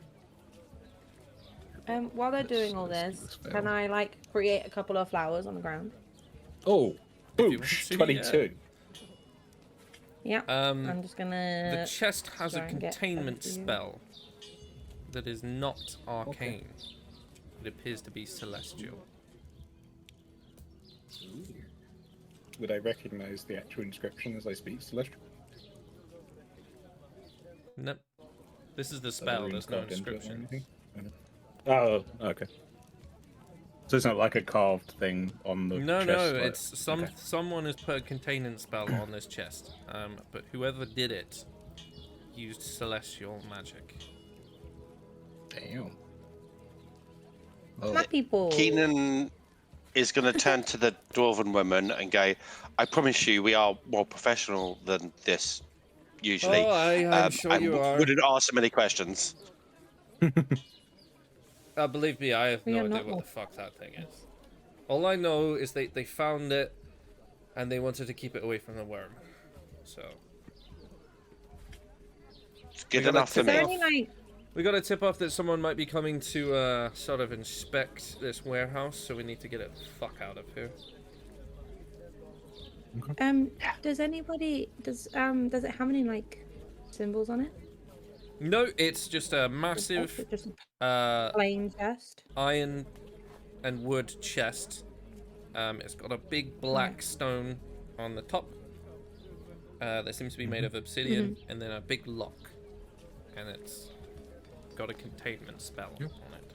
While they're doing all this, can I like create a couple of flowers on the ground? Oh, If you want boosh, to, 22. Yeah. I'm just gonna. The chest has a try and get containment them for you. spell that is not arcane. It appears to be celestial. Would I recognize the actual inscription as I speak Celestial? Nope. This is the spell. There's no Carved into it or inscription. anything? Oh, okay. So it's not like a carved thing on the No, chest? no. like- It's someone has put a containment spell on this chest. But whoever did it used celestial magic. Damn. My people. Keenan is going to turn to the dwarven woman and go, I promise you we are more professional than this usually. I'm sure and you are. wouldn't ask so many questions. Believe me, I have We no are idea not what more- the fuck that thing is. All I know is they found it and they wanted to keep it away from the worm. So It's good We gotta enough for Is there me. any like? we got a tip off that someone might be coming to sort of inspect this warehouse, so we need to get it the fuck out of here. Does anybody does it have any like symbols on it? No, it's just a massive Just a plain chest. iron and wood chest. It's got a big black stone on the top. That seems to be made of obsidian, and then a big lock, and it's got a containment spell on it.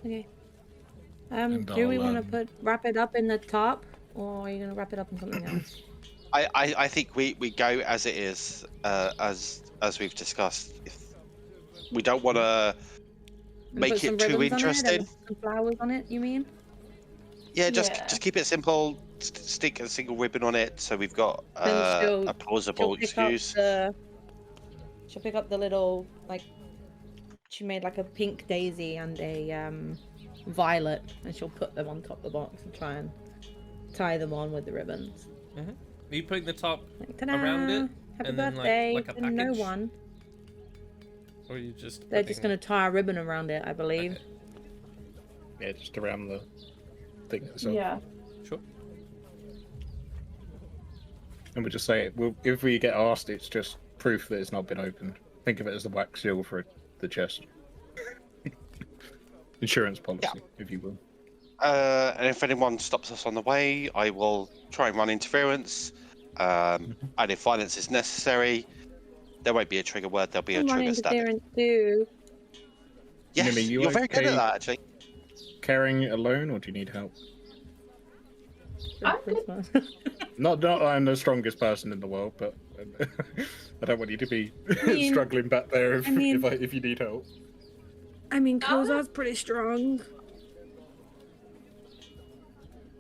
Okay. And Do we I'll, want to wrap it up in the top, or are you gonna wrap it up in something else? I think we go as it is, as we've discussed. If we don't want to And make put some it too ribbons on it interesting, and some flowers on it. You mean? yeah, just Yeah. keep it simple. Stick a single ribbon on it, so we've got Then she'll- a plausible She'll pick up excuse. She'll pick up the little like. She made like a pink daisy and a violet, and she'll put them on top of the box and try and tie them on with the ribbons. Are you putting the top Like, ta-da! around it, Happy and then, birthday like a to no package? one. or are you just? They're just putting- gonna tie a ribbon around it, I believe. Okay. Yeah, just around the thing itself. Yeah. Sure. And we'll just say it. If we get asked, it's just proof that it's not been opened. Think of it as the wax seal for the chest. Insurance policy, if you will. And if anyone stops us on the way, I will try and run interference. And if violence is necessary, there won't be a trigger word. There'll be a Come on, trigger static. interference too. Yes, Mimi, you you're very good okay? at that, actually. Carrying it alone, or do you need help? I'm good. Christmas. Not that I'm the strongest person in the world, but I don't want you to be mean- struggling back there if, I mean- if you need help. I mean, Kozar's pretty strong.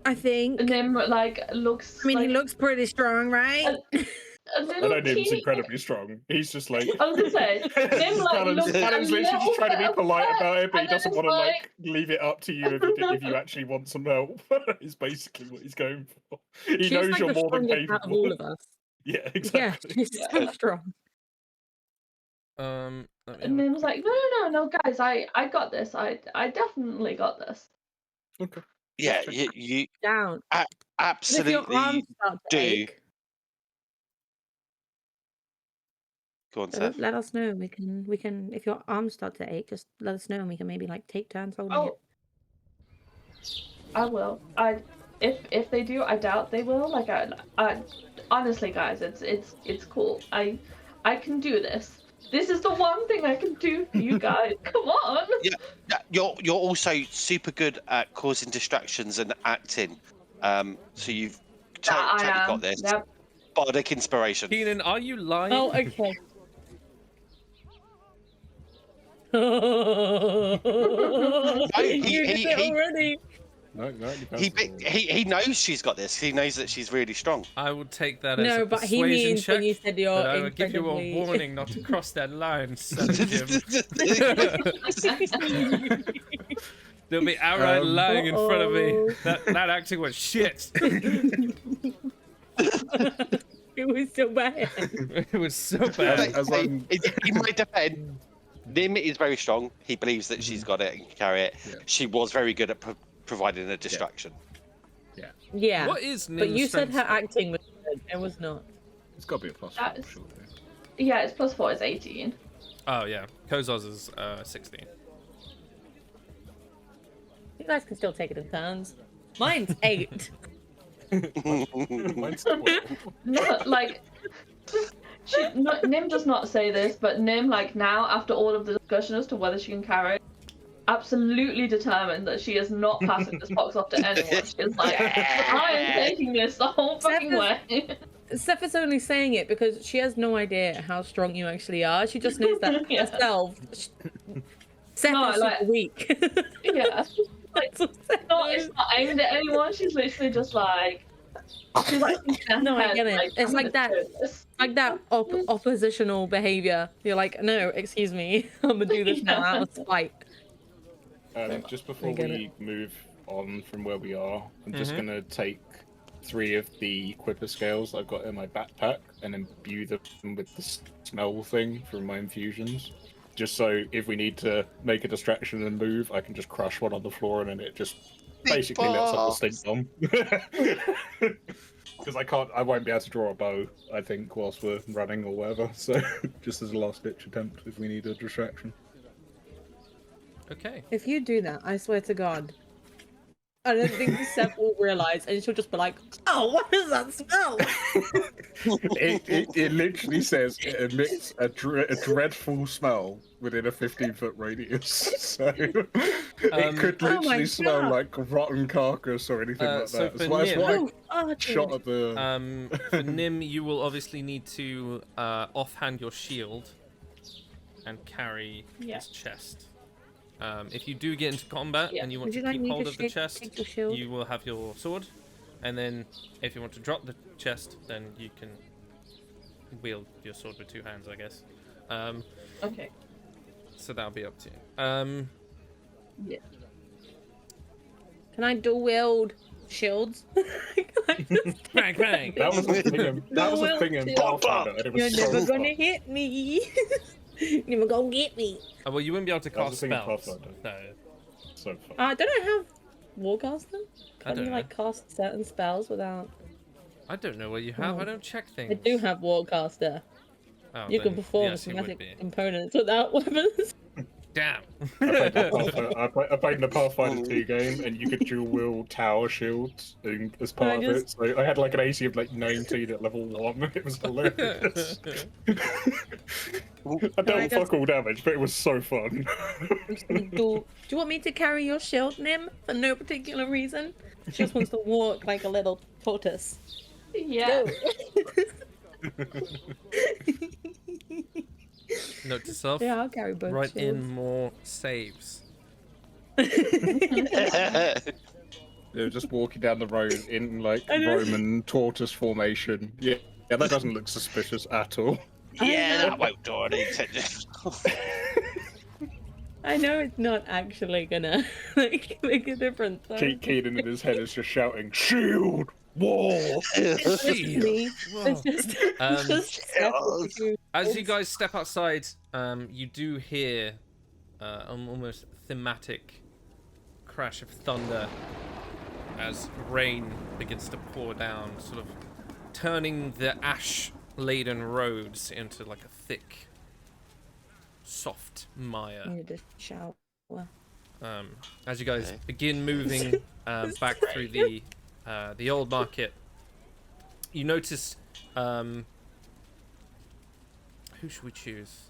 I think. Nim like looks. I mean, like, he looks pretty strong, right? a I little know Nim's teeny- incredibly strong. He's just like. I was gonna say, Nim like Callum's looks a literally just little trying to be bit polite upset, about it, but he and then doesn't it's want to like- like leave it up to you if you actually want some help. Is basically what he's going for. He She's knows like you're the more than strongest out of capable. all of us. Yeah, Yeah, exactly. she's so strong. Let me And have a Nim's like, no, guys, I got this. I definitely got this. Okay. Yeah, you Down. But if your absolutely arms start to do. ache, Go on, So Seth. let us know. We can. If your arms start to ache, just let us know, and we can maybe like take turns holding it. Oh, I will. If they do, I doubt they will. Like I honestly, guys, it's cool. I can do this. This is the one thing I can do for you guys. Come on. Yeah, you're also super good at causing distractions and acting. So you've totally got this. Yep. Bardic inspiration. Keenan, are you lying? Oh, okay. You did it already. No, He knows she's got this. He knows that she's really strong. I will take that as No, a but he persuasion means check. when you said you're But I will give you a incredibly- warning not to cross that line, son of Jim. There'll be outright lying in front of me. That acting was shit. It was so bad. It was so bad. In my defense, Nim is very strong. He believes that she's got it and can carry it. Yeah. She was very good at providing a distraction. Yeah. What is Nim's But you said strength? her acting was good. It was not. It's got to be a plus. That is- Sure. Yeah, it's +4 is 18. Oh yeah, Kozos is 16. You guys can still take it in turns. Mine's 8. Mine's 12. No, like, Nim does not say this, but Nim, like now, after all of the discussion as to whether she can carry, absolutely determined that she is not passing this box off to anyone. She is like, I am taking this the whole fucking way. Seth is only saying it because she has no idea how strong you actually are. She just knows that Yeah. herself. Seth No, is like- super weak. Yeah. That's what Seth It's knows. not aimed at anyone. She's literally just like. She's like No, I get it. It's I'm like gonna that. do this. Like that oppositional behavior. You're like, no, excuse me, I'm gonna do this now out of spite. Just before get we move on from where we are, I'm just gonna take 3 of the Quipper scales I've got in my backpack and imbue them with the smell thing from my infusions. Just so if we need to make a distraction and move, I can just crush one on the floor and then it just basically lets off the stink bomb. Because I won't be able to draw a bow, I think, whilst we're running or whatever. So just as a last ditch attempt if we need a distraction. Okay. If you do that, I swear to God, I don't think Seth will realize, and she'll just be like, "Oh, what does that smell?" It literally says it emits a dreadful smell within a 15-foot radius. So it could Oh my literally smell God. like rotten carcass or anything like so that. for That's why Nim- I shot at the. For Nim, you will obviously need to offhand your shield and carry his chest. If you do get into combat and you want Would you to like keep me hold to of the chest, take your shield? you will have your sword. And then if you want to drop the chest, then you can wield your sword with 2 hands, I guess. Okay. So that'll be up to you. Yeah. Can I dual wield shields? Bang, bang! That was a thing. That was a thing in Pathfinder, and it You're was so never gonna fun. hit me. Never gonna get me. Oh, well, you wouldn't be able to That was cast the thing in spells. Pathfinder. No, So fun. Don't I have Warcaster? I Can don't you know. like cast certain spells without? I don't know what you have. Oh. I don't check things. I do have Warcaster. Oh, You can then perform yes, you would somatic be. components without weapons. Damn. I played in the Pathfinder 2 game, and you could dual wield tower shields as part of it. So I had like an AC of like 19 at level 1. It was hilarious. I dealt fuck all damage, but it was so fun. Do you want me to carry your shield, Nim? For no particular reason. She just wants to walk like a little tortoise. Yeah. Note to self. Yeah, I'll carry both Write shields. in more saves. They were just walking down the road in like I know. Roman tortoise formation. Yeah, that doesn't look suspicious at all. Yeah, that won't do anything. I know it's not actually gonna like make a difference. So. Keenan in his head is just shouting, "Shield! Wall!" It's just me. It's just, Um, just As you guys step outside, you do hear an almost thematic crash of thunder as rain begins to pour down, sort of turning the ash laden roads into like a thick, soft mire. Need a shower. As you guys Okay. begin moving back through the old market, you notice who should we choose?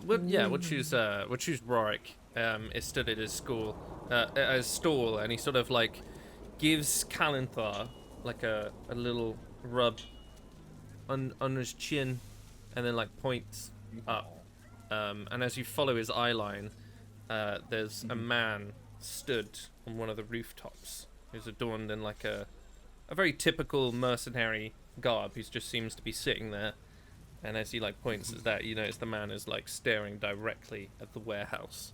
We'll choose Rorik. Is stood at his stall, and he sort of like gives Kalinthar like a little rub on his chin, and then like points up. And as you follow his eye line, there's a man stood on one of the rooftops who's adorned in like a very typical mercenary garb, who just seems to be sitting there. And as he like points at that, you notice the man is like staring directly at the warehouse.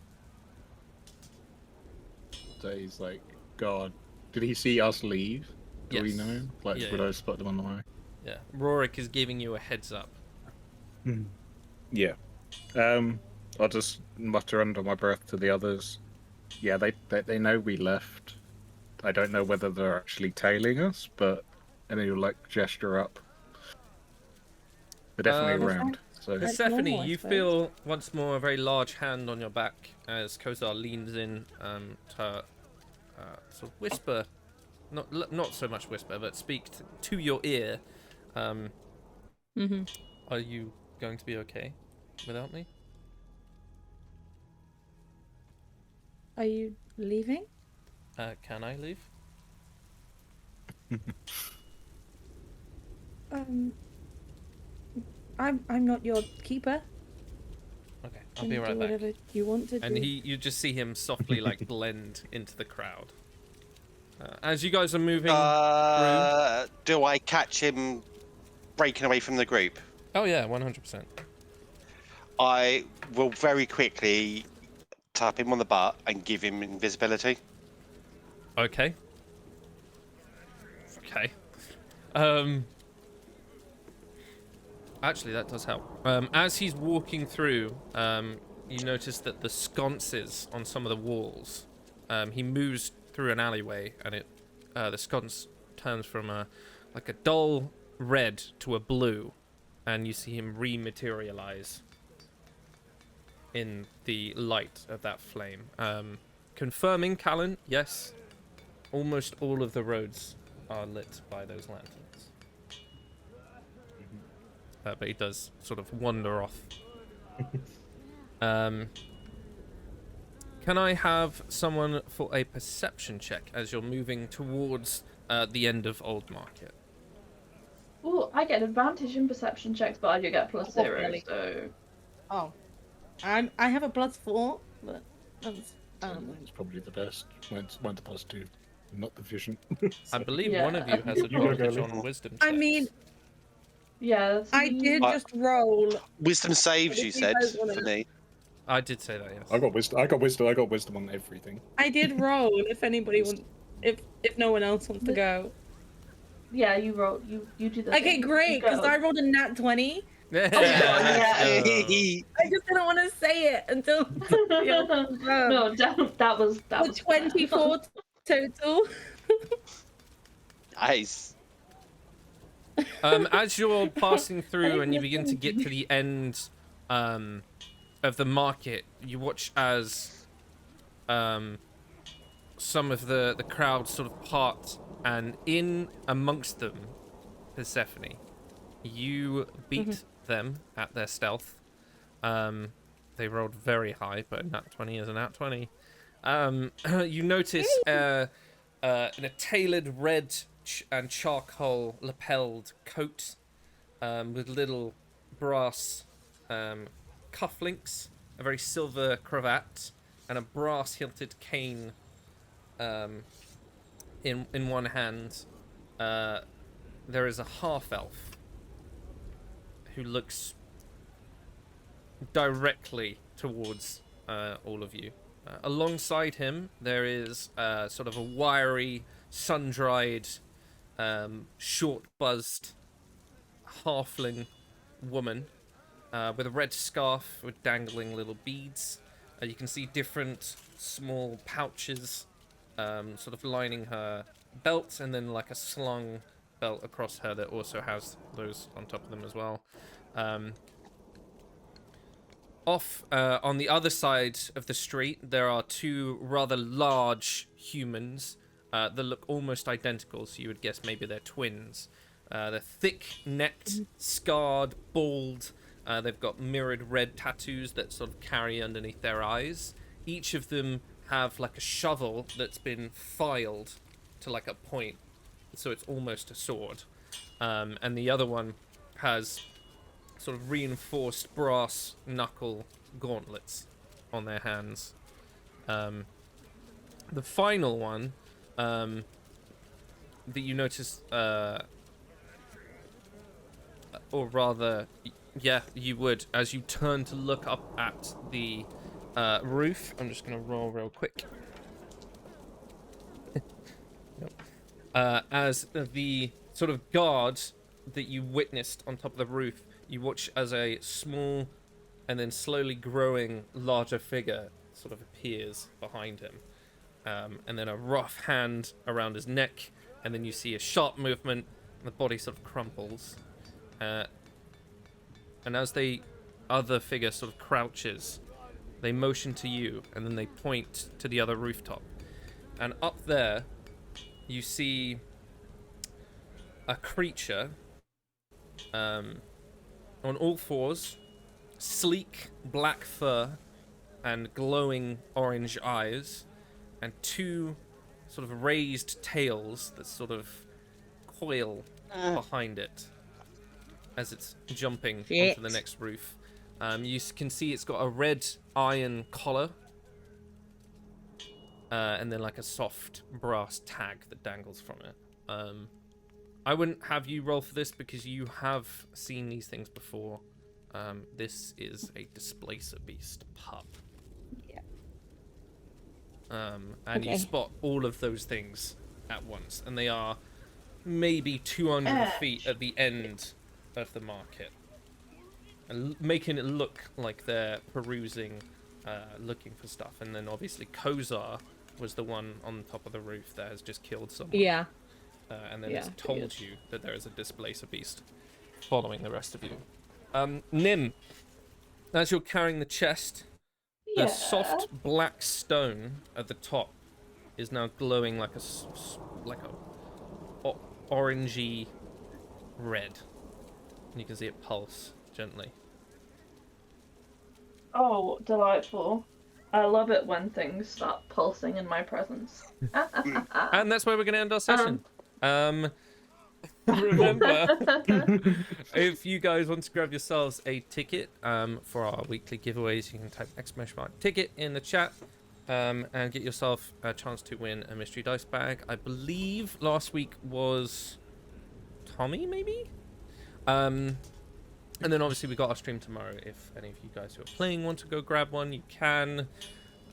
So he's like, God, did he see us leave? Do we Yes. know? Like, Yeah, would yeah. I spot them on the way? Yeah, Rorik is giving you a heads up. Yeah. I'll just mutter under my breath to the others. Yeah, they know we left. I don't know whether they're actually tailing us, but and then you'll like gesture up. They're definitely around. So That's Persephone, normal, I you suppose. feel once more a very large hand on your back as Kozar leans in to sort of whisper, not so much whisper, but speak to your ear. Mm-hmm. Are you going to be okay without me? Are you leaving? Can I leave? I'm not your keeper. Okay, I'll You be can right do back. whatever you want to And do. you just see him softly like blend into the crowd. As you guys are moving Do I catch him breaking away from the group? Oh yeah, 100%. I will very quickly tap him on the butt and give him invisibility. Okay. Okay. Actually, that does help. As he's walking through, you notice that the sconces on some of the walls, he moves through an alleyway, and the sconce turns from like a dull red to a blue, and you see him rematerialize in the light of that flame. Confirming, Callan, yes, almost all of the roads are lit by those lanterns. But he does sort of wander off. Can I have someone for a perception check as you're moving towards the end of Old Market? Ooh, I get an advantage in perception checks, but I do get +0, really? so... Oh, I have a +4, but that's it's probably the best. Went to +2, not the vision. I believe Yeah. one of you has You gotta advantage go on look. wisdom I checks. mean, Yeah, that's I did But- just roll. Wisdom saves, But you if you said, guys wanna- for me. I did say that, yes. I got wisdom on everything. I did roll. If anybody wants, if no one else wants to go. Yeah, you roll. You do the Okay, thing. great, You because go. I rolled a nat 20. Yeah. I just didn't want to say it until. No, that was The 24 total. Nice. As you're passing through and you begin to get to the end of the market, you watch as some of the crowd sort of part, and in amongst them, Persephone, you beat them at their stealth. They rolled very high, but a nat 20 is a nat 20. You notice in a tailored red and charcoal lapelled coat with little brass cufflinks, a very silver cravat, and a brass hilted cane in one hand. There is a half-elf who looks directly towards all of you. Alongside him, there is sort of a wiry, sun-dried, short-buzzed halfling woman with a red scarf with dangling little beads. You can see different small pouches sort of lining her belt, and then like a slung belt across her that also has those on top of them as well. Off on the other side of the street, there are two rather large humans that look almost identical, so you would guess maybe they're twins. They're thick-necked, scarred, bald. They've got mirrored red tattoos that sort of carry underneath their eyes. Each of them have like a shovel that's been filed to like a point, so it's almost a sword. And the other one has sort of reinforced brass knuckle gauntlets on their hands. The final one that you notice, or rather, yeah, you would, as you turn to look up at the roof. I'm just going to roll real quick. As the sort of guard that you witnessed on top of the roof, you watch as a small and then slowly growing larger figure sort of appears behind him. And then a rough hand around his neck, and then you see a sharp movement, and the body sort of crumples. And as the other figure sort of crouches, they motion to you, and then they point to the other rooftop. And up there, you see a creature on all fours, sleek black fur and glowing orange eyes, and two sort of raised tails that sort of coil behind it as it's jumping onto the next roof. You can see it's got a red iron collar, and then like a soft brass tag that dangles from it. I wouldn't have you roll for this because you have seen these things before. This is a Displacer Beast pup. Yeah. And you spot all of those things at once, and they are maybe 200 feet at the end of the market, and making it look like they're perusing, looking for stuff. And then obviously Kozar was the one on top of the roof that has just killed someone. Yeah. And then it's told you that there is a Displacer Beast following the rest of you. Nim, as you're carrying the chest, the soft black stone at the top is now glowing like a orangey red. And you can see it pulse gently. Oh, delightful. I love it when things start pulsing in my presence. And that's where we're going to end our session. Remember, if you guys want to grab yourselves a ticket for our weekly giveaways, you can type !ticket in the chat and get yourself a chance to win a mystery dice bag. I believe last week was Tommy, maybe? And then obviously we got our stream tomorrow. If any of you guys who are playing want to go grab one, you can.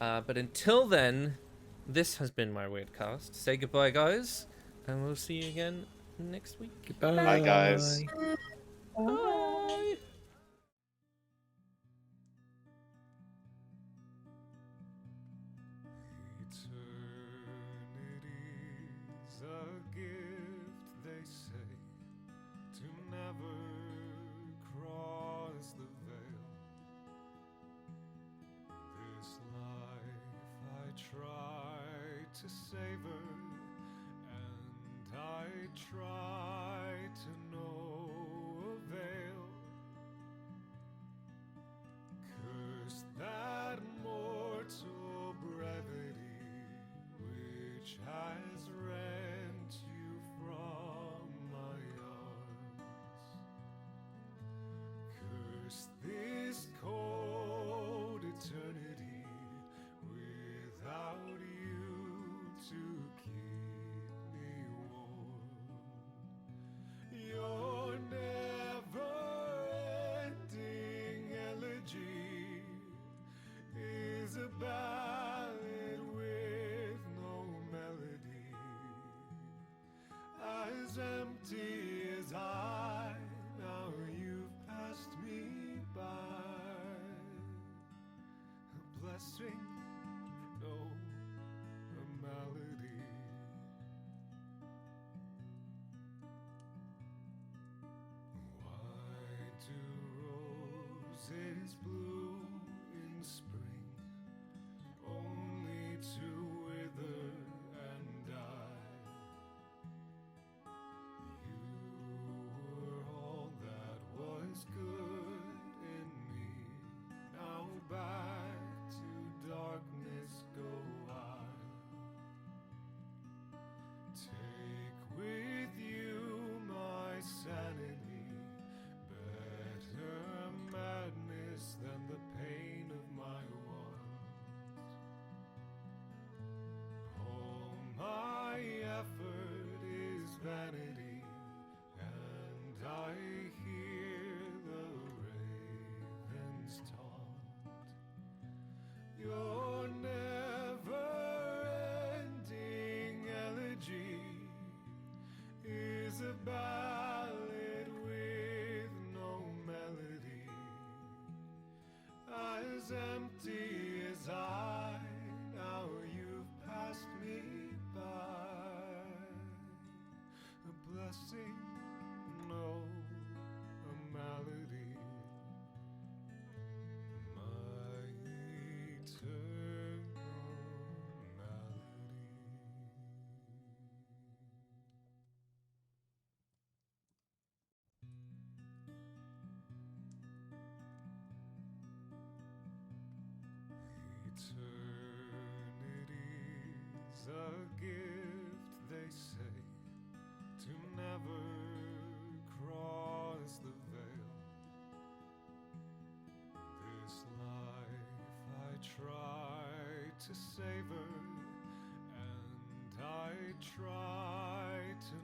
But until then, this has been my Wyrdcast. Say goodbye, guys, and we'll see you again next week. Goodbye. Bye, guys. Bye. Eternity's a gift, they say, to never cross the veil. This life I try to savor, and I try to no avail. Curse that mortal brevity which has rent you from my arms. Curse this cold eternity without you to keep me warm. Your never-ending elegy is a ballad with no melody, as empty as I. Now you've passed me by. A blessing, no, a malady. lilies bloom in spring, only to wither and die. You were all that was good in me. Now back to darkness go I. Take with you my sanity, better madness than the pain of my wants. All my effort is vanity, and I hear the ravens taunt. Your never-ending elegy is a ballad with no melody, as empty as I. Now you've passed me by. A blessing, no, a malady. My eternal malady. Eternity's a gift, they say, to never cross the veil. This life I try to savor, and I try to